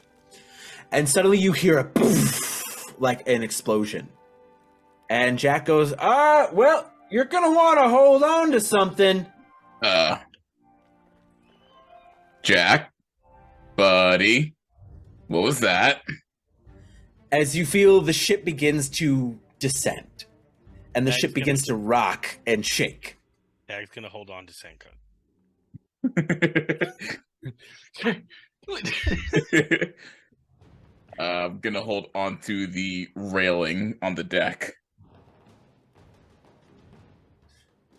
And suddenly you hear a poof, like an explosion. And Jack goes, well, you're gonna want to hold on to something. Jack, buddy, what was that? As you feel the ship begins to descend. And the ship begins to rock and shake. Jack's gonna hold on to Senka. I'm gonna hold on to the railing on the deck.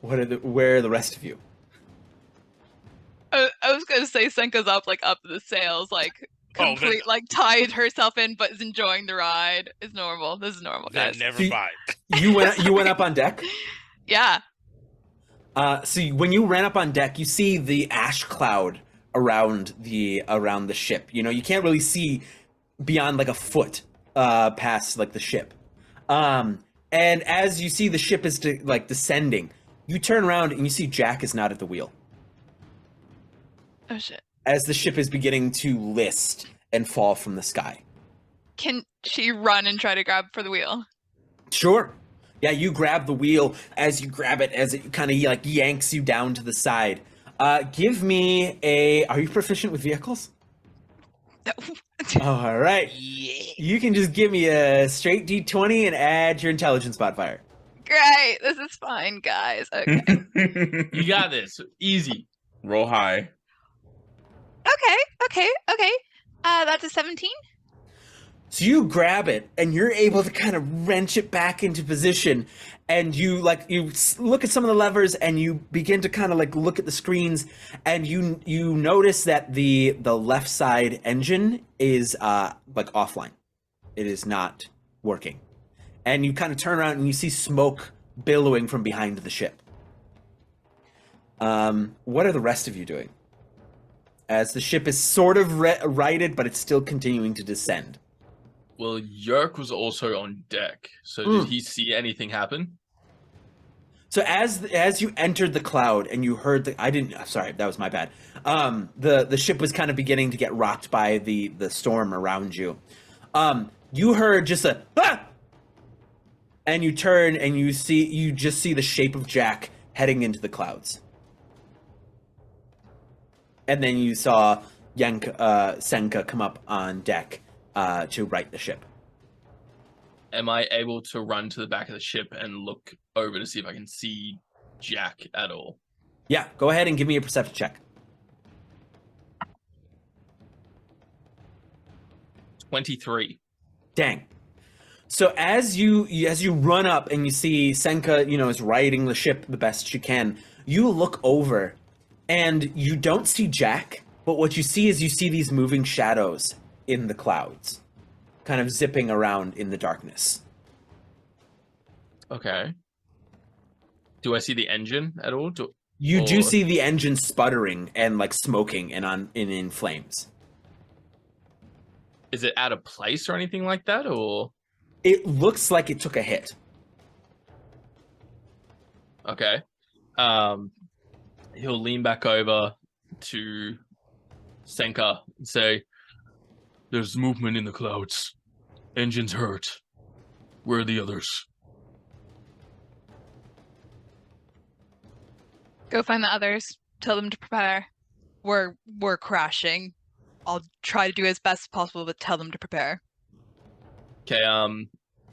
Where are the rest of you? I was gonna say Senka's up the sails, complete, tied herself in, but is enjoying the ride. It's normal. This is normal, guys. Never mind. You went up on deck? Yeah. So when you ran up on deck, you see the ash cloud around the ship. You can't really see beyond a foot past the ship. And as you see the ship is descending, you turn around and you see Jack is not at the wheel. Oh shit. As the ship is beginning to list and fall from the sky. Can she run and try to grab for the wheel? Sure. Yeah, you grab the wheel. As you grab it, as it kind of yanks you down to the side. Give me are you proficient with vehicles? No. All right. Yeah. You can just give me a straight D20 and add your intelligence modifier. Great. This is fine, guys. Okay. You got this. Easy. Roll high. Okay. That's a 17. So you grab it and you're able to kind of wrench it back into position, and you look at some of the levers and you begin to kind of look at the screens, and you notice that the left side engine is offline. It is not working. And you kind of turn around and you see smoke billowing from behind the ship. What are the rest of you doing? As the ship is sort of righted, but it's still continuing to descend. Well, Yurk was also on deck, so did he see anything happen? So as you entered the cloud and you heard sorry, that was my bad. The ship was kind of beginning to get rocked by the storm around you. You heard just a ah! And you turn and you just see the shape of Jack heading into the clouds. And then you saw Senka come up on deck to right the ship. Am I able to run to the back of the ship and look over to see if I can see Jack at all? Yeah, go ahead and give me a perception check. 23. Dang. So as you run up and you see Senka, is riding the ship the best she can, you look over and you don't see Jack, but what you see is these moving shadows in the clouds, kind of zipping around in the darkness. Okay. Do I see the engine at all? You do see the engine sputtering and smoking and in flames. Is it out of place or anything like that, or? It looks like it took a hit. Okay. He'll lean back over to Senka and say, "There's movement in the clouds. Engine's hurt. Where are the others? Go find the others. Tell them to prepare. We're crashing. I'll try to do as best as possible, but tell them to prepare. Okay,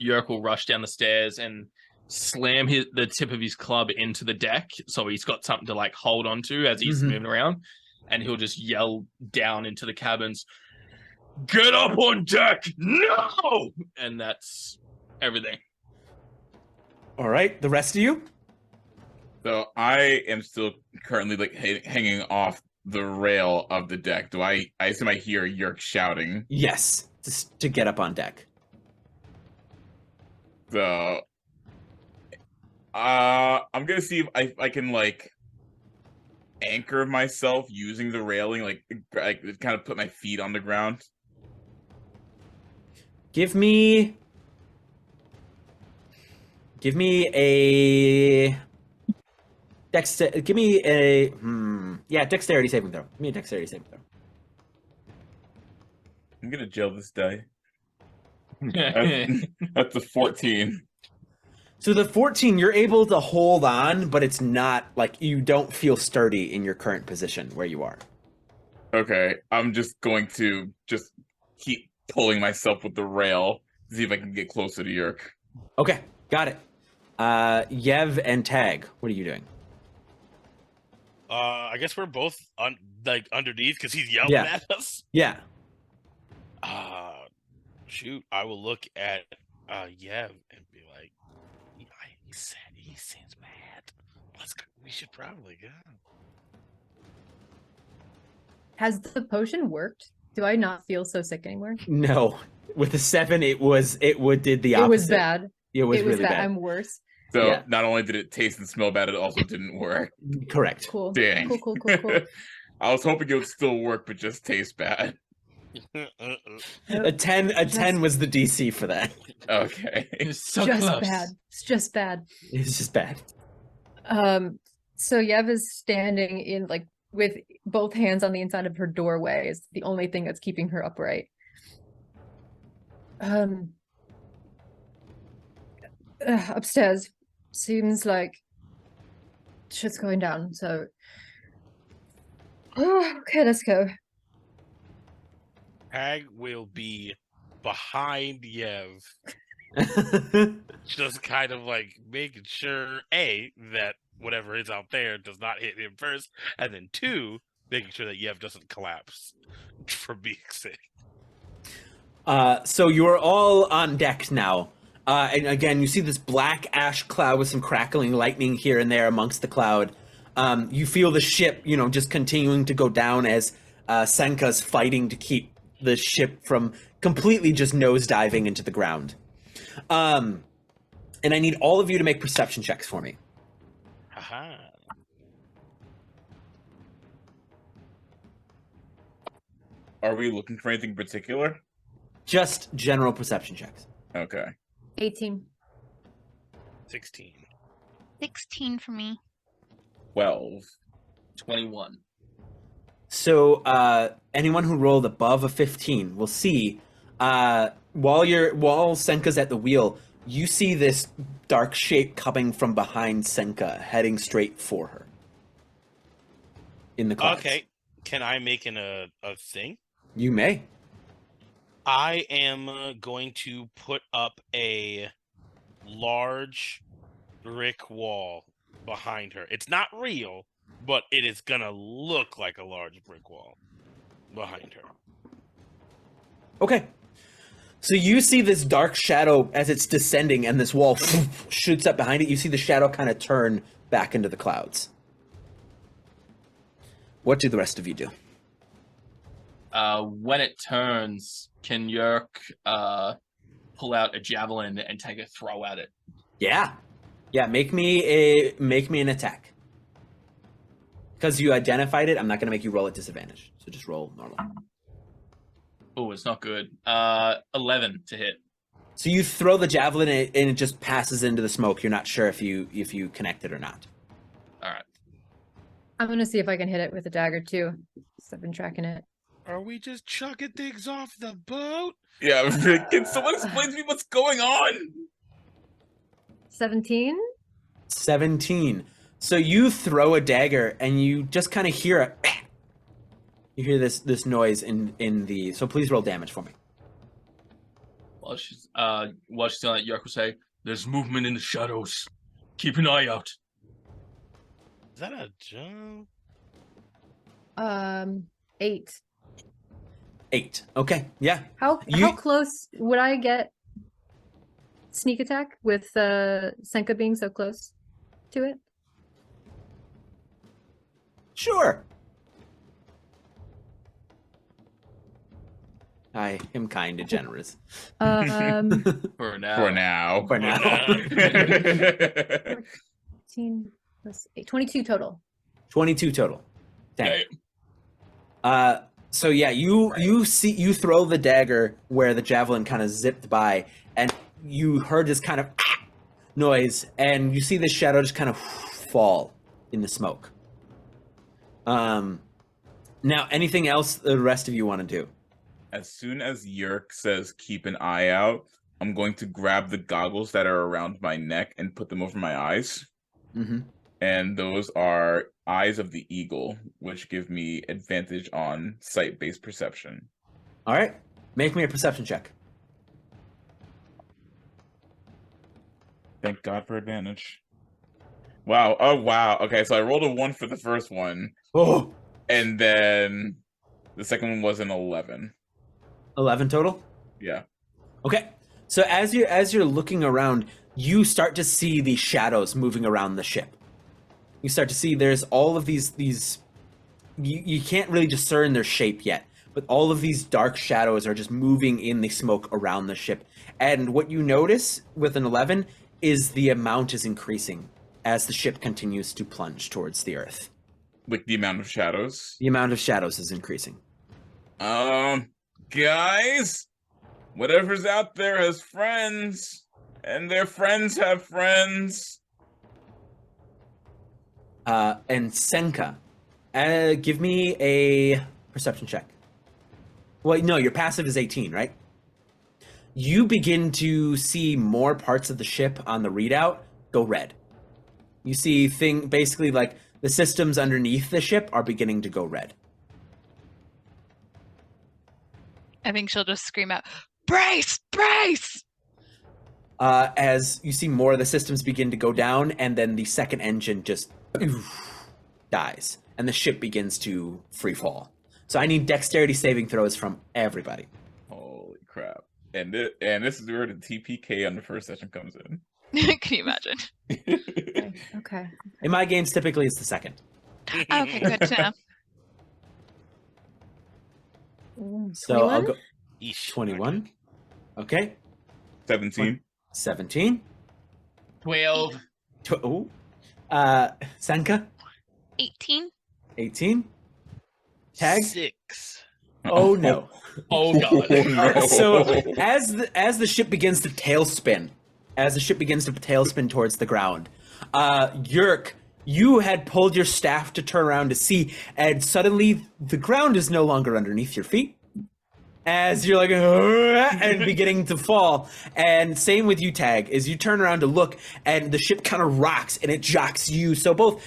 Yurk will rush down the stairs and slam the tip of his club into the deck, so he's got something to like hold on to as he's moving around, and he'll just yell down into the cabins, "Get up on deck, no!" And that's everything. All right, the rest of you? So I am still currently like hanging off the rail of the deck. Do I assume I hear Yurk shouting? Yes, just to get up on deck. So I'm gonna see if I can like anchor myself using the railing, like kind of put my feet on the ground. Give me a dexterity saving throw. Give me a dexterity saving throw. I'm gonna jail this die. That's a 14. So the 14, you're able to hold on, but it's not like you don't feel sturdy in your current position where you are. Okay, I'm just going to just keep pulling myself with the rail to see if I can get closer to Yurk. Okay, got it. Yev and Tag, what are you doing? I guess we're both underneath because he's yelling at us. Yeah. Shoot, I will look at Yev and be like, he seems mad. Let's go. We should probably go. Has the potion worked? Do I not feel so sick anymore? No. With a 7, it did the opposite. It was bad. It was really bad. I'm worse. So not only did it taste and smell bad, it also didn't work. Correct. Cool. Dang. Cool. I was hoping it would still work, but just taste bad. A 10 was the DC for that. Okay. It's so just close. bad. It's just bad. It's just bad. So Yev is standing in with both hands on the inside of her doorway. Is the only thing that's keeping her upright. Upstairs seems like shit's going down. So, okay, let's go. Hag will be behind Yev, just kind of like making sure that whatever is out there does not hit him first, and then 2, making sure that Yev doesn't collapse from being sick. So you're all on deck now. And again, you see this black ash cloud with some crackling lightning here and there amongst the cloud. You feel the ship, just continuing to go down as Senka's fighting to keep the ship from completely just nosediving into the ground. And I need all of you to make perception checks for me. Haha. Are we looking for anything in particular? Just general perception checks. Okay. 18. 16. 16 for me. 12. 21. So anyone who rolled above a 15 will see while Senka's at the wheel, you see this dark shape coming from behind Senka, heading straight for her. In the clouds. Okay. Can I make a thing? You may. I am going to put up a large brick wall behind her. It's not real, but it is gonna look like a large brick wall behind her. Okay. So you see this dark shadow as it's descending, and this wall shoots up behind it. You see the shadow kind of turn back into the clouds. What do the rest of you do? When it turns, can Yurk pull out a javelin and take a throw at it? Yeah. Make me an attack. Because you identified it, I'm not going to make you roll at disadvantage. So just roll normal. Oh, it's not good. 11 to hit. So you throw the javelin and it just passes into the smoke. You're not sure if you connect it or not. All right. I'm gonna see if I can hit it with a dagger too. So I've been tracking it. Are we just chucking things off the boat? Yeah, can someone explain to me what's going on? 17. 17. So you throw a dagger and you just kind of hear you hear this noise in the. So please roll damage for me. While she's doing that, Yurk will say, "There's movement in the shadows. Keep an eye out." Is that a jump? 8. 8. Okay. Yeah. How You- close would I get sneak attack with Senka being so close to it? Sure. I am kind and generous. For now. For now. For now. 18 plus 8. 22 total. 22 total. Dang. Okay. So yeah, you throw the dagger where the javelin kind of zipped by, and you heard this kind of noise, and you see the shadow just kind of fall in the smoke. Now, anything else the rest of you want to do? As soon as Yurk says keep an eye out, I'm going to grab the goggles that are around my neck and put them over my eyes. Mm-hmm. And those are Eyes of the Eagle, which give me advantage on sight-based perception. All right. Make me a perception check. Thank God for advantage. Wow. Oh, wow. Okay, so I rolled a 1 for the first one. Oh, And then the second one was an 11. 11 total? Yeah. Okay. So as you're looking around, you start to see these shadows moving around the ship. You start to see there's all of these you can't really discern their shape yet, but all of these dark shadows are just moving in the smoke around the ship. And what you notice with an 11 is the amount is increasing as the ship continues to plunge towards the earth. With the amount of shadows. The amount of shadows is increasing. Guys, whatever's out there has friends, and their friends have friends. And Senka, give me a perception check. Well, no, your passive is 18, right? You begin to see more parts of the ship on the readout go red. You see basically like the systems underneath the ship are beginning to go red. I think she'll just scream out, "Brace! Brace!" As you see more of the systems begin to go down, and then the second engine just dies, and the ship begins to free fall. So I need dexterity saving throws from everybody. Holy crap. And this is where the TPK on the first session comes in. Can you imagine? Okay. In my games, typically it's the second. Okay, good to know. So I'll 21? go Eesh. 21. Okay. 17. 17. 12. Senka, 18. 18. Tag? 6. Oh no. Oh god. Oh, no. So as the ship begins to tailspin, towards the ground, Yurk, you had pulled your staff to turn around to see, and suddenly the ground is no longer underneath your feet. As you're like, and beginning to fall. And same with you, Tag, as you turn around to look, and the ship kind of rocks, and it jocks you. So both,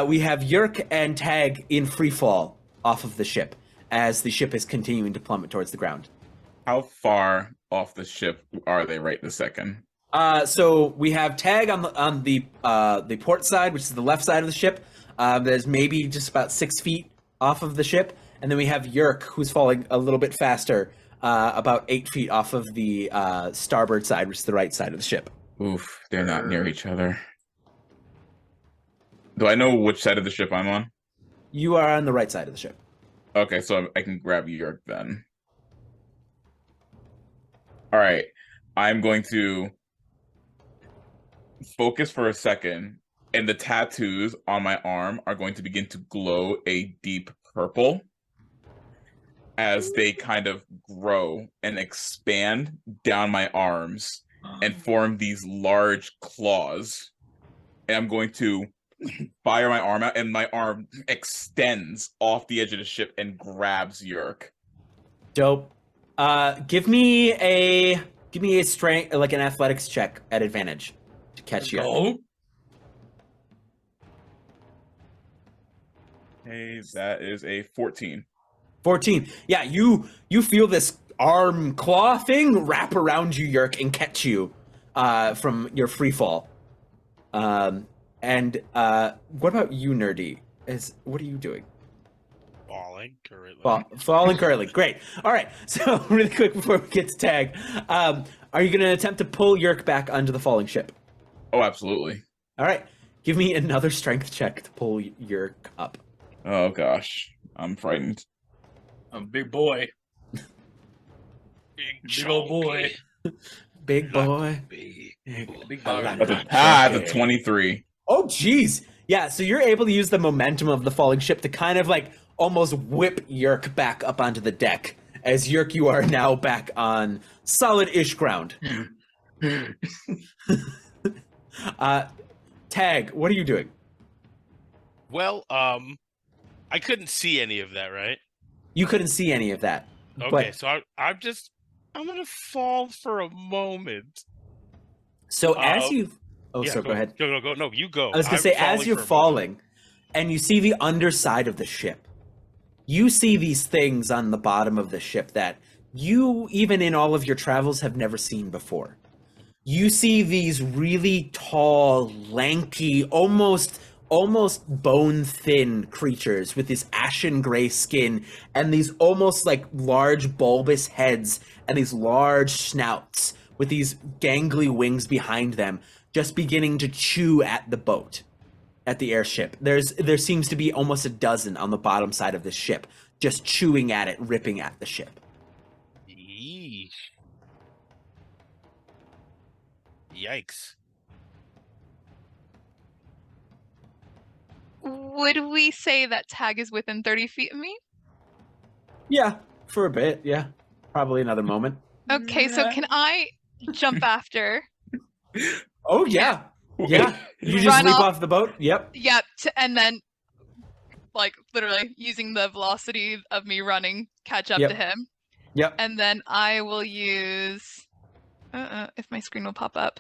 we have Yurk and Tag in free fall off of the ship, as the ship is continuing to plummet towards the ground. How far off the ship are they right this second? So we have Tag on the port side, which is the left side of the ship. There's maybe just about 6 feet off of the ship. And then we have Yurk, who's falling a little bit faster, about 8 feet off of the starboard side, which is the right side of the ship. Oof, they're not near each other. Do I know which side of the ship I'm on? You are on the right side of the ship. Okay, so I can grab Yurk then. All right, I'm going to focus for a second, and the tattoos on my arm are going to begin to glow a deep purple as they kind of grow and expand down my arms and form these large claws. And I'm going to fire my arm out, and my arm extends off the edge of the ship and grabs Yurk. Dope. Give me a strength, like an athletics check at advantage. to catch you. Oh, Hey, that is a 14. 14. Yeah, you feel this arm claw thing wrap around you, Yurk, and catch you from your free fall. And what about you, Nur-D? What are you doing? Falling currently. Falling currently. Great. All right. So really quick before we get to tag, are you going to attempt to pull Yurk back onto the falling ship? Oh, absolutely. All right. Give me another strength check to pull Yurk up. Oh gosh, I'm frightened. I'm a big boy. Big old boy. Big boy. Big That's a 23. Oh, jeez. Yeah, so you're able to use the momentum of the falling ship to kind of like almost whip Yurk back up onto the deck. As Yurk, you are now back on solid-ish ground. Tag, what are you doing? Well, I couldn't see any of that, right? You couldn't see any of that. Okay, But, so I'm gonna fall for a moment. so as you... Oh, Yeah, so go ahead. Go. No, you go. I was going to I'm say, as falling you're for a moment. falling, and you see the underside of the ship, you see these things on the bottom of the ship that you, even in all of your travels, have never seen before. You see these really tall, lanky, almost bone-thin creatures with this ashen gray skin and these almost like large bulbous heads and these large snouts with these gangly wings behind them, just beginning to chew at the boat, at the airship. There seems to be almost a dozen on the bottom side of the ship, just chewing at it, ripping at the ship. Yeesh. Yikes. Would we say that Tag is within 30 feet of me? Yeah, for a bit, yeah. Probably another moment. Okay, so can I jump after? Oh, yeah. Yeah. You just Run leap off. off the boat? Yep. Yep, and then, like, literally using the velocity of me running, catch up Yep. to him. Yep. And then I will use, if my screen will pop up,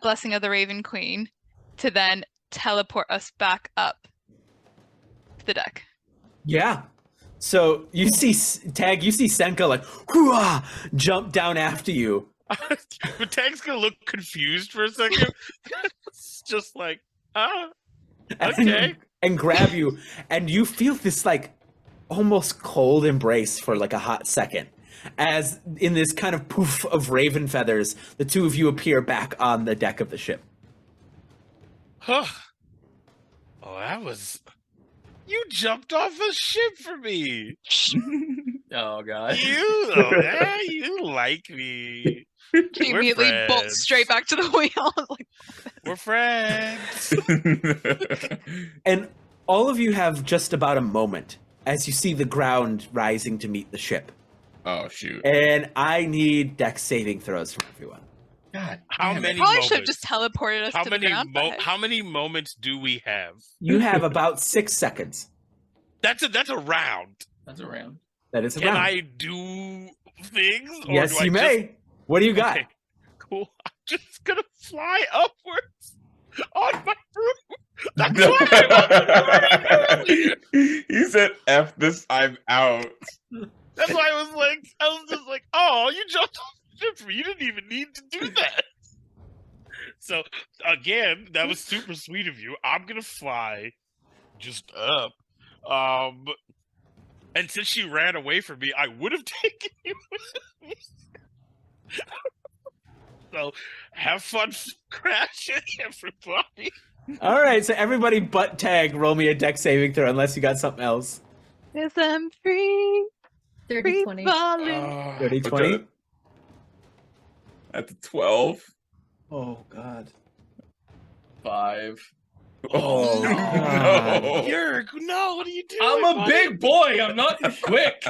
Blessing of the Raven Queen to then teleport us back up to the deck. Yeah. So you see, Tag, you see Senka like, "Hoo-ah!" jump down after you. But Tag's gonna look confused for a second. It's just like, okay. And grab you. And you feel this like almost cold embrace for like a hot second. As in this kind of poof of raven feathers, the two of you appear back on the deck of the ship. Huh. Oh, that was... You jumped off a ship for me. Oh god. You like me. He We're immediately bolts friends. straight back to the wheel. Like, We're friends. And all of you have just about a moment as you see the ground rising to meet the ship. Oh shoot. And I need dex saving throws from everyone. God. How damn it. many probably moments? should have just teleported us How to many the ground. but- how many moments do we have? You have about 6 seconds. That's a round. That's around. That is a Can round. I do things? Or Yes, do I you just- may. What do you got? Okay, cool. I'm just gonna fly upwards on my roof. That's why I wasn't worried earlier. He said, "F this, I'm out." That's why I was just like, oh, you jumped off the ship for me. You didn't even need to do that. So again, that was super sweet of you. I'm gonna fly just up. And since she ran away from me, I would have taken you with me. So have fun crashing, everybody. All right, so everybody but Tag, roll me a dex saving throw unless you got something else. 'Cause I'm free, 30, free 20. falling. 30, 20. That's a 12. Oh, God. 5. Oh, God. no. Yurk, no, what are you doing? I'm a buddy? big boy. I'm not quick.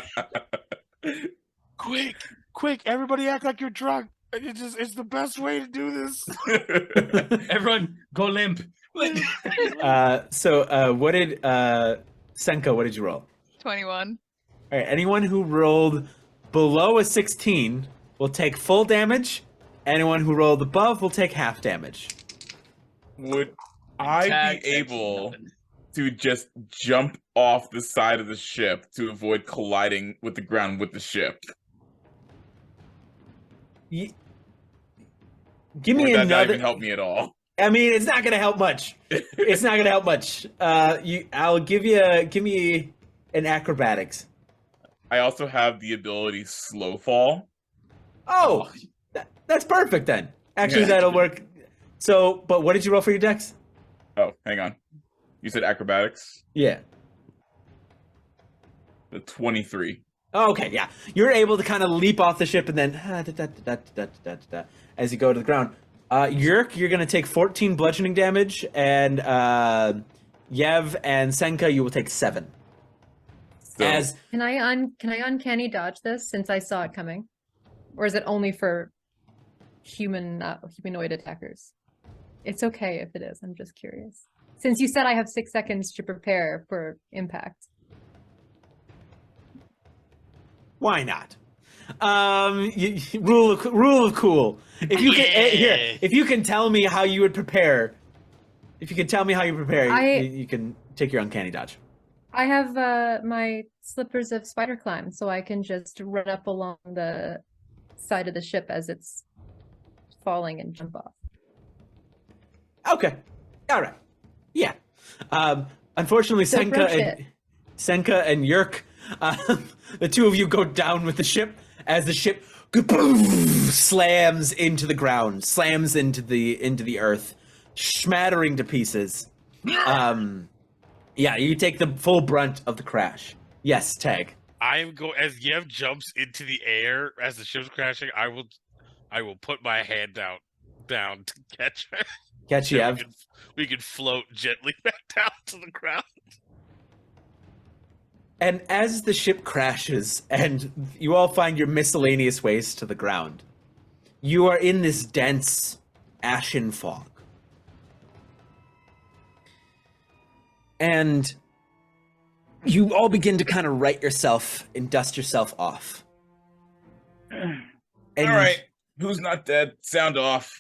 Quick, everybody act like you're drunk. It's the best way to do this. Everyone, go limp. So what did Senka, what did you roll? 21. All right, anyone who rolled below a 16 will take full damage. Anyone who rolled above will take half damage. Would I Tag be section, able nothing. to just jump off the side of the ship to avoid colliding with the ground with the ship? Give Or me would that not another. even help me at all? I mean, it's not gonna help much. It's not gonna help much. I'll give me an acrobatics. I also have the ability slow fall. Oh, that's perfect then. Actually, Yeah. that'll work. So, but what did you roll for your dex? Oh, hang on. You said acrobatics? Yeah. The 23. Oh, okay, yeah. You're able to kind of leap off the ship and then as you go to the ground. Yurk, you're gonna take 14 bludgeoning damage, and Yev and Senka, you will take 7. So, As Can I uncanny dodge this since I saw it coming, or is it only for humanoid attackers? It's okay if it is. I'm just curious. Since you said I have 6 seconds to prepare for impact. why not? Rule of cool. If you can Yeah. if you can tell me how you would prepare, you can take your uncanny dodge. I have my slippers of spider climb, so I can just run up along the side of the ship as it's falling and jump off. Okay. All right. Yeah. Unfortunately, So Senka and Yurk, the two of you go down with the ship as the ship slams into the ground, slams into the earth, smattering to pieces. Yeah, you take the full brunt of the crash. Yes, Tag. As Yev jumps into the air as the ship's crashing, I will put my hand down to catch her. Catch So Yev. we can float gently back down to the ground. And as the ship crashes and you all find your miscellaneous ways to the ground, you are in this dense, ashen fog. And you all begin to kind of right yourself and dust yourself off. And all right. Who's not dead? Sound off.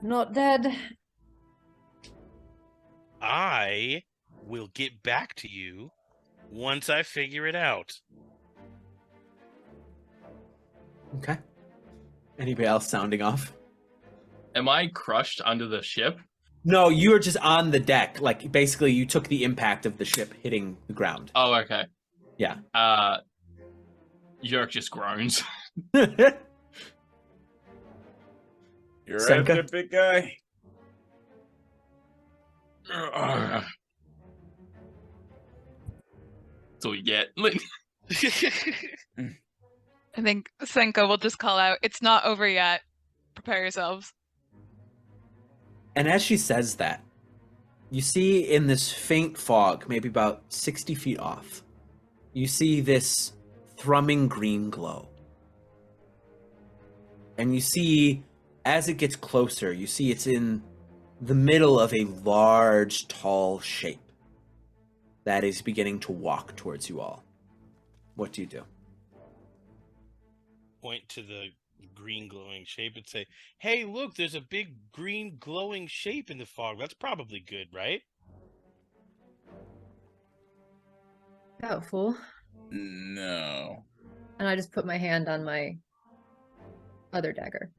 Not dead. I will get back to you once I figure it out. Okay. Anybody else sounding off? Am I crushed under the ship? No, you are just on the deck. Like, basically, you took the impact of the ship hitting the ground. Oh, okay. Yeah. Yurk just groans. You're Senka? right there, big guy. That's all you get. I think Senka will just call out, "It's not over yet. Prepare yourselves." And as she says that, you see in this faint fog, maybe about 60 feet off, you see this thrumming green glow. And you see, as it gets closer, you see it's in the middle of a large, tall shape that is beginning to walk towards you all. What do you do? Point to the green glowing shape and say, "Hey, look, there's a big green glowing shape in the fog. That's probably good, right?" Doubtful. No. And I just put my hand on my other dagger.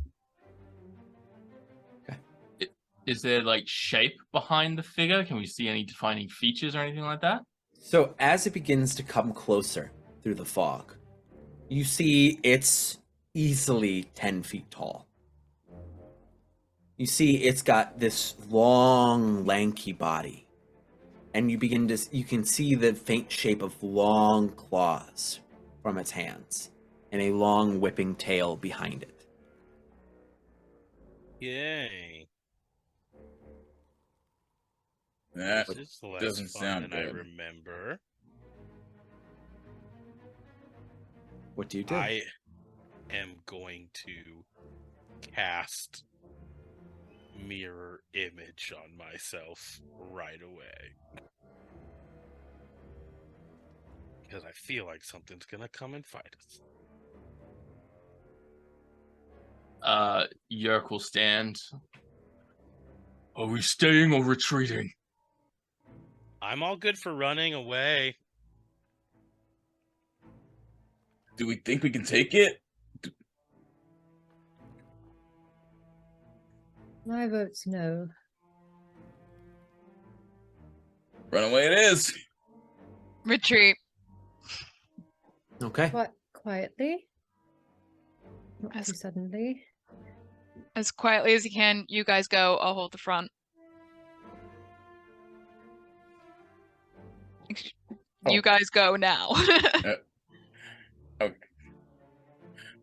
Is there like shape behind the figure? Can we see any defining features or anything like that? So as it begins to come closer through the fog, you see it's easily 10 feet tall. You see it's got this long, lanky body. And you can see the faint shape of long claws from its hands and a long whipping tail behind it. Yay. That This is less doesn't fun sound than I good. remember. What do you do? I am going to cast mirror image on myself right away. Because I feel like something's gonna come and fight us. Yurk will stand Are we staying or retreating? I'm all good for running away. Do we think we can take it? My vote's no. Run away it is. Retreat. Okay. Quite quietly. Not As- too suddenly. As quietly as you can, you guys go. I'll hold the front. You Oh. guys go now. Okay.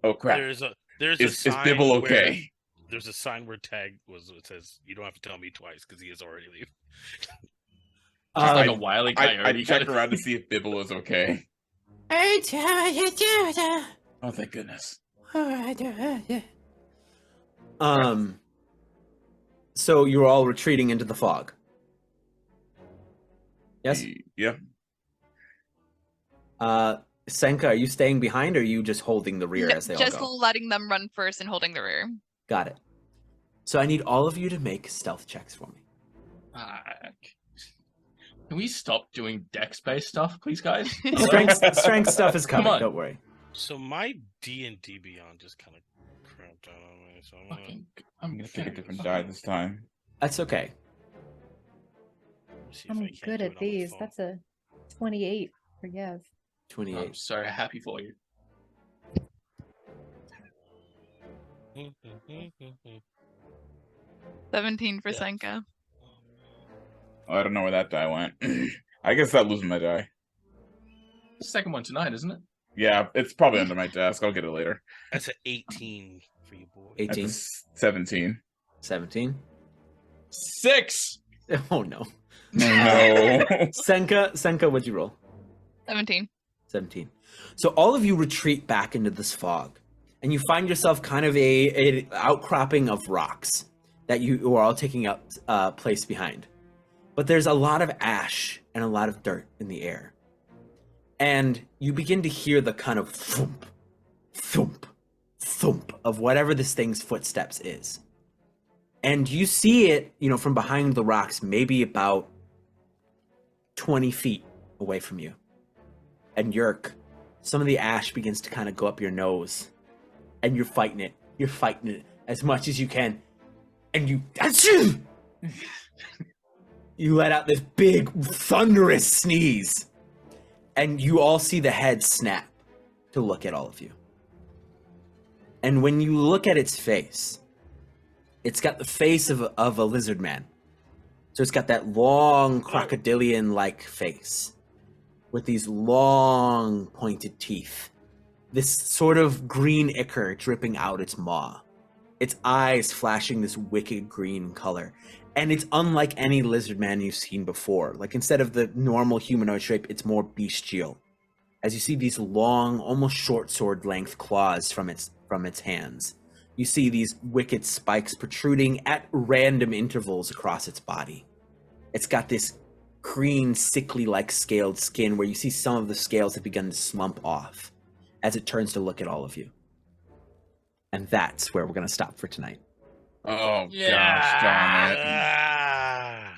Oh crap. There's a Is sign Bibble where- okay? There's a sign where Tag it says you don't have to tell me twice because he has already leave. Just like Uh, a wily I coyote. check kind of- around to see if Bibble is okay. Oh, thank goodness. So you're all retreating into the fog. Yes? Yeah. Senka, are you staying behind or are you just holding the rear as they Just all go? letting them run first and holding the rear. Got it. So I need all of you to make stealth checks for me. Can we stop doing dex-based stuff, please, guys? Strength stuff is Come coming, on. don't worry. So my D&D Beyond just kind of cramped out on me. So I'm gonna pick a different die this time. That's okay. see if I I'm can't good do at it on my these. phone. That's a 28 for Yev. 28. I'm so happy for you. 17 for Yeah. Senka. I don't know where that die went. I guess I'm losing my die. Second one tonight, isn't it? Yeah, it's probably under my desk. I'll get it later. That's an 18 for you, boy. 18, That's a 17. 17. 6! Oh no. No. Senka, what'd you roll? 17. 17. So all of you retreat back into this fog, and you find yourself kind of a outcropping of rocks that you are all taking up place behind. But there's a lot of ash and a lot of dirt in the air. And you begin to hear the kind of thump, thump, thump of whatever this thing's footsteps is. And you see it, from behind the rocks, maybe about 20 feet away from you. And Yurk, some of the ash begins to kind of go up your nose. And you're fighting it. You're fighting it as much as you can. And you... You let out this big, thunderous sneeze. And you all see the head snap to look at all of you. And when you look at its face, it's got the face of a lizard man. So it's got that long, crocodilian-like face with these long, pointed teeth. This sort of green ichor dripping out its maw. Its eyes flashing this wicked green color. And it's unlike any lizard man you've seen before. Like, instead of the normal humanoid shape, it's more bestial. As you see these long, almost short sword length claws from its hands. You see these wicked spikes protruding at random intervals across its body. It's got this green, sickly-like scaled skin where you see some of the scales have begun to slump off as it turns to look at all of you. And that's where we're going to stop for tonight. Oh, gosh darn it. Ah.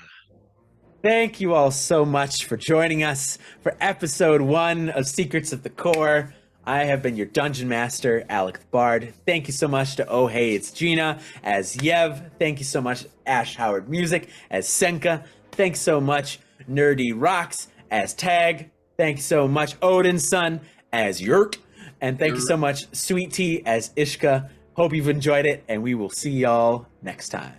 Thank you all so much for joining us for episode 1 of Secrets of the Core. I have been your dungeon master, AlecTheBard. Thank you so much to OhHeyItsGina as Yev. Thank you so much, AshHowardMusic as Senka. Thanks so much, Nur-D Rocks as Tag. Thank you so much, Odin's son as Yurk. And thank you so much, SweetT as Ishka. Hope you've enjoyed it, and we will see y'all next time.